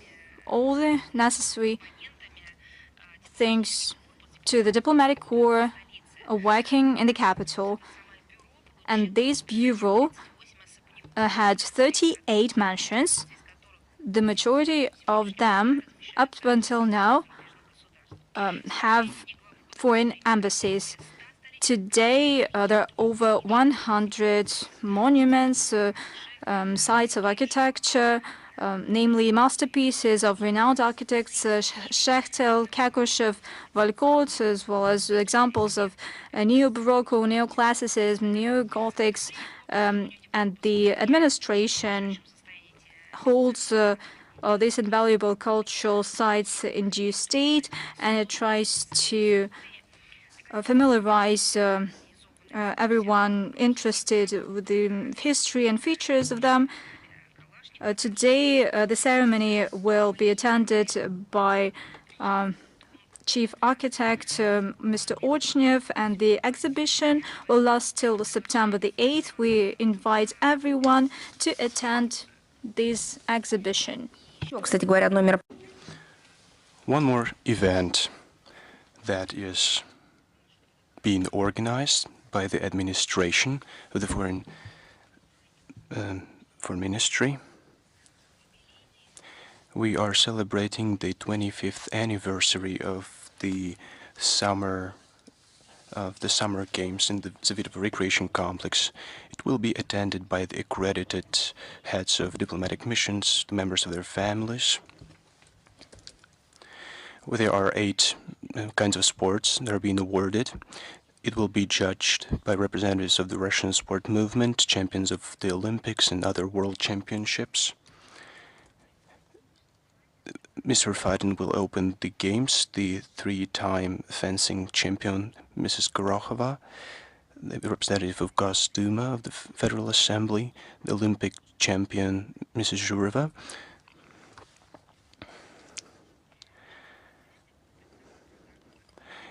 all the necessary things to the diplomatic corps working in the capital. And this bureau had 38 mansions. The majority of them, up until now, have foreign embassies. Today, there are over 100 monuments, sites of architecture, namely masterpieces of renowned architects Shechtel, Kakushev, Valkot, as well as examples of neo-Baroque, neoclassicism, neo-Gothics, and the administration holds these invaluable cultural sites in due state, and it tries to familiarize everyone interested with the history and features of them. Today, the ceremony will be attended by Chief Architect Mr. Ochnev, and the exhibition will last till September the 8th. We invite everyone to attend this exhibition. Кстати говоря, одно мероприятие. One more event that is being organized by the administration of the Foreign Ministry. We are celebrating the 25th anniversary of the summer games in the Zavitov Recreation Complex. It will be attended by the accredited heads of diplomatic missions, the members of their families. There are 8 kinds of sports that are being awarded. It will be judged by representatives of the Russian sport movement, champions of the Olympics and other world championships. Mr. Fadin will open the games. The 3-time fencing champion, Mrs. Zakharova, the representative of Gosduma of the Federal Assembly, the Olympic champion, Mrs. Zhureva.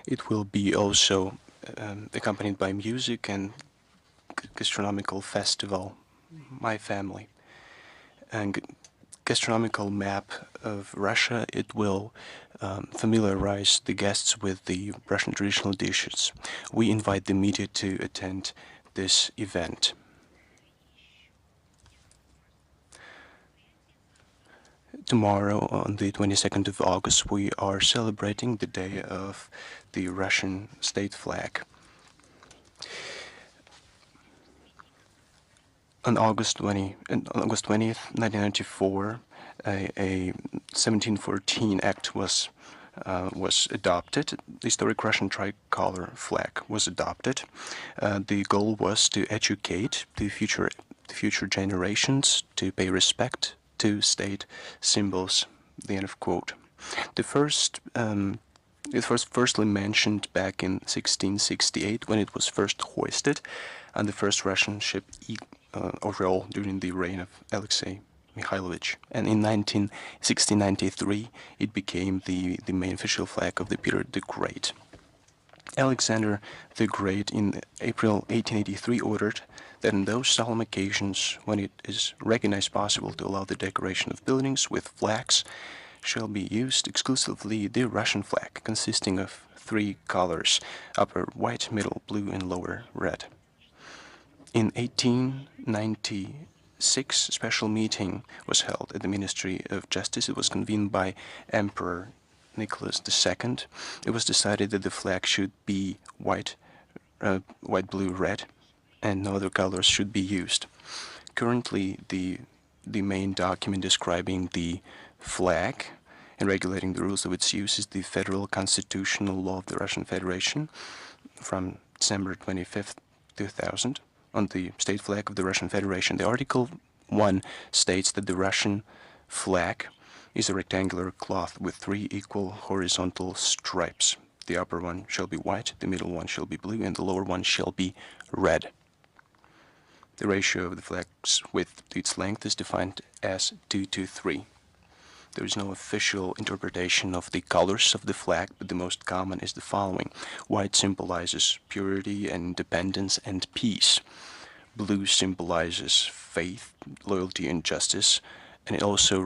It will be also accompanied by music and gastronomical festival, My Family. And gastronomical map of Russia, it will familiarize the guests with the Russian traditional dishes. We invite the media to attend this event. Tomorrow, on the 22nd of August, we are celebrating the day of the Russian state flag. On August 20th, 1994, a 1714 Act was adopted. The historic Russian tricolor flag was adopted. The goal was to educate the future generations to pay respect to state symbols. The end of quote. It was firstly mentioned back in 1668 when it was first hoisted on the first Russian ship Orel during the reign of Alexei Mikhailovich. And in 1693 it became the main official flag of the Peter the Great. Alexander the Great in April 1883 ordered that in those solemn occasions when it is recognized possible to allow the decoration of buildings with flags shall be used exclusively the Russian flag, consisting of 3 colors, upper white, middle blue, and lower red. In 1896, a special meeting was held at the Ministry of Justice. It was convened by Emperor Nicholas II. It was decided that the flag should be white, blue, red, and no other colors should be used. Currently, the main document describing the flag and regulating the rules of its use is the Federal Constitutional Law of the Russian Federation from December 25th, 2000, on the state flag of the Russian Federation. The Article 1 states that the Russian flag is a rectangular cloth with 3 equal horizontal stripes. The upper one shall be white, the middle one shall be blue, and the lower one shall be red. The ratio of the flag's width to its length is defined as 2:3. There is no official interpretation of the colors of the flag, but the most common is the following. White symbolizes purity and independence and peace. Blue symbolizes faith, loyalty, and justice, and it also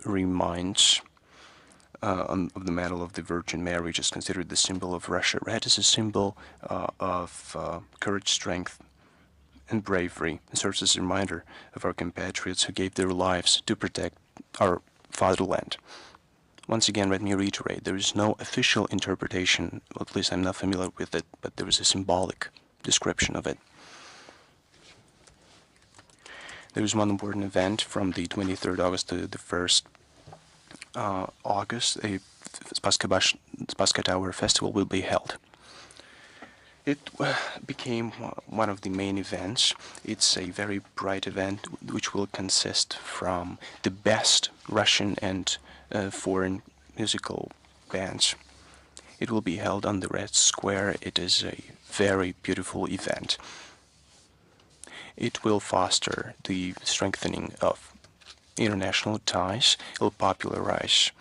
reminds of the medal of the Virgin Mary, which is considered the symbol of Russia. Red is a symbol of courage, strength, and bravery. It serves as a reminder of our compatriots who gave their lives to protect our fatherland. Once again, let me reiterate, there is no official interpretation, or at least I'm not familiar with it, but there is a symbolic description of it. There is one important event from the 23rd August to the 1st August. A Spassky Tower festival will be held. It became one of the main events. It's a very bright event which will consist from the best Russian and foreign musical bands. It will be held on the Red Square. It is a very beautiful event. It will foster the strengthening of international ties. It will popularize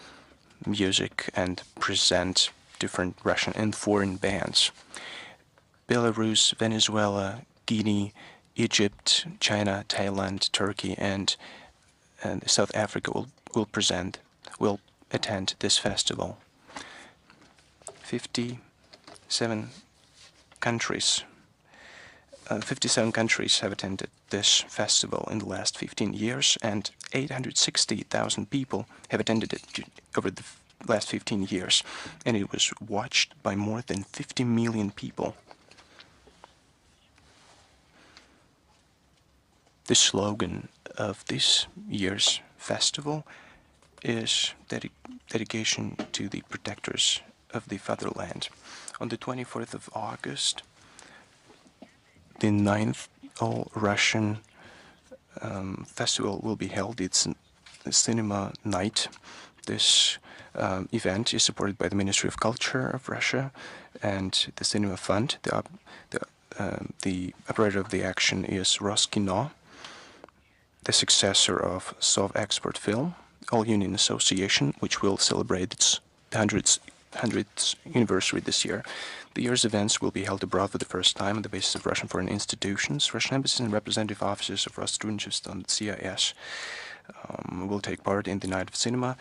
music and present different Russian and foreign bands. Belarus, Venezuela, Guinea, Egypt, China, Thailand, Turkey, and South Africa will will attend this festival. 57 countries 57 countries have attended this festival in the last 15 years, and 860,000 people have attended it over the last 15 years, and it was watched by more than 50 million people. The slogan of this year's festival is dedication to the protectors of the fatherland. On the 24th of August, the 9th All-Russian festival will be held. It's a cinema night. This event is supported by the Ministry of Culture of Russia and the Cinema Fund. The operator of the action is Roskino, the successor of Sovexport Film, All Union Association, which will celebrate its 100th anniversary this year. The year's events will be held abroad for the first time on the basis of Russian foreign institutions. Russian embassies and representative offices of Rosstrudnичество and CIS will take part in the Night of Cinema.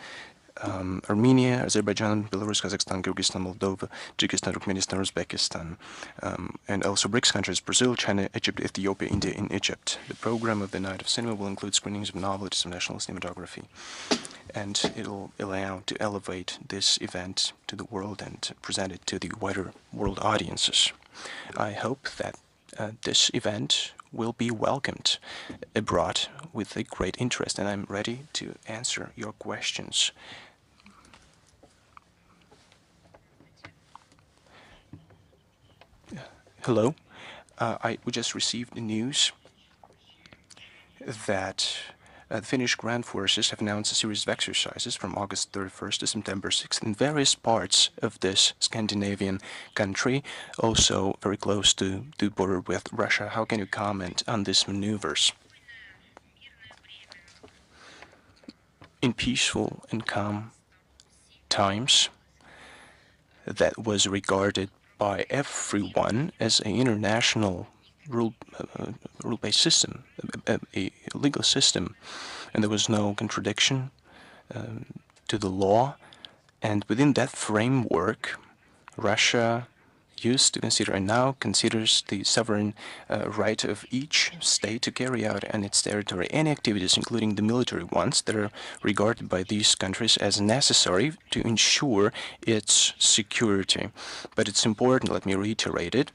Armenia, Azerbaijan, Belarus, Kazakhstan, Kyrgyzstan, Moldova, Tajikistan, Turkmenistan, Uzbekistan, and also BRICS countries, Brazil, China, Egypt, Ethiopia, India, and Egypt. The program of the Night of Cinema will include screenings of novelties of national cinematography, and it'll allow to elevate this event to the world and present it to the wider world audiences. I hope that this event will be welcomed abroad with a great interest, and I'm ready to answer your questions. Hello. We just received the news that the Finnish ground forces have announced a series of exercises from August 31st to September 6th in various parts of this Scandinavian country, also very close to the border with Russia. How can you comment on these maneuvers? In peaceful and calm times, that was regarded by everyone as an international rule-based system, a legal system, and there was no contradiction to the law. And within that framework, Russia used to consider and now considers the sovereign right of each state to carry out on its territory any activities, including the military ones, that are regarded by these countries as necessary to ensure its security. But it's important, let me reiterate it,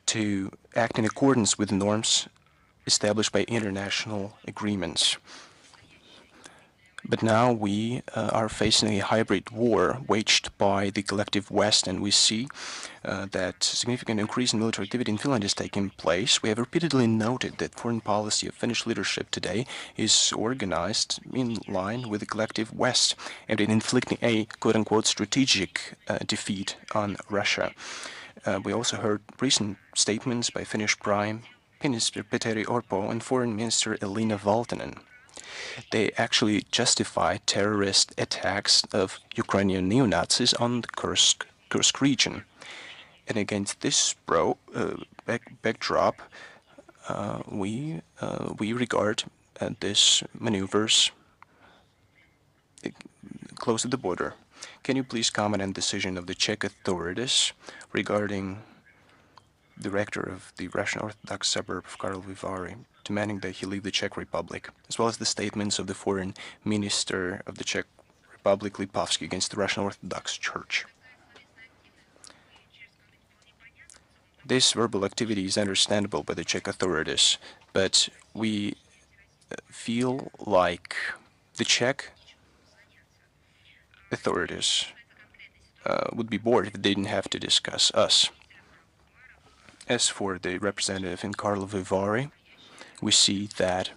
to act in accordance with norms established by international agreements. But now we are facing a hybrid war waged by the collective West, and we see that significant increase in military activity in Finland is taking place. We have repeatedly noted that foreign policy of Finnish leadership today is organized in line with the collective West and in inflicting a quote-unquote strategic defeat on Russia. We also heard recent statements by Finnish Prime Minister Petteri Orpo and Foreign Minister Elina Valtonen. They actually justify terrorist attacks of Ukrainian neo-Nazis on the Kursk region. And against this backdrop, we regard these maneuvers close to the border. Can you please comment on the decision of the Czech authorities regarding the rector of the Russian Orthodox suburb of Karlovy Vary, demanding that he leave the Czech Republic, as well as the statements of the foreign minister of the Czech Republic, Lipovsky, against the Russian Orthodox Church? This verbal activity is understandable by the Czech authorities, but we feel like the Czech authorities would be bored if they didn't have to discuss us. As for the representative in Karlovy Vary, we see that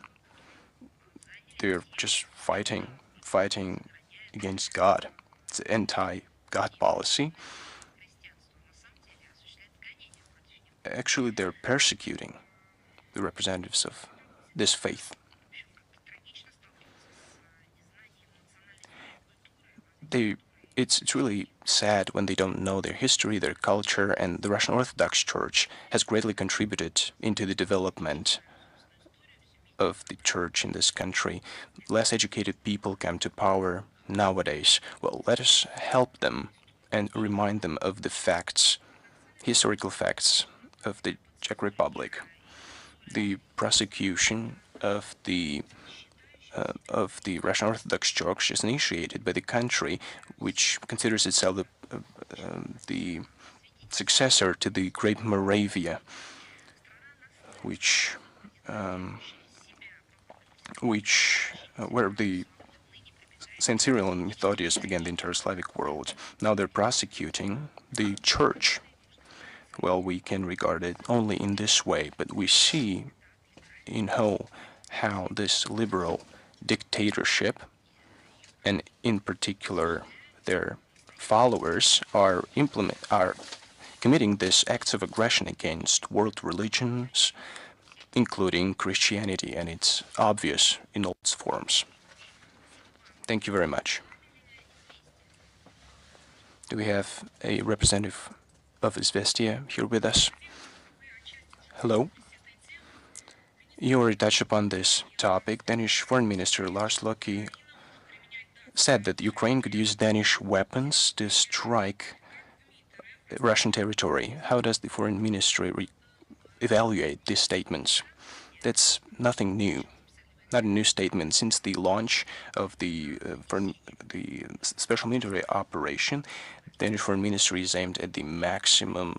they're just fighting against God. It's an anti-God policy. Actually, they're persecuting the representatives of this faith. It's really sad when they don't know their history, their culture, and the Russian Orthodox Church has greatly contributed into the development of the church in this country. Less educated people come to power nowadays. Well, let us help them and remind them of the facts, historical facts of the Czech Republic. The prosecution of the Russian Orthodox Church is initiated by the country, which considers itself the successor to the Great Moravia, where the Saint Cyril and Methodius began the entire Slavic world. Now they're prosecuting the church. Well, we can regard it only in this way, but we see in whole how this liberal dictatorship, and in particular their followers, are committing these acts of aggression against world religions, including Christianity, and it's obvious in all its forms. Thank you very much. Do we have a representative of Izvestia here with us? Hello. You already touched upon this topic. Danish Foreign Minister Lars Løkke said that Ukraine could use Danish weapons to strike Russian territory. How does the Foreign Ministry evaluate these statements? That's nothing new. Not a new statement. Since the launch of the special military operation, the Danish Foreign Ministry is aimed at the maximum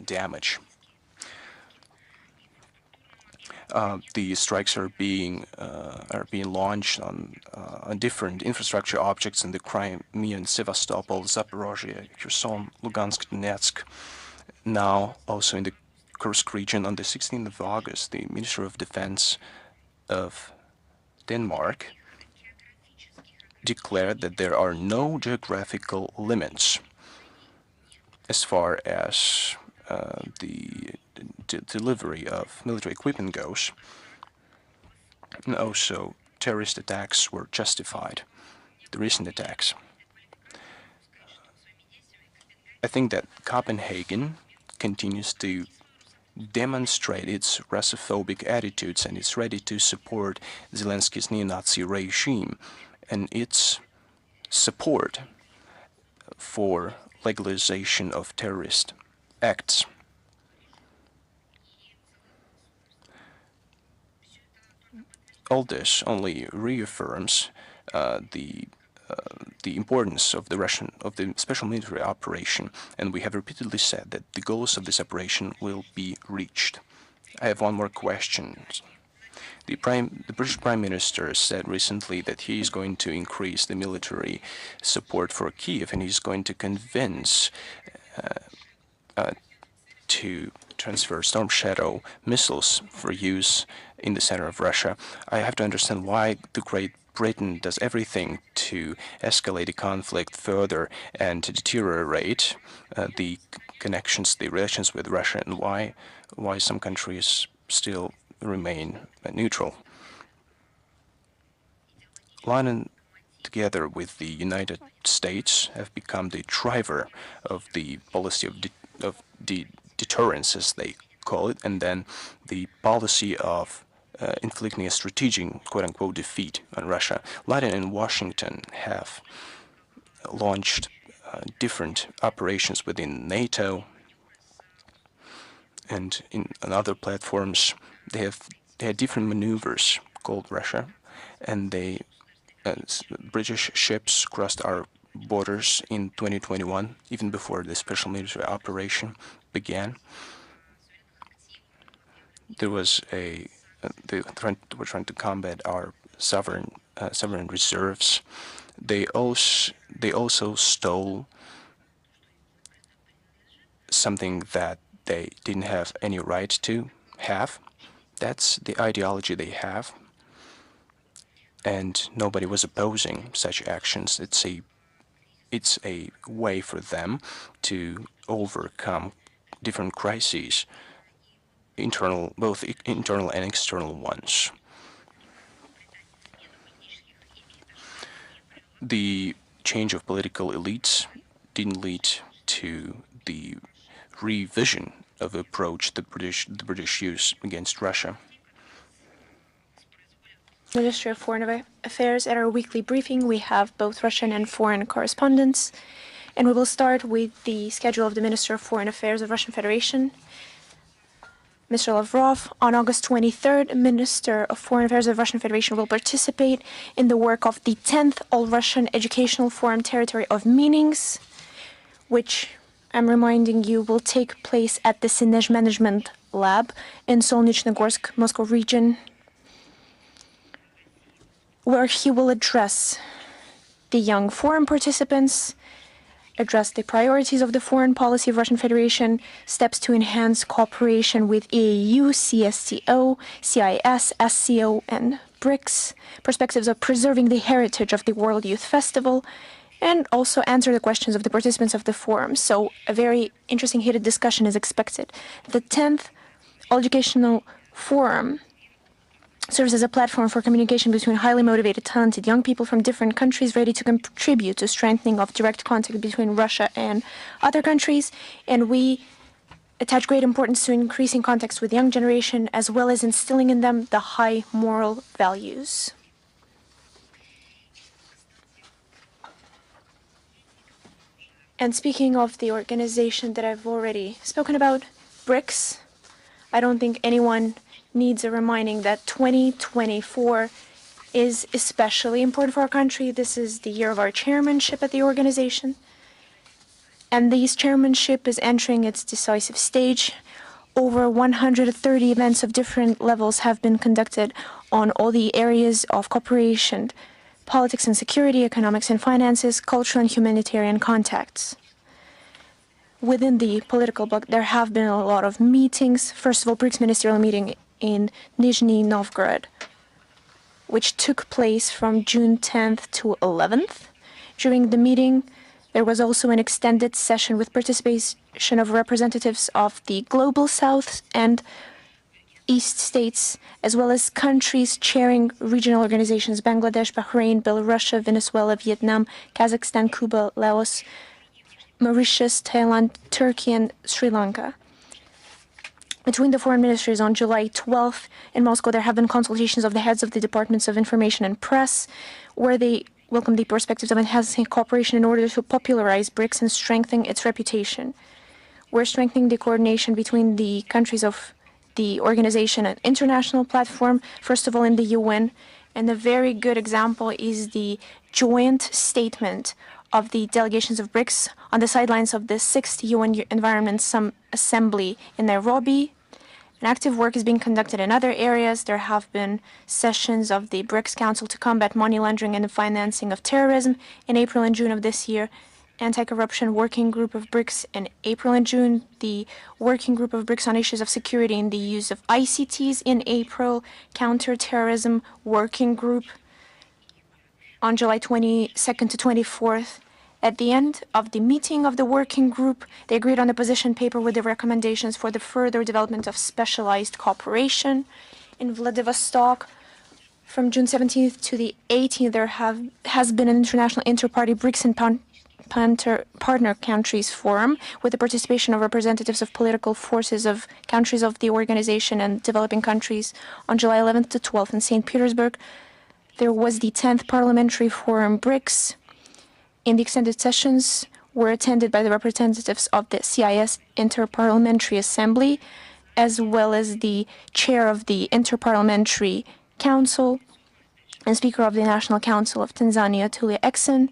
damage. The strikes are being launched on different infrastructure objects in the Crimea and Sevastopol, Zaporozhye, Kherson, Lugansk, Donetsk. Now also in the Kursk region. On the 16th of August, the Minister of Defense of Denmark declared that there are no geographical limits as far as the delivery of military equipment goes, and also terrorist attacks were justified, the recent attacks. I think that Copenhagen continues to demonstrate its Russophobic attitudes, and it's ready to support Zelensky's neo-Nazi regime and its support for legalization of terrorist acts. All this only reaffirms the importance of the special military operation, and we have repeatedly said that the goals of this operation will be reached. I have one more question. The British Prime Minister said recently that he is going to increase the military support for Kiev, and he's going to convince to transfer Storm Shadow missiles for use in the center of Russia. I have to understand why the Great Britain does everything to escalate the conflict further and to deteriorate the relations with Russia, and why some countries still remain neutral. London, together with the United States, have become the driver of the policy of deterrence, as they call it, and then the policy of inflicting a strategic, quote-unquote, defeat on Russia. London and Washington have launched different operations within NATO and on other platforms. They had different maneuvers called Russia, and British ships crossed our borders in 2021, even before the special military operation began. There was they were trying to combat our sovereign reserves. They also stole something that they didn't have any right to have. That's the ideology they have, and nobody was opposing such actions. It's a way for them to overcome different crises, both internal and external ones. The change of political elites didn't lead to the revision of the approach the British use against Russia. Ministry of Foreign Affairs. At our weekly briefing, we have both Russian and foreign correspondents. And we will start with the schedule of the Minister of Foreign Affairs of Russian Federation, Mr. Lavrov. On August 23rd, Minister of Foreign Affairs of Russian Federation will participate in the work of the 10th All-Russian Educational Forum Territory of Meetings, which, I'm reminding you, will take place at the Synej Management Lab in Solnechnogorsk, Moscow region, where he will address the young forum participants, address the priorities of the foreign policy of Russian Federation, steps to enhance cooperation with EAU, CSTO, CIS, SCO, and BRICS, perspectives of preserving the heritage of the World Youth Festival, and also answer the questions of the participants of the forum. So a very interesting heated discussion is expected. The 10th All Educational Forum serves as a platform for communication between highly motivated, talented young people from different countries ready to contribute to strengthening of direct contact between Russia and other countries. And we attach great importance to increasing contacts with the young generation, as well as instilling in them the high moral values. And speaking of the organization that I've already spoken about, BRICS, I don't think anyone needs a reminding that 2024 is especially important for our country. This is the year of our chairmanship at the organization. And this chairmanship is entering its decisive stage. Over 130 events of different levels have been conducted on all the areas of cooperation, politics and security, economics and finances, cultural and humanitarian contacts. Within the political bloc, there have been a lot of meetings. First of all, BRICS ministerial meeting in Nizhny Novgorod, which took place from June 10th to 11th. During the meeting, there was also an extended session with participation of representatives of the Global South and East states, as well as countries chairing regional organizations: Bangladesh, Bahrain, Belarus, Venezuela, Vietnam, Kazakhstan, Cuba, Laos, Mauritius, Thailand, Turkey, and Sri Lanka. Between the foreign ministries on July 12th in Moscow, there have been consultations of the heads of the Departments of Information and Press, where they welcome the perspectives of enhancing cooperation in order to popularize BRICS and strengthen its reputation. We're strengthening the coordination between the countries of the organization and international platform, first of all in the UN. And a very good example is the joint statement of the delegations of BRICS on the sidelines of the 6th UN Environment Assembly in Nairobi. An active work is being conducted in other areas. There have been sessions of the BRICS Council to combat money laundering and the financing of terrorism in April and June of this year. Anti-corruption working group of BRICS in April and June. The working group of BRICS on issues of security and the use of ICTs in April. Counter-terrorism working group on July 22nd to 24th. At the end of the meeting of the working group, they agreed on a position paper with the recommendations for the further development of specialized cooperation. In Vladivostok, from June 17th to the 18th, there has been an international inter-party BRICS and partner countries forum with the participation of representatives of political forces of countries of the organization and developing countries. On July 11th to 12th in St. Petersburg, there was the 10th Parliamentary Forum BRICS. In the extended sessions were attended by the representatives of the CIS Interparliamentary Assembly, as well as the chair of the Interparliamentary Council and Speaker of the National Council of Tanzania, Tulia Ackson.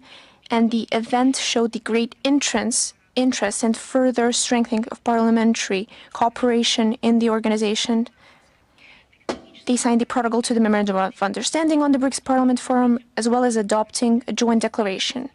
And the event showed the great interest and further strengthening of parliamentary cooperation in the organization. They signed the protocol to the Memorandum of Understanding on the BRICS Parliament Forum, as well as adopting a joint declaration.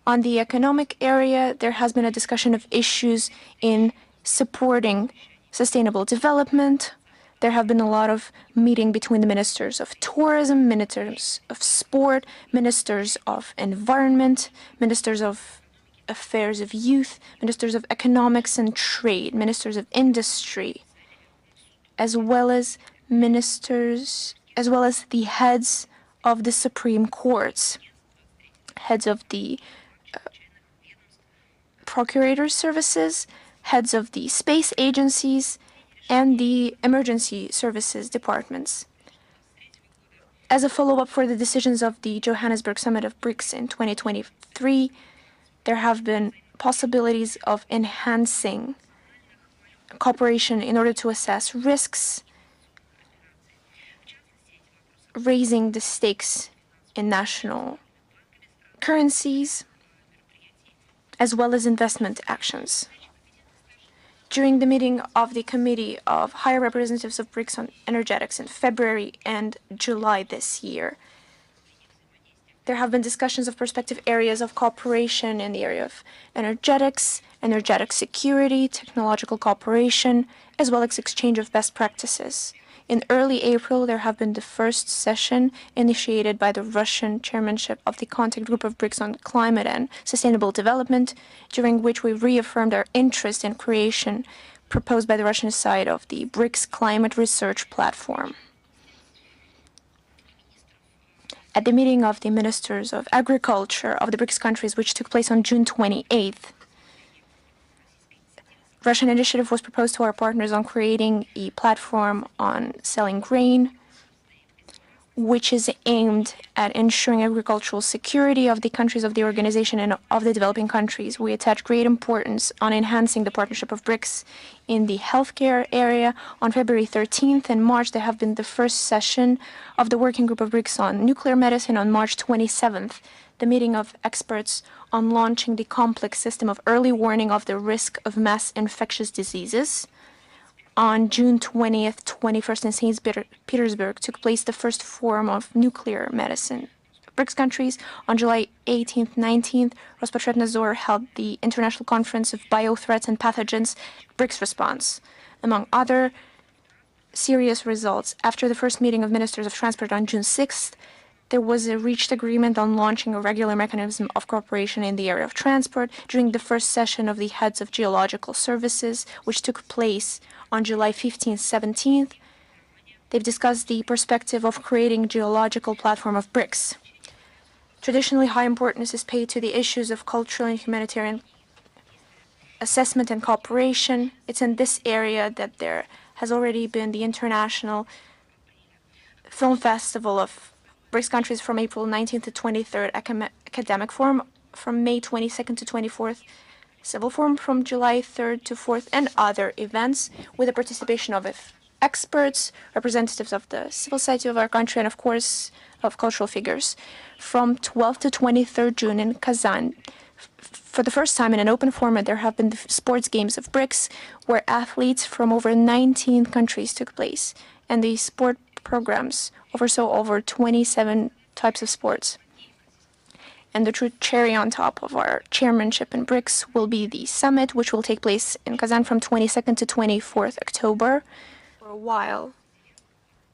On the economic area, there has been a discussion of issues in supporting sustainable development. There have been a lot of meeting between the ministers of tourism, ministers of sport, ministers of environment, ministers of affairs of youth, ministers of economics and trade, ministers of industry, as well as the heads of the Supreme Courts, heads of the procurator services, heads of the space agencies, and the emergency services departments. As a follow-up for the decisions of the Johannesburg Summit of BRICS in 2023, there have been possibilities of enhancing cooperation in order to assess risks, raising the stakes in national currencies, as well as investment actions. During the meeting of the Committee of High Representatives of BRICS on Energetics in February and July this year, there have been discussions of prospective areas of cooperation in the area of energetics, energetic security, technological cooperation, as well as exchange of best practices. In early April, there have been the first session initiated by the Russian chairmanship of the Contact Group of BRICS on Climate and Sustainable Development, during which we reaffirmed our interest in creation proposed by the Russian side of the BRICS Climate Research Platform. At the meeting of the Ministers of Agriculture of the BRICS countries, which took place on June 28th, Russian initiative was proposed to our partners on creating a platform on selling grain, which is aimed at ensuring agricultural security of the countries of the organization and of the developing countries. We attach great importance on enhancing the partnership of BRICS in the healthcare area. On February 13th and March, there have been the first session of the Working Group of BRICS on Nuclear Medicine. On March 27th, the meeting of experts on launching the complex system of early warning of the risk of mass infectious diseases. On June 20th, 21st in St. Petersburg took place the first forum of nuclear medicine. BRICS countries. On July 18th, 19th, Rospotrebnadzor held the International Conference of Biothreats and Pathogens, BRICS Response. Among other serious results, after the first meeting of ministers of transport on June 6th, there was a reached agreement on launching a regular mechanism of cooperation in the area of transport during the first session of the heads of geological services, which took place on July 15th, 17th. They've discussed the perspective of creating a geological platform of BRICS. Traditionally, high importance is paid to the issues of cultural and humanitarian assessment and cooperation. It's in this area that there has already been the International Film Festival of BRICS countries from April 19th to 23rd, Academic Forum from May 22nd to 24th, Civil Forum from July 3rd to 4th, and other events with the participation of experts, representatives of the civil society of our country, and of course of cultural figures. From 12th to 23rd June in Kazan, for the first time in an open format, there have been the sports games of BRICS, where athletes from over 19 countries took place, and the sport programs oversaw over 27 types of sports. And the true cherry on top of our chairmanship in BRICS will be the summit, which will take place in Kazan from 22nd to 24th October. For a while.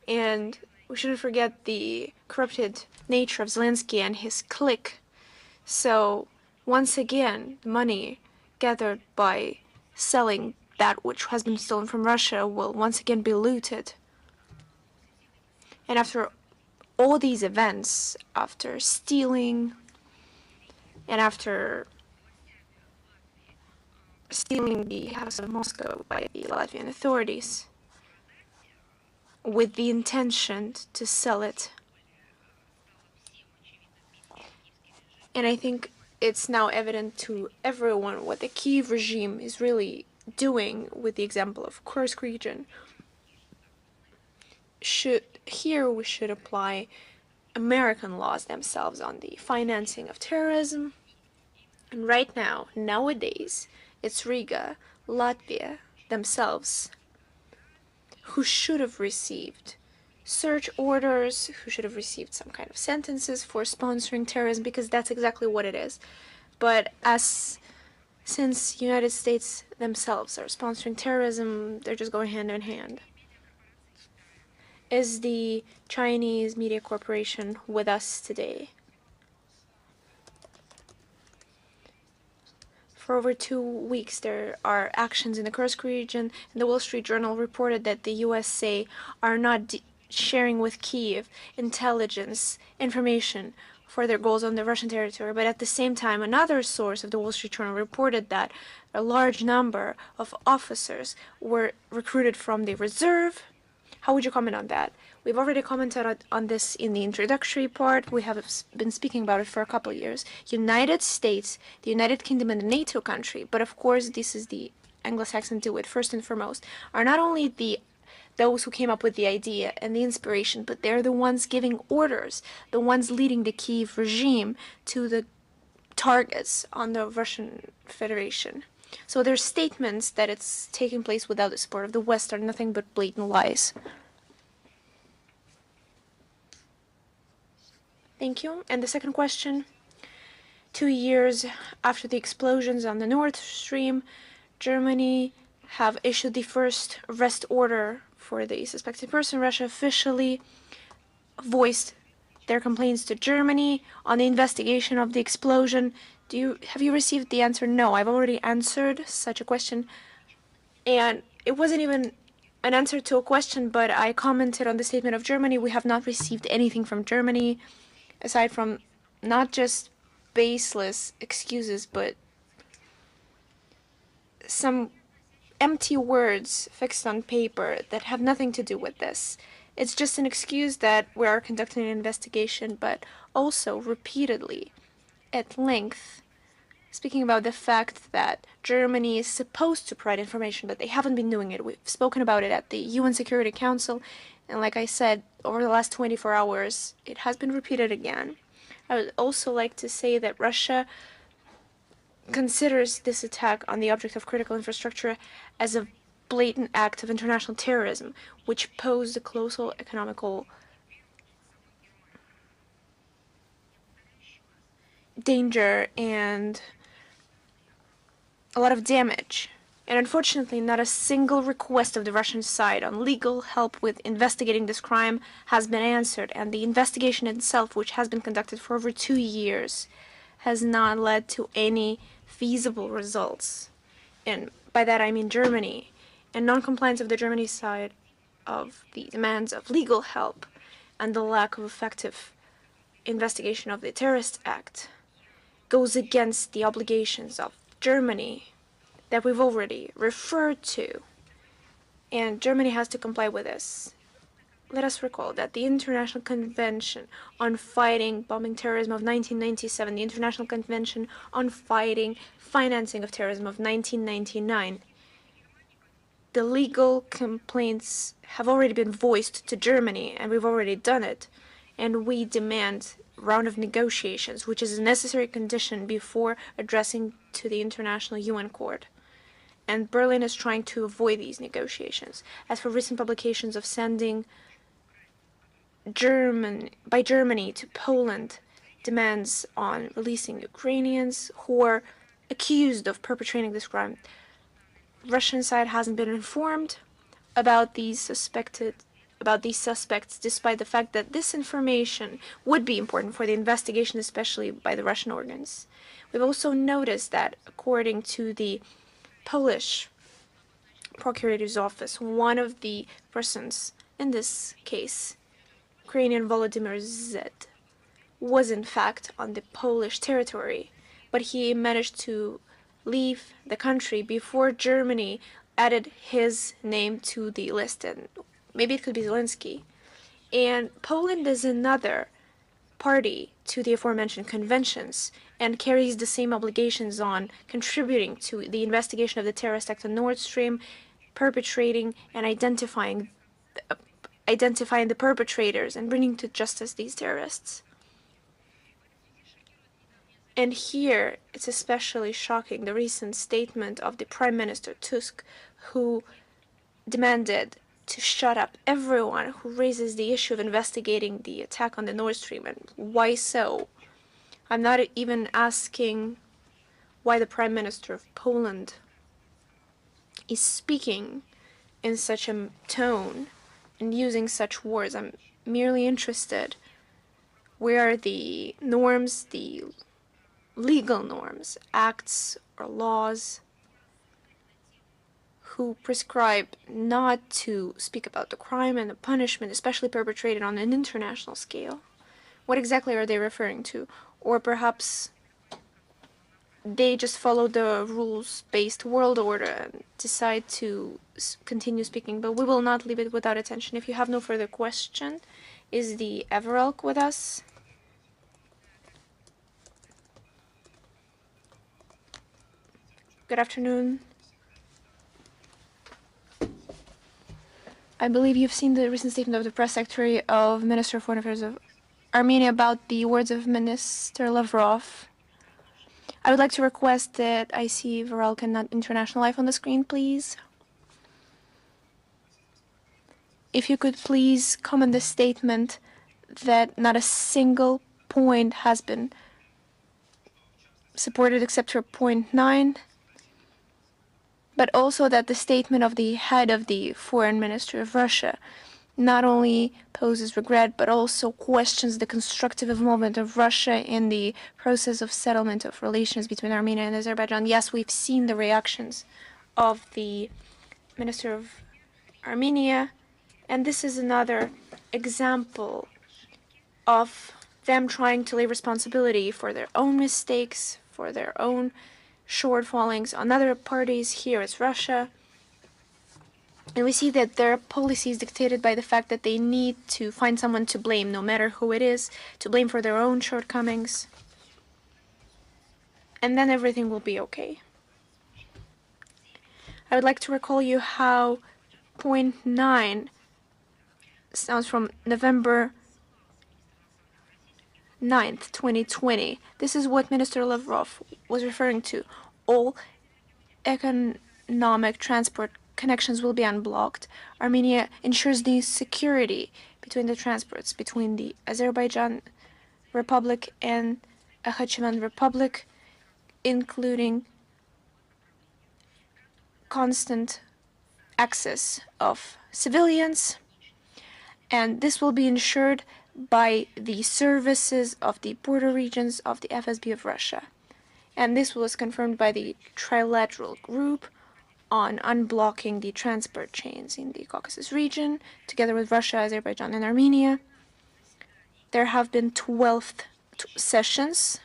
And we shouldn't forget the corrupted nature of Zelensky and his clique. So, once again, money gathered by selling that which has been stolen from Russia will once again be looted. And after all these events, after stealing, and after stealing the House of Moscow by the Latvian authorities, with the intention to sell it. And I think it's now evident to everyone what the Kyiv regime is really doing with the example of Kursk region. Here we should apply American laws themselves on the financing of terrorism. And right now, nowadays, it's Riga, Latvia themselves who should have received search orders, who should have received some kind of sentences for sponsoring terrorism, because that's exactly what it is. But since United States themselves are sponsoring terrorism, they're just going hand in hand. Is the Chinese media corporation with us today? For over 2 weeks, there are actions in the Kursk region, and the Wall Street Journal reported that the USA are not sharing with Kyiv intelligence information for their goals on the Russian territory. But at the same time, another source of the Wall Street Journal reported that a large number of officers were recruited from the reserve How would you comment on that? We've already commented on this in the introductory part. We have been speaking about it for a couple of years. United States, the United Kingdom, and a NATO country, but of course this is the Anglo-Saxon do it first and foremost, are not only those who came up with the idea and the inspiration, but they're the ones giving orders, the ones leading the Kiev regime to the targets on the Russian Federation. So their statements that it's taking place without the support of the West are nothing but blatant lies. Thank you. And the second question, 2 years after the explosions on the Nord Stream, Germany have issued the first arrest order for the suspected person. Russia officially voiced their complaints to Germany on the investigation of the explosion. Have you received the answer? No, I've already answered such a question. And it wasn't even an answer to a question, but I commented on the statement of Germany. We have not received anything from Germany, aside from not just baseless excuses, but some empty words fixed on paper that have nothing to do with this. It's just an excuse that we are conducting an investigation, but also repeatedly, at length, speaking about the fact that Germany is supposed to provide information, but they haven't been doing it. We've spoken about it at the UN Security Council, and like I said, over the last 24 hours, it has been repeated again. I would also like to say that Russia considers this attack on the object of critical infrastructure as a blatant act of international terrorism, which posed a colossal economical danger and a lot of damage. And unfortunately, not a single request of the Russian side on legal help with investigating this crime has been answered, and the investigation itself, which has been conducted for over 2 years, has not led to any feasible results. And by that I mean Germany. And non-compliance of the Germany side of the demands of legal help and the lack of effective investigation of the terrorist act goes against the obligations of Germany that we've already referred to, and Germany has to comply with this. Let us recall that the International Convention on Fighting Bombing Terrorism of 1997, the International Convention on Fighting Financing of Terrorism of 1999, the legal complaints have already been voiced to Germany, and we've already done it, and we demand a round of negotiations, which is a necessary condition before addressing to the International UN Court. And Berlin is trying to avoid these negotiations. As for recent publications of sending Germany to Poland demands on releasing Ukrainians who are accused of perpetrating this crime, Russian side hasn't been informed about these suspects, despite the fact that this information would be important for the investigation, especially by the Russian organs. We've also noticed that, according to the Polish procurator's office, one of the persons in this case, Ukrainian Volodymyr Z, was in fact on the Polish territory, but he managed to leave the country before Germany added his name to the list, and maybe it could be Zelensky. And Poland is another party to the aforementioned conventions and carries the same obligations on contributing to the investigation of the terrorist act on Nord Stream, perpetrating and identifying the perpetrators and bringing to justice these terrorists. And here, it's especially shocking, the recent statement of the Prime Minister Tusk, who demanded to shut up everyone who raises the issue of investigating the attack on the Nord Stream. And why so? I'm not even asking why the Prime Minister of Poland is speaking in such a tone and using such words. I'm merely interested where the norms, the legal norms, acts or laws who prescribe not to speak about the crime and the punishment, especially perpetrated on an international scale. What exactly are they referring to? Or perhaps they just follow the rules-based world order and decide to continue speaking, but we will not leave it without attention. If you have no further question, is the Everelk with us? Good afternoon. I believe you've seen the recent statement of the press secretary of Minister of Foreign Affairs of Armenia about the words of Minister Lavrov. I would like to request that I see Varelk and not International Life on the screen, please. If you could please comment the statement that not a single point has been supported except for point 9, but also that the statement of the head of the foreign minister of Russia not only poses regret, but also questions the constructive involvement of Russia in the process of settlement of relations between Armenia and Azerbaijan. Yes, we've seen the reactions of the Minister of Armenia, and this is another example of them trying to lay responsibility for their own mistakes, for their own shortfallings on other parties. Here is Russia. And we see that their policy is dictated by the fact that they need to find someone to blame, no matter who it is, to blame for their own shortcomings. And then everything will be okay. I would like to recall you how point 9 sounds from November 9th, 2020. This is what Minister Lavrov was referring to. All economic transport connections will be unblocked. Armenia ensures the security between the transports between the Azerbaijan Republic and Nakhchivan Republic, including constant access of civilians, and this will be ensured by the services of the border regions of the FSB of Russia. And this was confirmed by the trilateral group on unblocking the transport chains in the Caucasus region, together with Russia, Azerbaijan, and Armenia. There have been 12 sessions,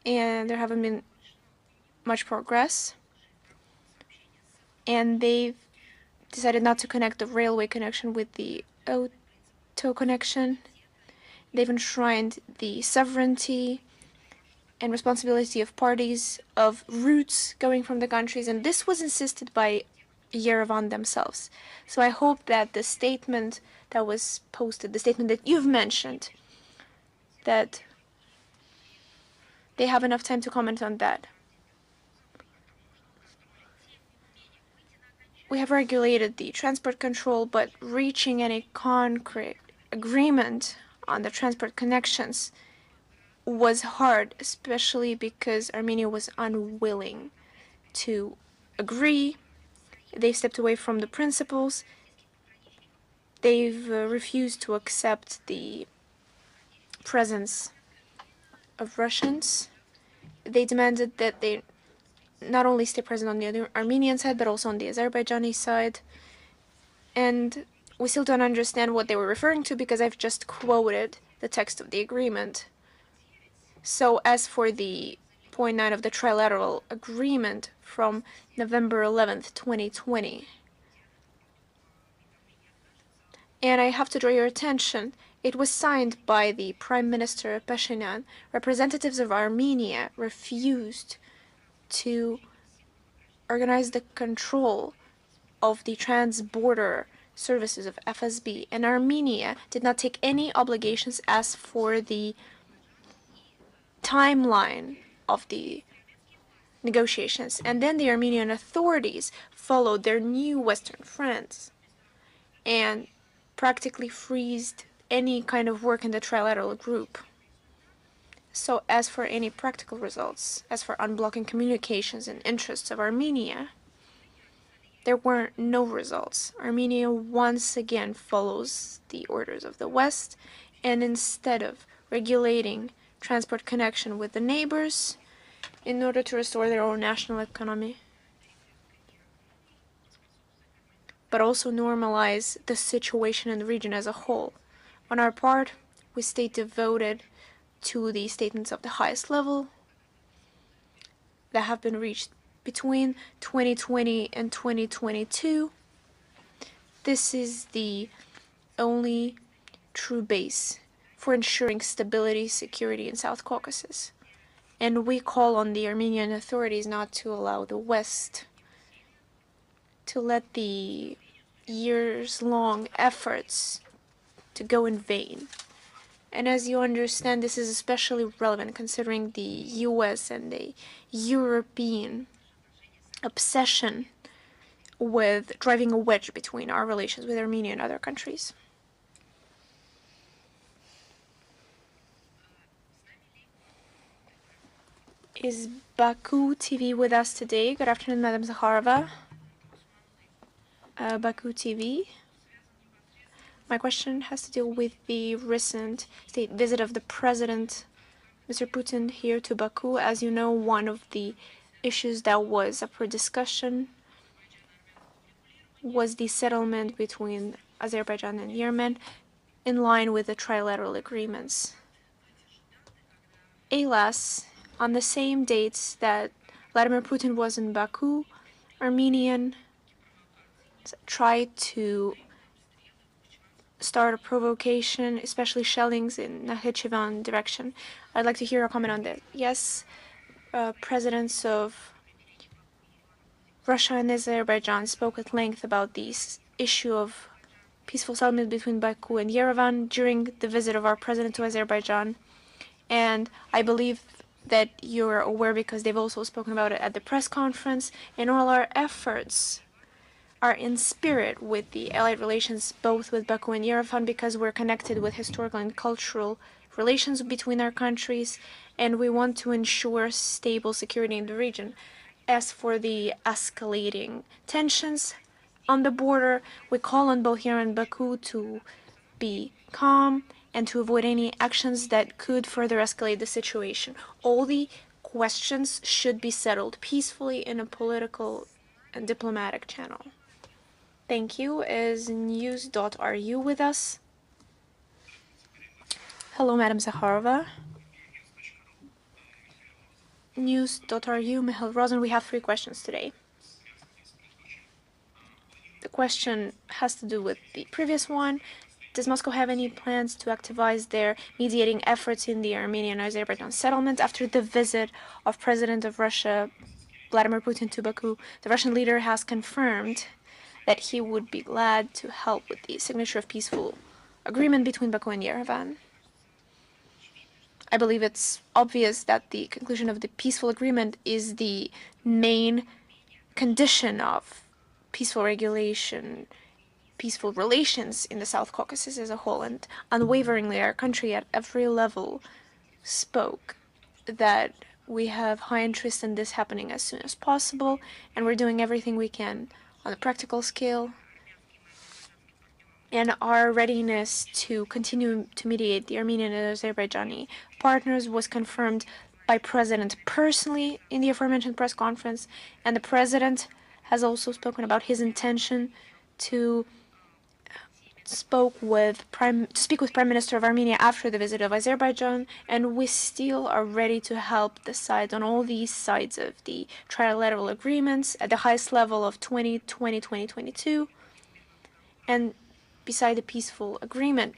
and there haven't been much progress. And they've decided not to connect the railway connection with the auto connection. They've enshrined the sovereignty and responsibility of parties of routes going from the countries, and this was insisted by Yerevan themselves. So I hope that the statement that was posted, the statement that you've mentioned, that they have enough time to comment on that. We have regulated the transport control, but reaching any concrete agreement on the transport connections was hard, especially because Armenia was unwilling to agree. They stepped away from the principles. They've refused to accept the presence of Russians. They demanded that they not only stay present on the Armenian side, but also on the Azerbaijani side. And we still don't understand what they were referring to because I've just quoted the text of the agreement. So as for the point 9 of the trilateral agreement from November 11th, 2020, and I have to draw your attention, it was signed by the Prime Minister Pashinyan. Representatives of Armenia refused to organize the control of the trans-border services of FSB, and Armenia did not take any obligations as for the timeline of the negotiations. And then the Armenian authorities followed their new Western friends and practically freezed any kind of work in the trilateral group. So as for any practical results, as for unblocking communications and interests of Armenia, there were no results. Armenia once again follows the orders of the West, and instead of regulating transport connection with the neighbors in order to restore their own national economy, but also normalize the situation in the region as a whole. On our part, we stay devoted to the statements of the highest level, that have been reached between 2020 and 2022. This is the only true base for ensuring stability, security in South Caucasus. And we call on the Armenian authorities not to allow the West to let the years-long efforts to go in vain. And as you understand, this is especially relevant considering the US and the European obsession with driving a wedge between our relations with Armenia and other countries. Is Baku TV with us today? Good afternoon, Madam Zakharova. Baku TV. My question has to do with the recent state visit of the President, Mr. Putin, here to Baku. As you know, one of the issues that was up for discussion was the settlement between Azerbaijan and Yemen in line with the trilateral agreements. Alas, on the same dates that Vladimir Putin was in Baku, Armenian tried to start a provocation, especially shellings in Nakhichevan direction. I'd like to hear a comment on that. Yes, presidents of Russia and Azerbaijan spoke at length about this issue of peaceful settlement between Baku and Yerevan during the visit of our president to Azerbaijan. And I believe that you're aware because they've also spoken about it at the press conference, and all our efforts are in spirit with the allied relations both with Baku and Yerevan because we're connected with historical and cultural relations between our countries, and we want to ensure stable security in the region. As for the escalating tensions on the border, we call on both Yerevan and Baku to be calm and to avoid any actions that could further escalate the situation. All the questions should be settled peacefully in a political and diplomatic channel. Thank you. Is news.ru with us? Hello, Madam Zakharova. News.ru, Mihail Rosen. We have 3 questions today. The question has to do with the previous one. Does Moscow have any plans to activize their mediating efforts in the Armenian-Azerbaijan settlement after the visit of President of Russia, Vladimir Putin, to Baku? The Russian leader has confirmed that he would be glad to help with the signature of peaceful agreement between Baku and Yerevan. I believe it's obvious that the conclusion of the peaceful agreement is the main condition of peaceful regulation, peaceful relations in the South Caucasus as a whole, and unwaveringly our country at every level spoke that we have high interest in this happening as soon as possible, and we're doing everything we can on a practical scale, and our readiness to continue to mediate the Armenian and Azerbaijani partners was confirmed by President personally in the aforementioned press conference, and the President has also spoken about his intention to speak with Prime Minister of Armenia after the visit of Azerbaijan, and we still are ready to help the sides on all these sides of the trilateral agreements at the highest level of 2020-2022. And beside the peaceful agreement,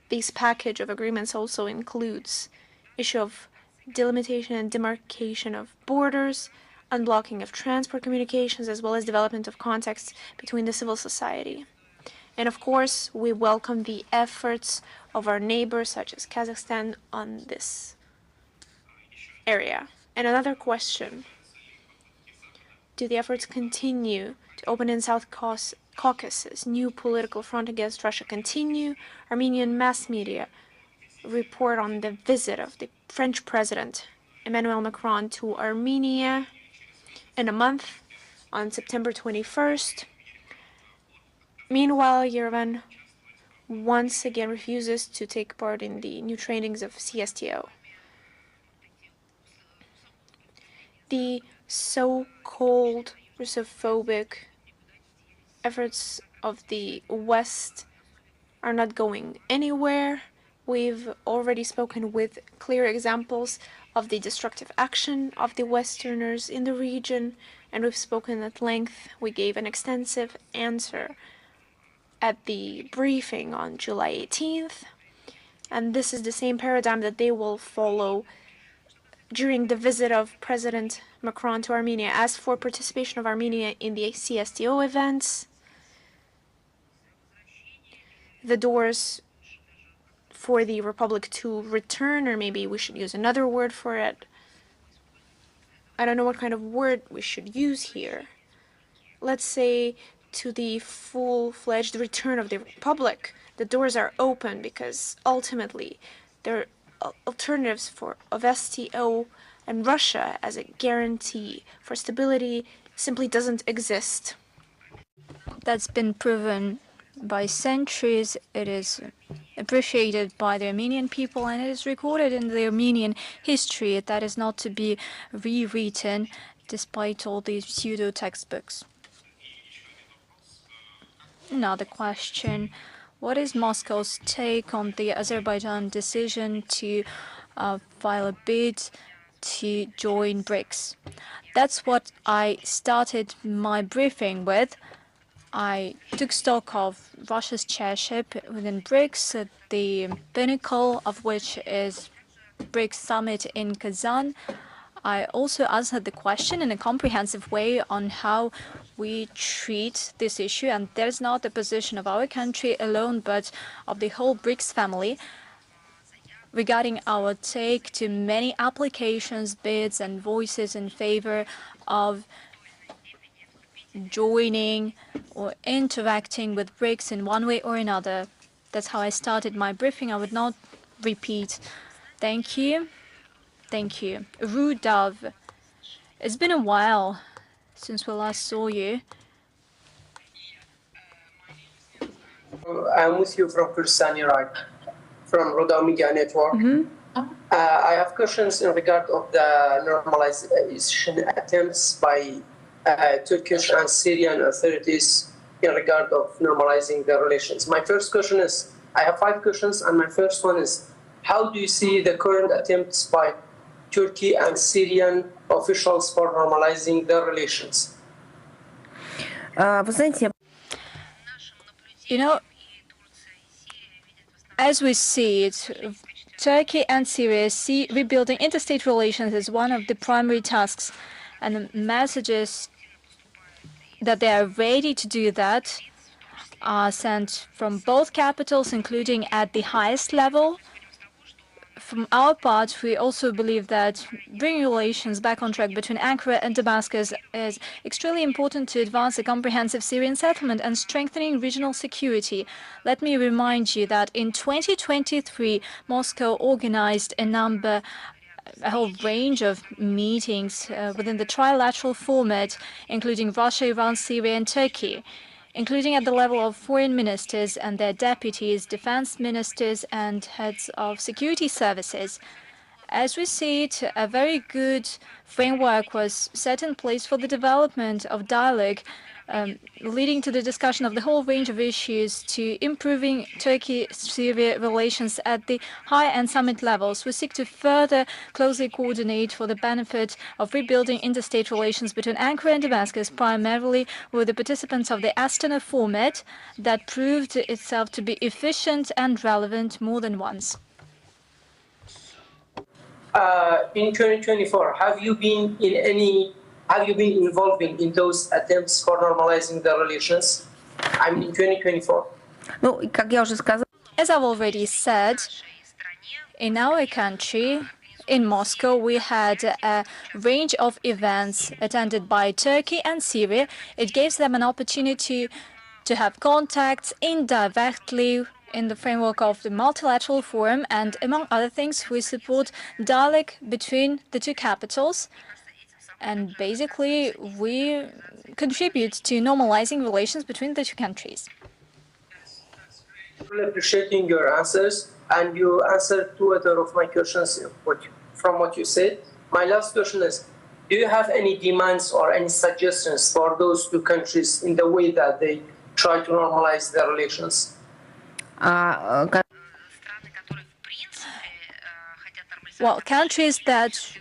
this package of agreements also includes issue of delimitation and demarcation of borders, unblocking of transport communications, as well as development of contacts between the civil society. And of course, we welcome the efforts of our neighbors, such as Kazakhstan, on this area. And another question: do the efforts continue to open in South Caucasus new political front against Russia continue? Armenian mass media report on the visit of the French President Emmanuel Macron to Armenia in a month, on September 21st. Meanwhile, Yerevan once again refuses to take part in the new trainings of CSTO. The so-called Russophobic efforts of the West are not going anywhere, We've already spoken with clear examples of the destructive action of the Westerners in the region, and we've spoken at length. We gave an extensive answer at the briefing on July 18th, and this is the same paradigm that they will follow during the visit of President Macron to Armenia. As for participation of Armenia in the CSTO events, the doors for the Republic to return, or maybe we should use another word for it. I don't know what kind of word we should use here. Let's say to the full-fledged return of the Republic. The doors are open because ultimately there are alternatives of STO, and Russia as a guarantee for stability simply doesn't exist. That's been proven by centuries. It is appreciated by the Armenian people, and it is recorded in the Armenian history. That is not to be rewritten despite all these pseudo textbooks. Another question: what is Moscow's take on the Azerbaijan decision to file a bid to join BRICS? That's what I started my briefing with. I took stock of Russia's chairship within BRICS, the pinnacle of which is BRICS summit in Kazan. I also answered the question in a comprehensive way on how we treat this issue, and there's not the position of our country alone, but of the whole BRICS family regarding our take to many applications, bids, and voices in favor of joining or interacting with BRICS in one way or another. That's how I started my briefing. I would not repeat. Thank you. Thank you. Rudov, it's been a while since we last saw you. I'm with you from Kurdistan, Iraq, from Rudov Media Network. I have questions in regard of the normalization attempts by Turkish and Syrian authorities in regard of normalizing the relations. My first question is, I have 5 questions, and my first one is, how do you see the current attempts by Turkey and Syrian officials for normalizing their relations? You know, as we see it, Turkey and Syria see rebuilding interstate relations as one of the primary tasks, and the messages that they are ready to do that are sent from both capitals, including at the highest level. From our part, we also believe that bringing relations back on track between Ankara and Damascus is extremely important to advance a comprehensive Syrian settlement and strengthening regional security. Let me remind you that in 2023, Moscow organized a whole range of meetings within the trilateral format, including Russia, Iran, Syria, and Turkey, including at the level of foreign ministers and their deputies, defense ministers, and heads of security services. As we see it, a very good framework was set in place for the development of dialogue, leading to the discussion of the whole range of issues to improving Turkey-Syria relations at the high and summit levels. We seek to further closely coordinate for the benefit of rebuilding interstate relations between Ankara and Damascus, primarily with the participants of the Astana format that proved itself to be efficient and relevant more than once. In 2024, have you been involving in those attempts for normalizing the relations? I mean, in 2024. As I've already said, in our country, in Moscow, we had a range of events attended by Turkey and Syria. It gives them an opportunity to have contacts indirectly in the framework of the multilateral forum, and among other things, we support dialogue between the two capitals, and basically we contribute to normalizing relations between the two countries. Really appreciating your answers, and you answered 2 other of my questions from what you said. My last question is, do you have any demands or any suggestions for those 2 countries in the way that they try to normalize their relations? Well, countries that...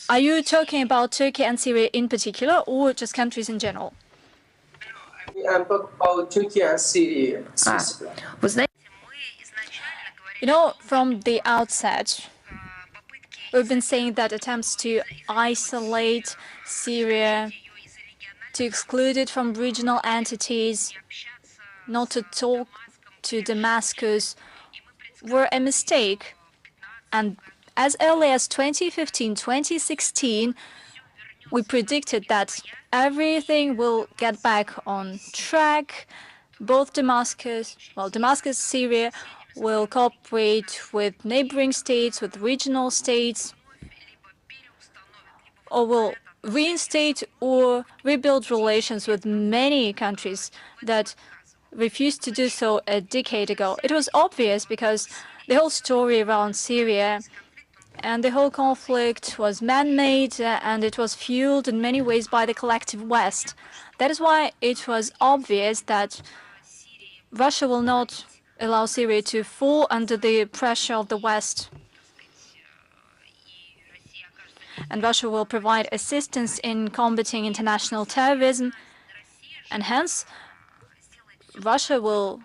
Are you talking about Turkey and Syria in particular, or just countries in general? I'm talking about Turkey and Syria. You know, from the outset, we've been saying that attempts to isolate Syria, to exclude it from regional entities, not to talk to Damascus, were a mistake. And as early as 2015, 2016, we predicted that everything will get back on track. Both Damascus, Syria, will cooperate with neighboring states, with regional states, or will reinstate or rebuild relations with many countries that refused to do so a decade ago. It was obvious because the whole story around Syria and the whole conflict was man-made and it was fueled in many ways by the collective West. That is why it was obvious that Russia will not allow Syria to fall under the pressure of the West. And Russia will provide assistance in combating international terrorism. And hence, Russia will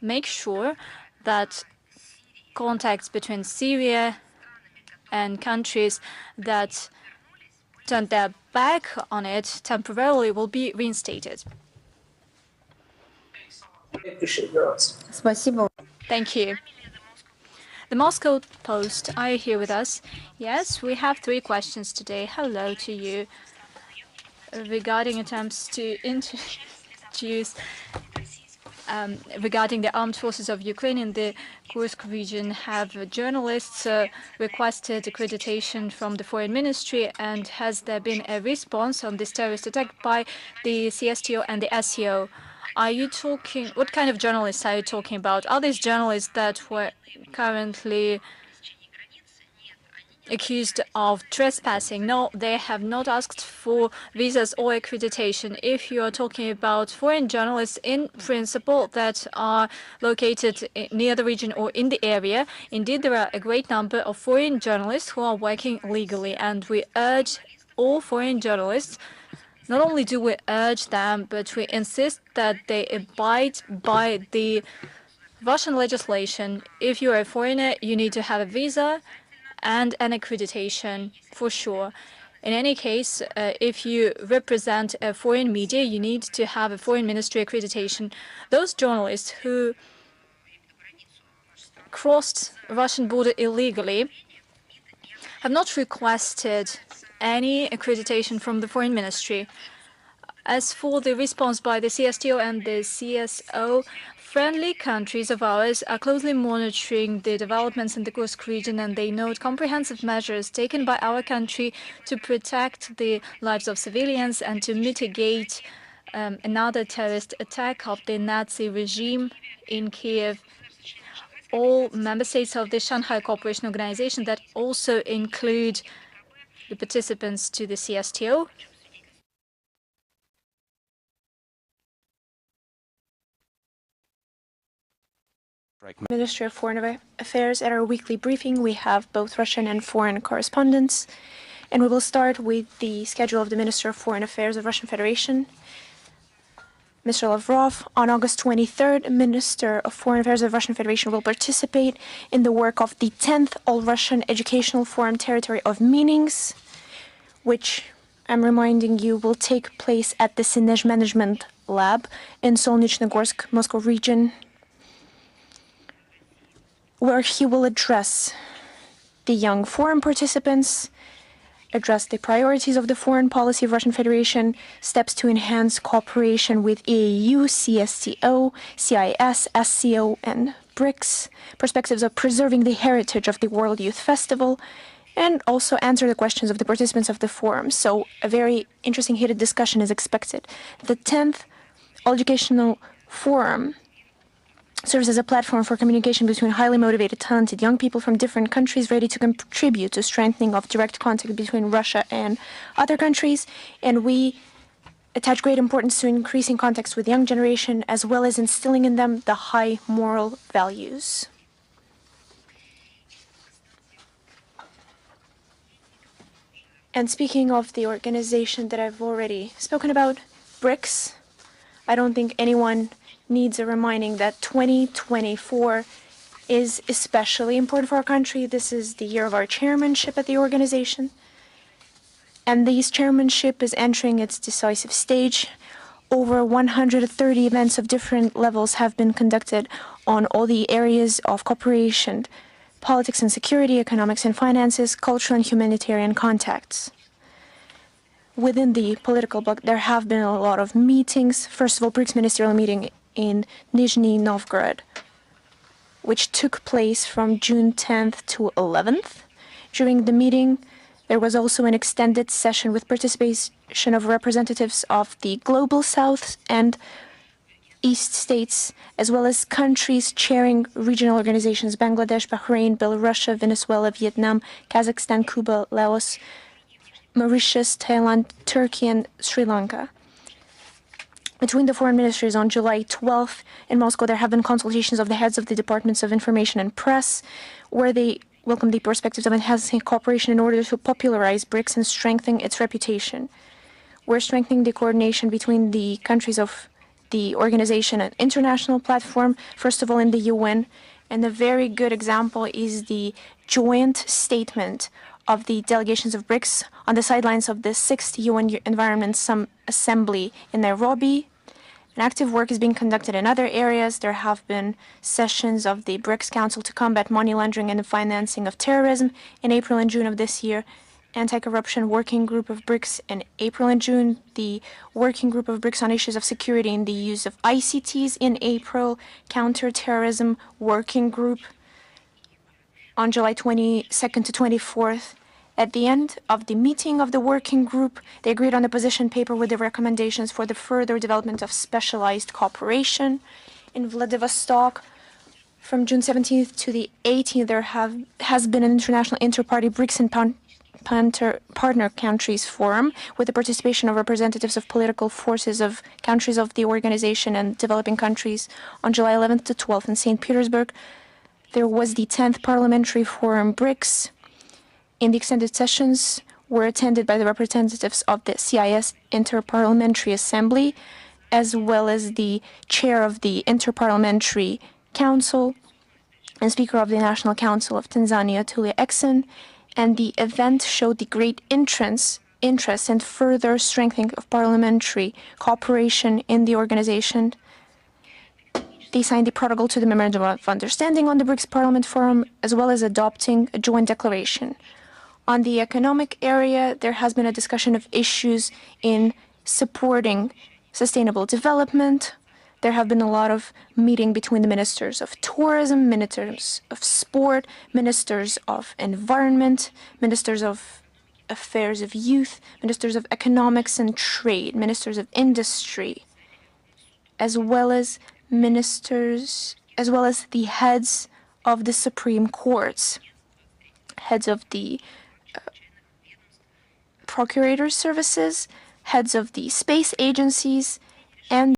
make sure that contacts between Syria and countries that turned their back on it temporarily will be reinstated. Thank you. The Moscow Post, are you here with us? Yes, we have 3 questions today. Hello to you. Regarding attempts to introduce regarding the armed forces of Ukraine in the Kursk region, have journalists requested accreditation from the Foreign Ministry, and has there been a response on this terrorist attack by the CSTO and the SEO? Are you talking, what kind of journalists are you talking about? Are these journalists that were currently accused of trespassing? No, they have not asked for visas or accreditation. If you are talking about foreign journalists in principle that are located near the region or in the area, indeed there are a great number of foreign journalists who are working legally, and we urge all foreign journalists, not only do we urge them, but we insist that they abide by the Russian legislation. If you are a foreigner, you need to have a visa and an accreditation for sure. In any case, if you represent a foreign media, you need to have a foreign ministry accreditation. Those journalists who crossed Russian border illegally have not requested any accreditation from the foreign ministry. As for the response by the CSTO and the CSO, friendly countries of ours are closely monitoring the developments in the Kursk region, and they note comprehensive measures taken by our country to protect the lives of civilians and to mitigate another terrorist attack of the Nazi regime in Kiev. All member states of the Shanghai Cooperation Organization that also include the participants to the CSTO Ministry of Foreign Affairs. At our weekly briefing, we have both Russian and foreign correspondents, and we will start with the schedule of the Minister of Foreign Affairs of Russian Federation. Mr. Lavrov, on August 23rd, Minister of Foreign Affairs of Russian Federation will participate in the work of the 10th All-Russian Educational Forum Territory of Meanings, which, I'm reminding you, will take place at the Synej Management Lab in Solnechnogorsk, Moscow region, where he will address the young forum participants, address the priorities of the foreign policy of Russian Federation, steps to enhance cooperation with EAU, CSTO, CIS, SCO, and BRICS, perspectives of preserving the heritage of the World Youth Festival, and also answer the questions of the participants of the forum. So a very interesting heated discussion is expected. The 10th All Educational Forum serves as a platform for communication between highly motivated, talented young people from different countries ready to contribute to strengthening of direct contact between Russia and other countries. And we attach great importance to increasing contacts with the young generation, as well as instilling in them the high moral values. And speaking of the organization that I've already spoken about, BRICS, I don't think anyone needs a reminding that 2024 is especially important for our country. This is the year of our chairmanship at the organization. And this chairmanship is entering its decisive stage. Over 130 events of different levels have been conducted on all the areas of cooperation, politics and security, economics and finances, cultural and humanitarian contacts. Within the political bloc, there have been a lot of meetings. First of all, BRICS ministerial meeting in Nizhny Novgorod, which took place from June 10th to 11th. During the meeting, there was also an extended session with participation of representatives of the Global South and East states, as well as countries chairing regional organizations: Bangladesh, Bahrain, Belarus, Venezuela, Vietnam, Kazakhstan, Cuba, Laos, Mauritius, Thailand, Turkey, and Sri Lanka. Between the foreign ministries on July 12th in Moscow, there have been consultations of the heads of the Departments of Information and Press, where they welcome the perspectives of enhancing cooperation in order to popularize BRICS and strengthen its reputation. We're strengthening the coordination between the countries of the organization and international platform, first of all in the UN. And a very good example is the joint statement of the delegations of BRICS on the sidelines of the 6th UN Environment Assembly in Nairobi. An active work is being conducted in other areas. There have been sessions of the BRICS Council to combat money laundering and the financing of terrorism in April and June of this year. Anti-corruption working group of BRICS in April and June. The working group of BRICS on issues of security and the use of ICTs in April. Counter-terrorism working group on July 22nd to 24th. At the end of the meeting of the working group, they agreed on a position paper with the recommendations for the further development of specialized cooperation. In Vladivostok, from June 17th to the 18th, there has been an international inter-party BRICS and partner countries forum with the participation of representatives of political forces of countries of the organization and developing countries. On July 11th to 12th in St. Petersburg, there was the 10th Parliamentary Forum BRICS. In the extended sessions were attended by the representatives of the CIS Interparliamentary Assembly, as well as the chair of the Interparliamentary Council and Speaker of the National Council of Tanzania, Tulia Ackson. And the event showed the great interest and further strengthening of parliamentary cooperation in the organization. They signed the protocol to the Memorandum of Understanding on the BRICS Parliament Forum, as well as adopting a joint declaration. On the economic area, there has been a discussion of issues in supporting sustainable development. There have been a lot of meeting between the ministers of tourism, ministers of sport, ministers of environment, ministers of affairs of youth, ministers of economics and trade, ministers of industry, as well as the heads of the Supreme Courts, heads of the procurator services, heads of the space agencies, and